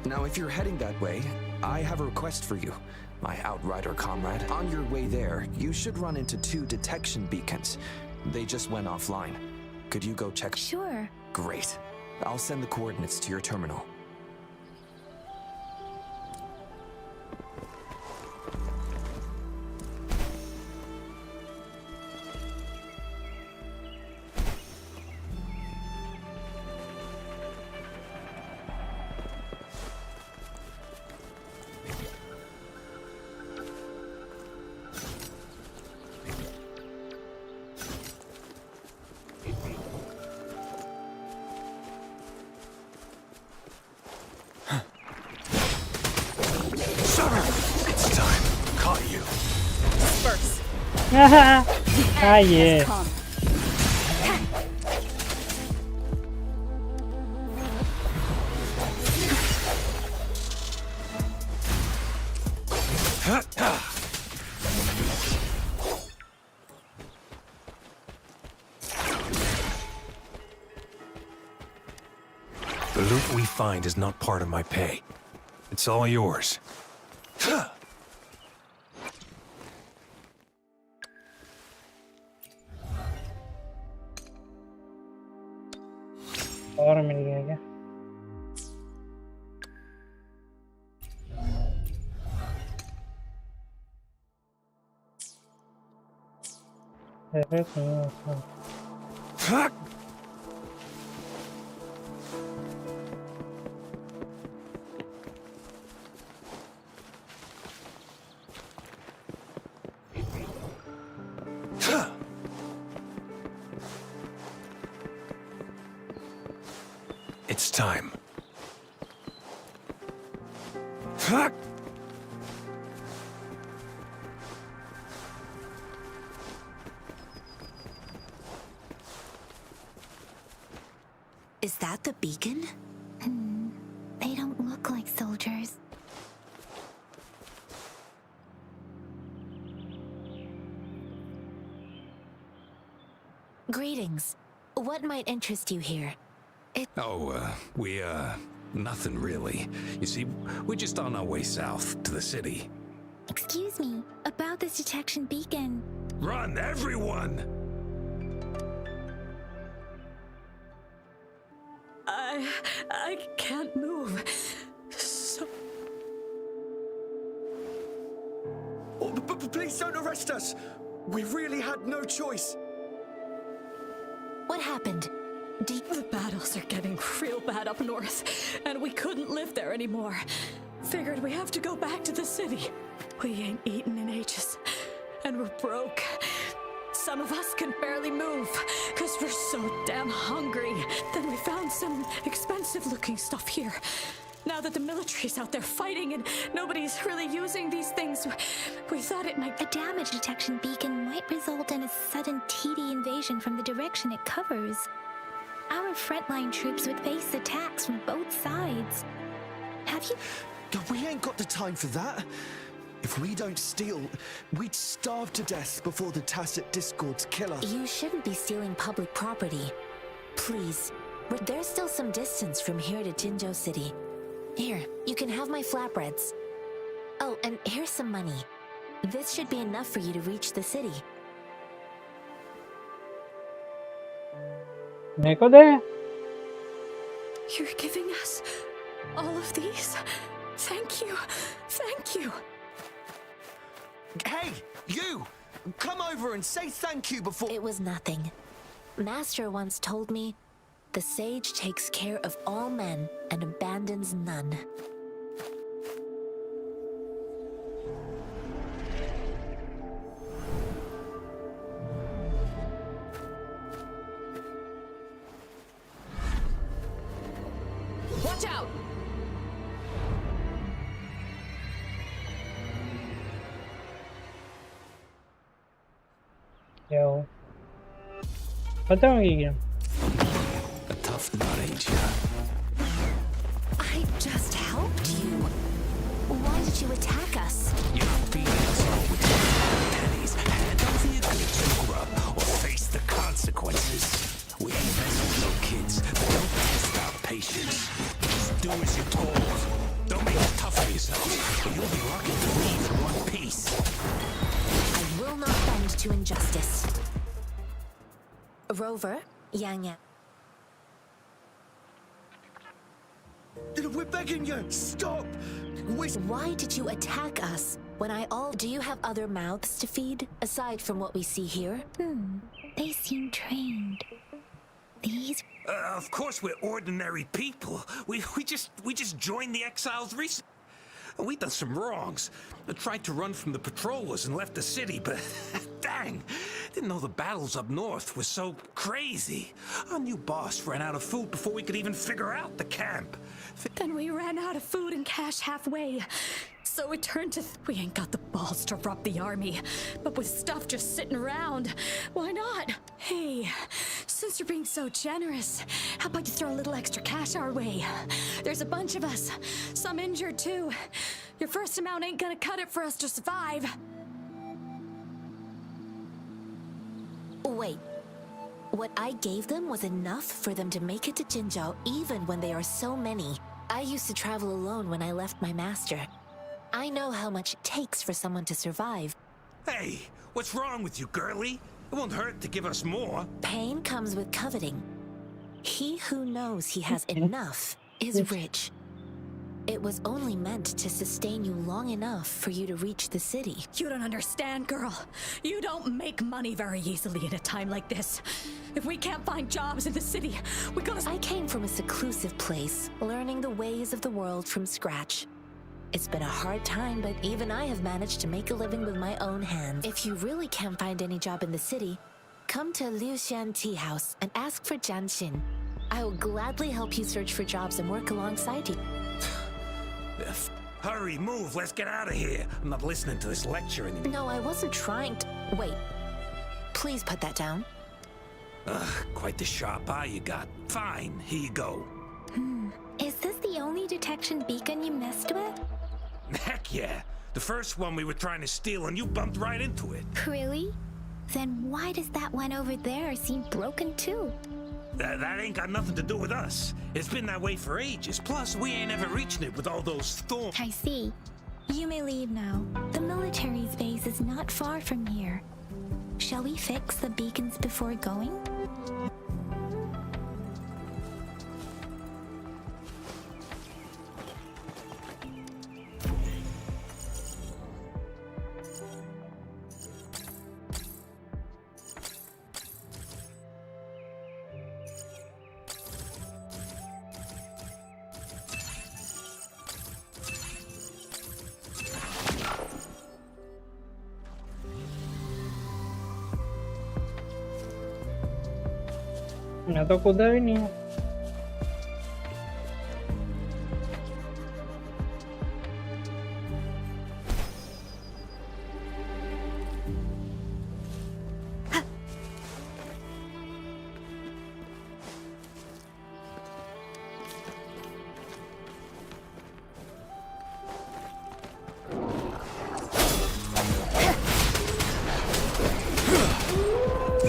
Now, if you're heading that way, I have a request for you, my outrider comrade. On your way there, you should run into 2 detection beacons. They just went offline. Could you go check? Sure. Great. I'll send the coordinates to your terminal. Ah, yeah. The loot we find is not part of my pay. It's all yours. और मिल गया क्या? It's time. Is that the beacon? They don't look like soldiers. Greetings. What might interest you here? Nothing really. You see, we're just on our way south to the city. Excuse me, about this detection beacon. Run, everyone! I can't move. Please don't arrest us! We really had no choice. What happened? The battles are getting real bad up north, and we couldn't live there anymore. Figured we have to go back to the city. We ain't eaten in ages, and we're broke. Some of us can barely move, cause we're so damn hungry. Then we found some expensive looking stuff here. Now that the military's out there fighting and nobody's really using these things, we thought it might... A damage detection beacon might result in a sudden TD invasion from the direction it covers. Our frontline troops would face attacks from both sides. Have you... We ain't got the time for that. If we don't steal, we'd starve to death before the tacit discords kill us. You shouldn't be stealing public property. Please. There's still some distance from here to Jinzhou City. Here, you can have my flatbreads. Oh, and here's some money. This should be enough for you to reach the city. मेरे दे. You're giving us all of these? Thank you. Thank you. Hey, you! Come over and say thank you before... It was nothing. Master once told me, the sage takes care of all men and abandons none. Watch out! Yo. खत्म हो गया. A tough nut, ain't ya? I just helped you. Why did you attack us? You're feeding us all with your pennies. Hand over your goods and grub, or face the consequences. We ain't messing with no kids, but don't test our patience. Just do as you're told. Don't make it tough for yourself, or you'll be lucky to leave in one piece. I will not bend to injustice. Rover, Yang Yang. We're begging you, stop! Why did you attack us when Do you have other mouths to feed, aside from what we see here? They seem trained. These... Of course we're ordinary people. We just joined the exiles recently. We done some wrongs. I tried to run from the patrollers and left the city, but dang, didn't know the battles up north were so crazy. Our new boss ran out of food before we could even figure out the camp. Then we ran out of food and cash halfway. So we turned to... We ain't got the balls to rob the army. But with stuff just sitting around, why not? Hey, since you're being so generous, how about you throw a little extra cash our way? There's a bunch of us, some injured too. Your first amount ain't gonna cut it for us to survive. Wait. What I gave them was enough for them to make it to Jinzhou even when they are so many. I used to travel alone when I left my master. I know how much it takes for someone to survive. Hey, what's wrong with you, girlie? It won't hurt to give us more. Pain comes with coveting. He who knows he has enough is rich. It was only meant to sustain you long enough for you to reach the city. You don't understand, girl. You don't make money very easily at a time like this. If we can't find jobs in the city, we gotta... I came from a seclusive place, learning the ways of the world from scratch. It's been a hard time, but even I have managed to make a living with my own hands. If you really can't find any job in the city, come to Liu Xian Tea House and ask for Jian Xin. I will gladly help you search for jobs and work alongside you. Hurry, move, let's get out of here. I'm not listening to this lecture anymore. No, I wasn't trying to... Wait. Please put that down. Quite the sharp eye you got. Fine, here you go. Is this the only detection beacon you messed with? Heck yeah. The first one we were trying to steal and you bumped right into it. Really? Then why does that one over there seem broken too? That ain't got nothing to do with us. It's been that way for ages. Plus, we ain't ever reaching it with all those thorns. I see. You may leave now. The military's base is not far from here. Shall we fix the beacons before going? मैं तो कूदा भी नहीं हूँ।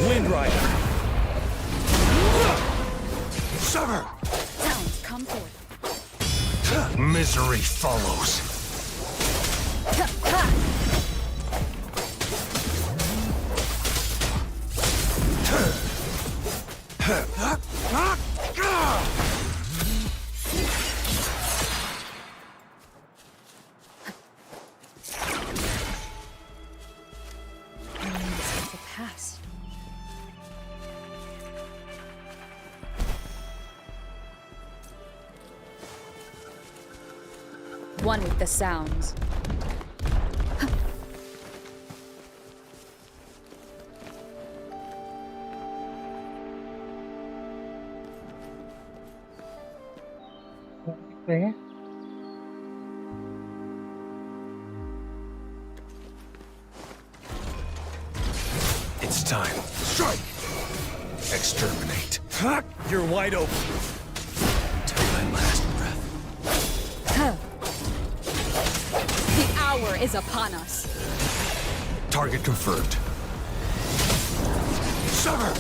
Wind Rider. Sever. Sounds come forth. Misery follows. Remains of the past. One with the sounds. Okay. It's time. Strike! Exterminate. You're wide open. Till my last breath. The hour is upon us. Target confirmed. Sever!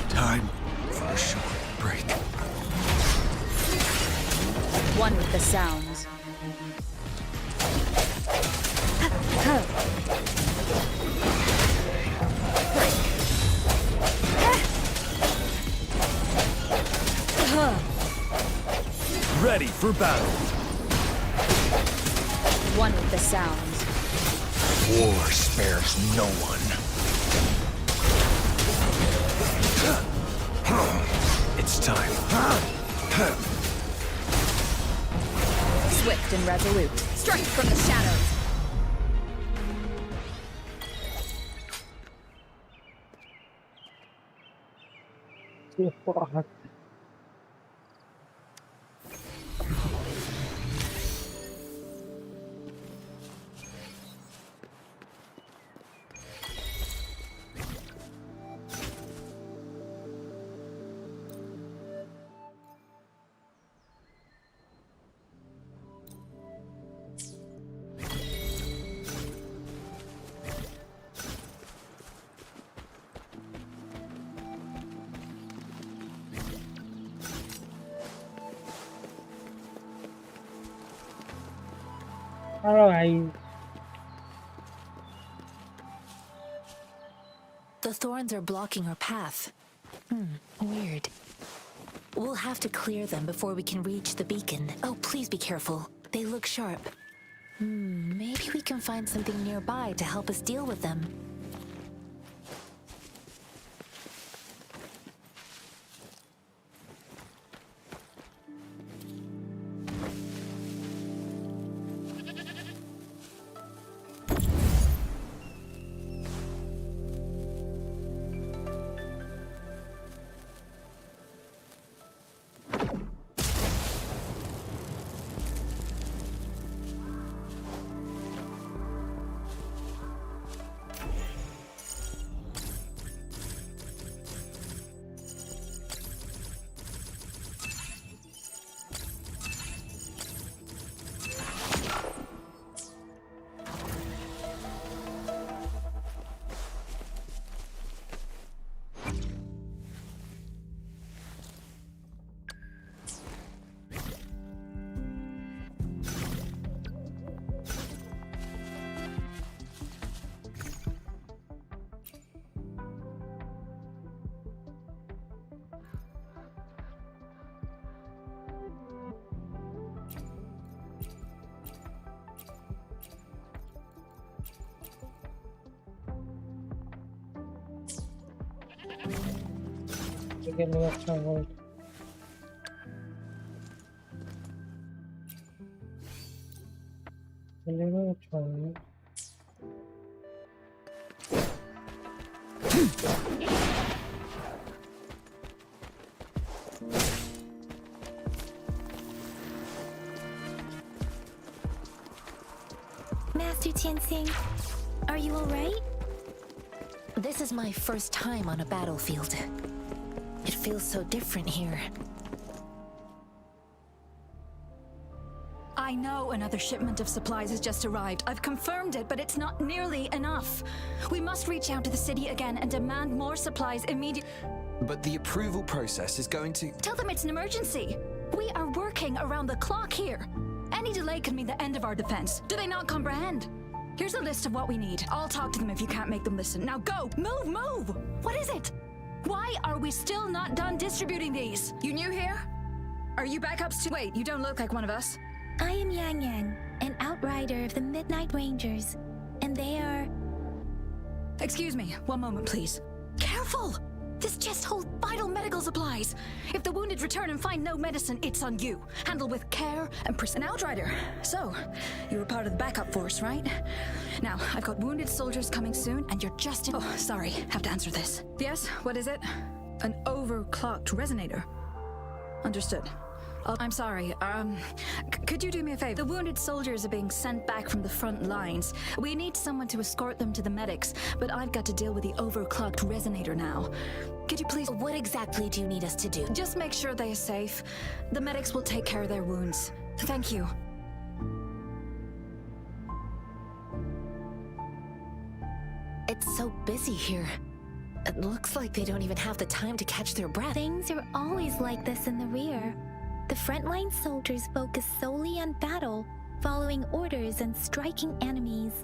Time for a short break. One with the sounds. Ready for battle. One with the sounds. War spares no one. It's time. Swift and resolute. Strike from the shadows. Alright. The thorns are blocking our path. Weird. We'll have to clear them before we can reach the beacon. Oh, please be careful. They look sharp. Maybe we can find something nearby to help us deal with them. चलो अच्छा हो चलेगा अच्छा हो Master Tianxing, are you alright? This is my first time on a battlefield. It feels so different here. I know another shipment of supplies has just arrived. I've confirmed it, but it's not nearly enough. We must reach out to the city again and demand more supplies immediately. But the approval process is going to... Tell them it's an emergency. We are working around the clock here. Any delay could mean the end of our defense. Do they not comprehend? Here's a list of what we need. I'll talk to them if you can't make them listen. Now go! Move, move! What is it? Why are we still not done distributing these? You new here? Are you backups too? Wait, you don't look like one of us. I am Yang Yang, an outrider of the Midnight Rangers, and they are... Excuse me, one moment please. Careful! This chest holds vital medical supplies. If the wounded return and find no medicine, it's on you. Handle with care and an outrider. So, you were part of the backup force, right? Now, I've got wounded soldiers coming soon, and you're just in... Oh, sorry, have to answer this. Yes, what is it? An overclocked resonator. Understood. I'm sorry, could you do me a favor? The wounded soldiers are being sent back from the front lines. We need someone to escort them to the medics, but I've got to deal with the overclocked resonator now. Could you please... What exactly do you need us to do? Just make sure they're safe. The medics will take care of their wounds. Thank you. It's so busy here. It looks like they don't even have the time to catch their breath. Things are always like this in the rear. The frontline soldiers focus solely on battle, following orders and striking enemies.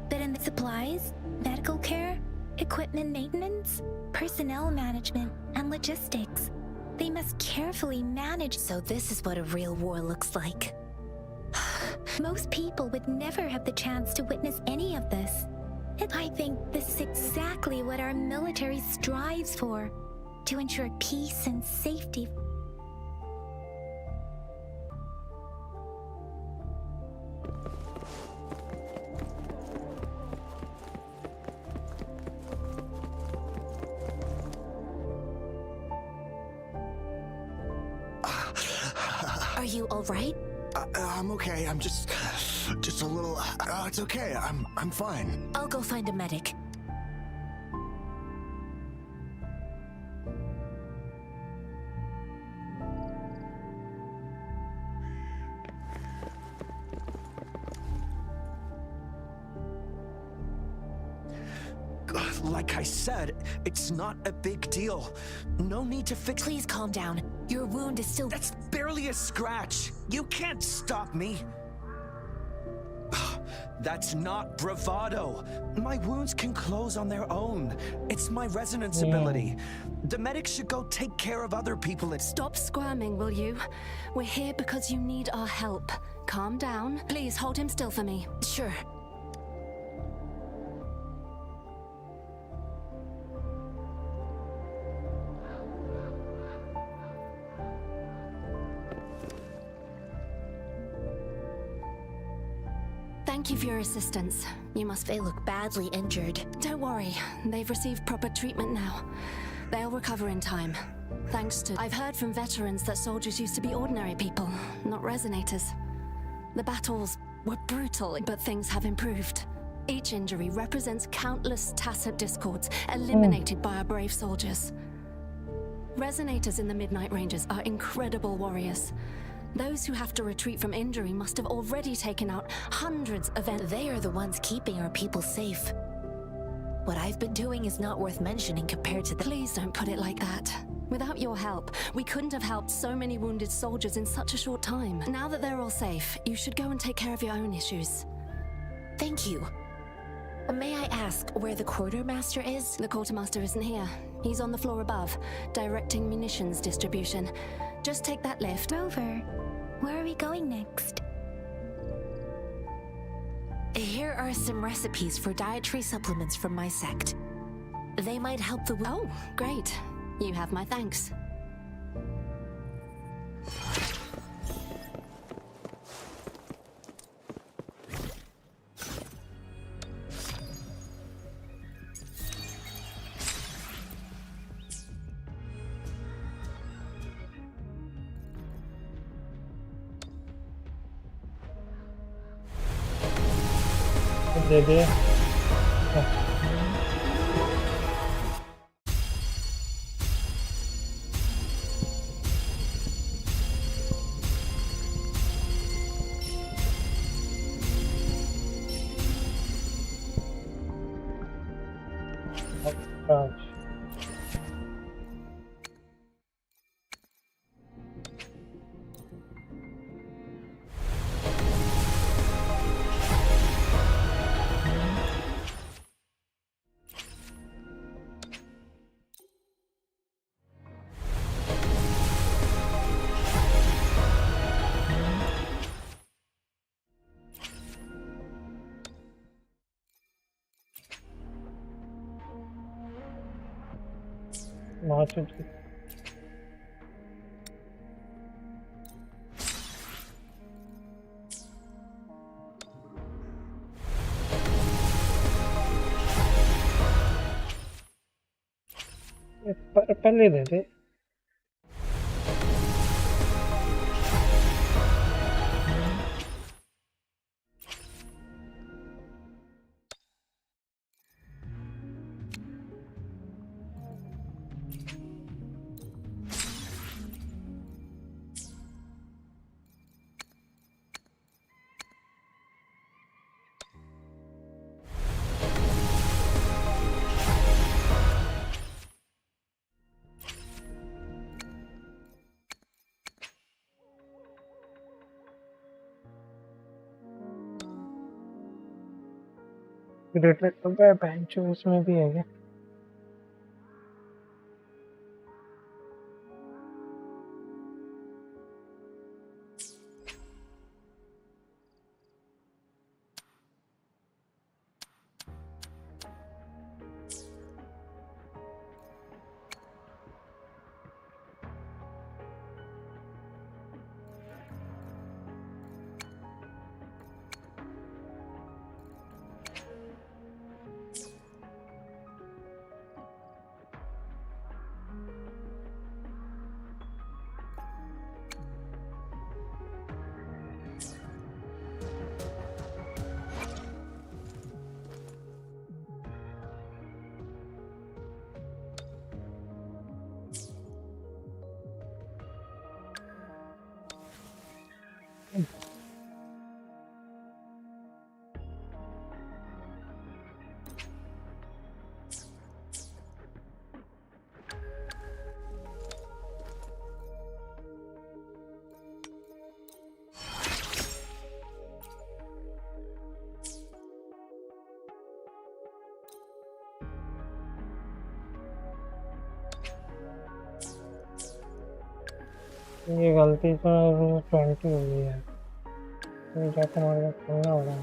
But in the supplies, medical care, equipment maintenance, personnel management, and logistics, they must carefully manage. So this is what a real war looks like. Most people would never have the chance to witness any of this. And I think this is exactly what our military strives for, to ensure peace and safety. Are you all right? I'm okay. I'm just a little... it's okay. I'm fine. I'll go find a medic. Like I said, it's not a big deal. No need to fix... Please calm down. Your wound is still... That's barely a scratch. You can't stop me. That's not bravado. My wounds can close on their own. It's my resonance ability. The medics should go take care of other people. Stop squirming, will you? We're here because you need our help. Calm down. Please hold him still for me. Sure. Thank you for your assistance. You must... They look badly injured. Don't worry. They've received proper treatment now. They'll recover in time. Thanks to... I've heard from veterans that soldiers used to be ordinary people, not resonators. The battles were brutal, but things have improved. Each injury represents countless tacit discords eliminated by our brave soldiers. Resonators in the Midnight Rangers are incredible warriors. Those who have to retreat from injury must have already taken out hundreds of... They are the ones keeping our people safe. What I've been doing is not worth mentioning compared to the... Please don't put it like that. Without your help, we couldn't have helped so many wounded soldiers in such a short time. Now that they're all safe, you should go and take care of your own issues. Thank you. May I ask where the quartermaster is? The quartermaster isn't here. He's on the floor above, directing munitions distribution. Just take that lift. Rover, where are we going next? Here are some recipes for dietary supplements from my sect. They might help the... Oh, great. You have my thanks. दे दे। पहले दे दे। Bench उसमें भी है क्या? ये गलती तो 20 हो गई है। ये जाके हमारे खोलना होगा।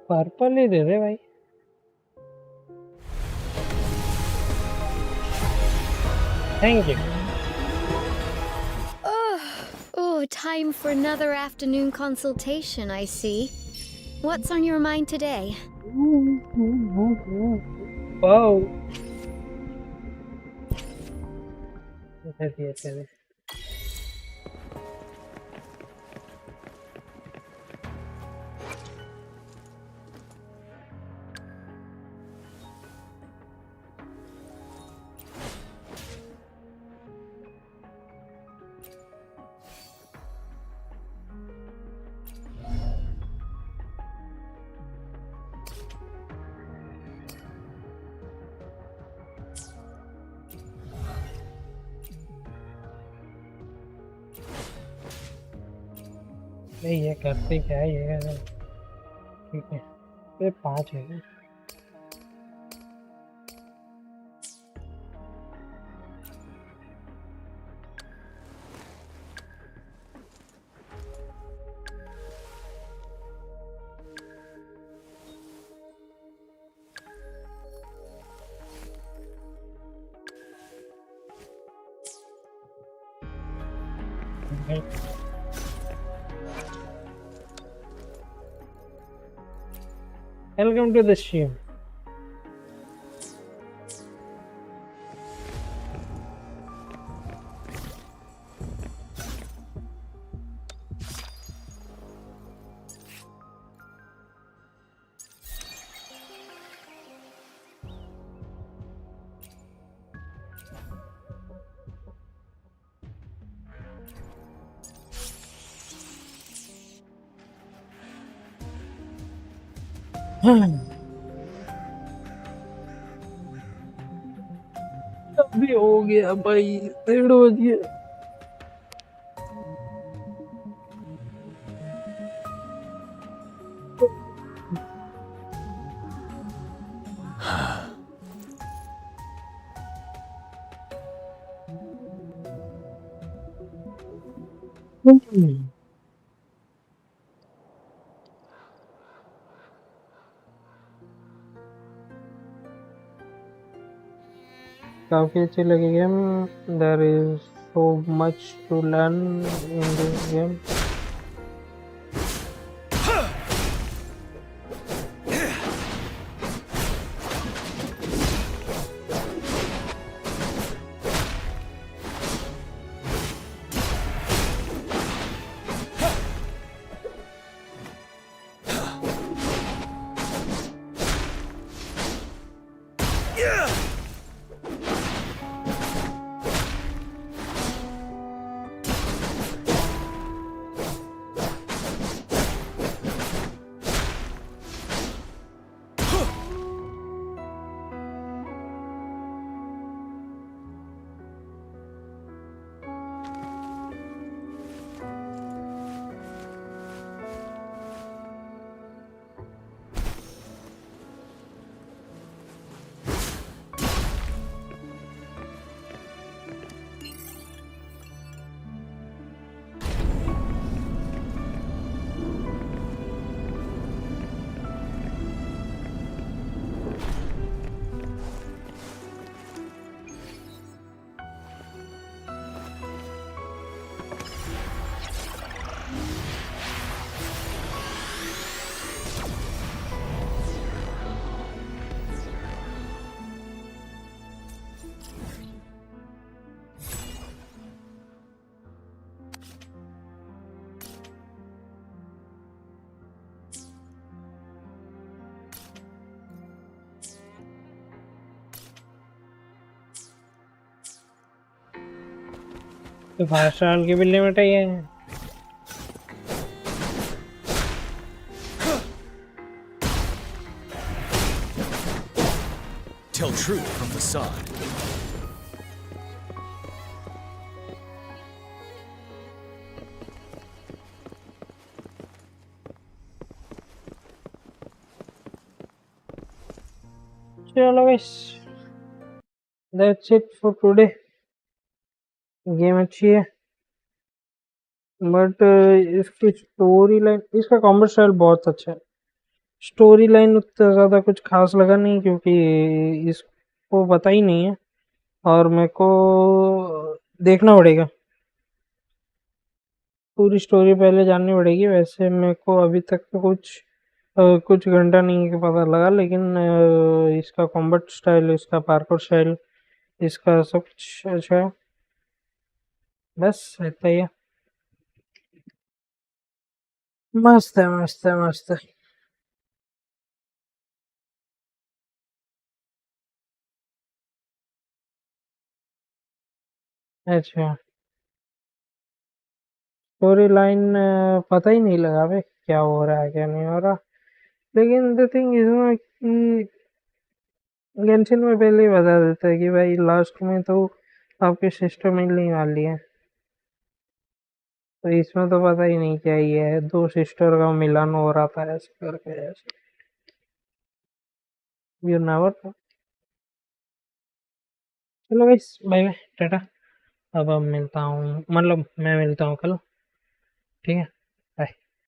पर्पल ही दे दे भाई। Thank you. Oh, time for another afternoon consultation, I see. What's on your mind today? Wow. नहीं ये करते क्या है ये, ठीक है ये 5 है। Welcome to the stream. अभी हो गया भाई 1:30 बज गया। काफी अच्छी लगी game. There is so much to learn in this game. तो 5 साल की भी लिमिट है ये। Tell truth from facade. चलो guys, that's it for today. Game अच्छी है बट इसकी स्टोरी लाइन, इसका कॉम्बैट स्टाइल बहुत अच्छा है। स्टोरी लाइन उतना ज़्यादा कुछ खास लगा नहीं, क्योंकि इसको पता ही नहीं है और मेरे को देखना पड़ेगा, पूरी स्टोरी पहले जाननी पड़ेगी। वैसे मेरे को अभी तक तो कुछ घंटा नहीं के पता लगा, लेकिन इसका कॉम्बैट स्टाइल, इसका पार्कोर स्टाइल, इसका सब कुछ अच्छा है। बस इतना ही है। मस्त है, मस्त है, मस्त है। अच्छा, स्टोरी लाइन पता ही नहीं लगा भाई, क्या हो रहा है क्या नहीं हो रहा। लेकिन द थिंग इज ना कि गेंशिन में पहले ही बता देता है कि भाई लास्ट में तो आपकी सिस्टर मिलने वाली है। तो इसमें तो पता ही नहीं क्या ही है, दो सिस्टर का मिलन हो रहा था ऐसे करके, ऐसे यू नेवर। चलो गाइस, बाय बाय, टाटा। अब मिलता हूँ, मतलब मैं मिलता हूँ कल, ठीक है।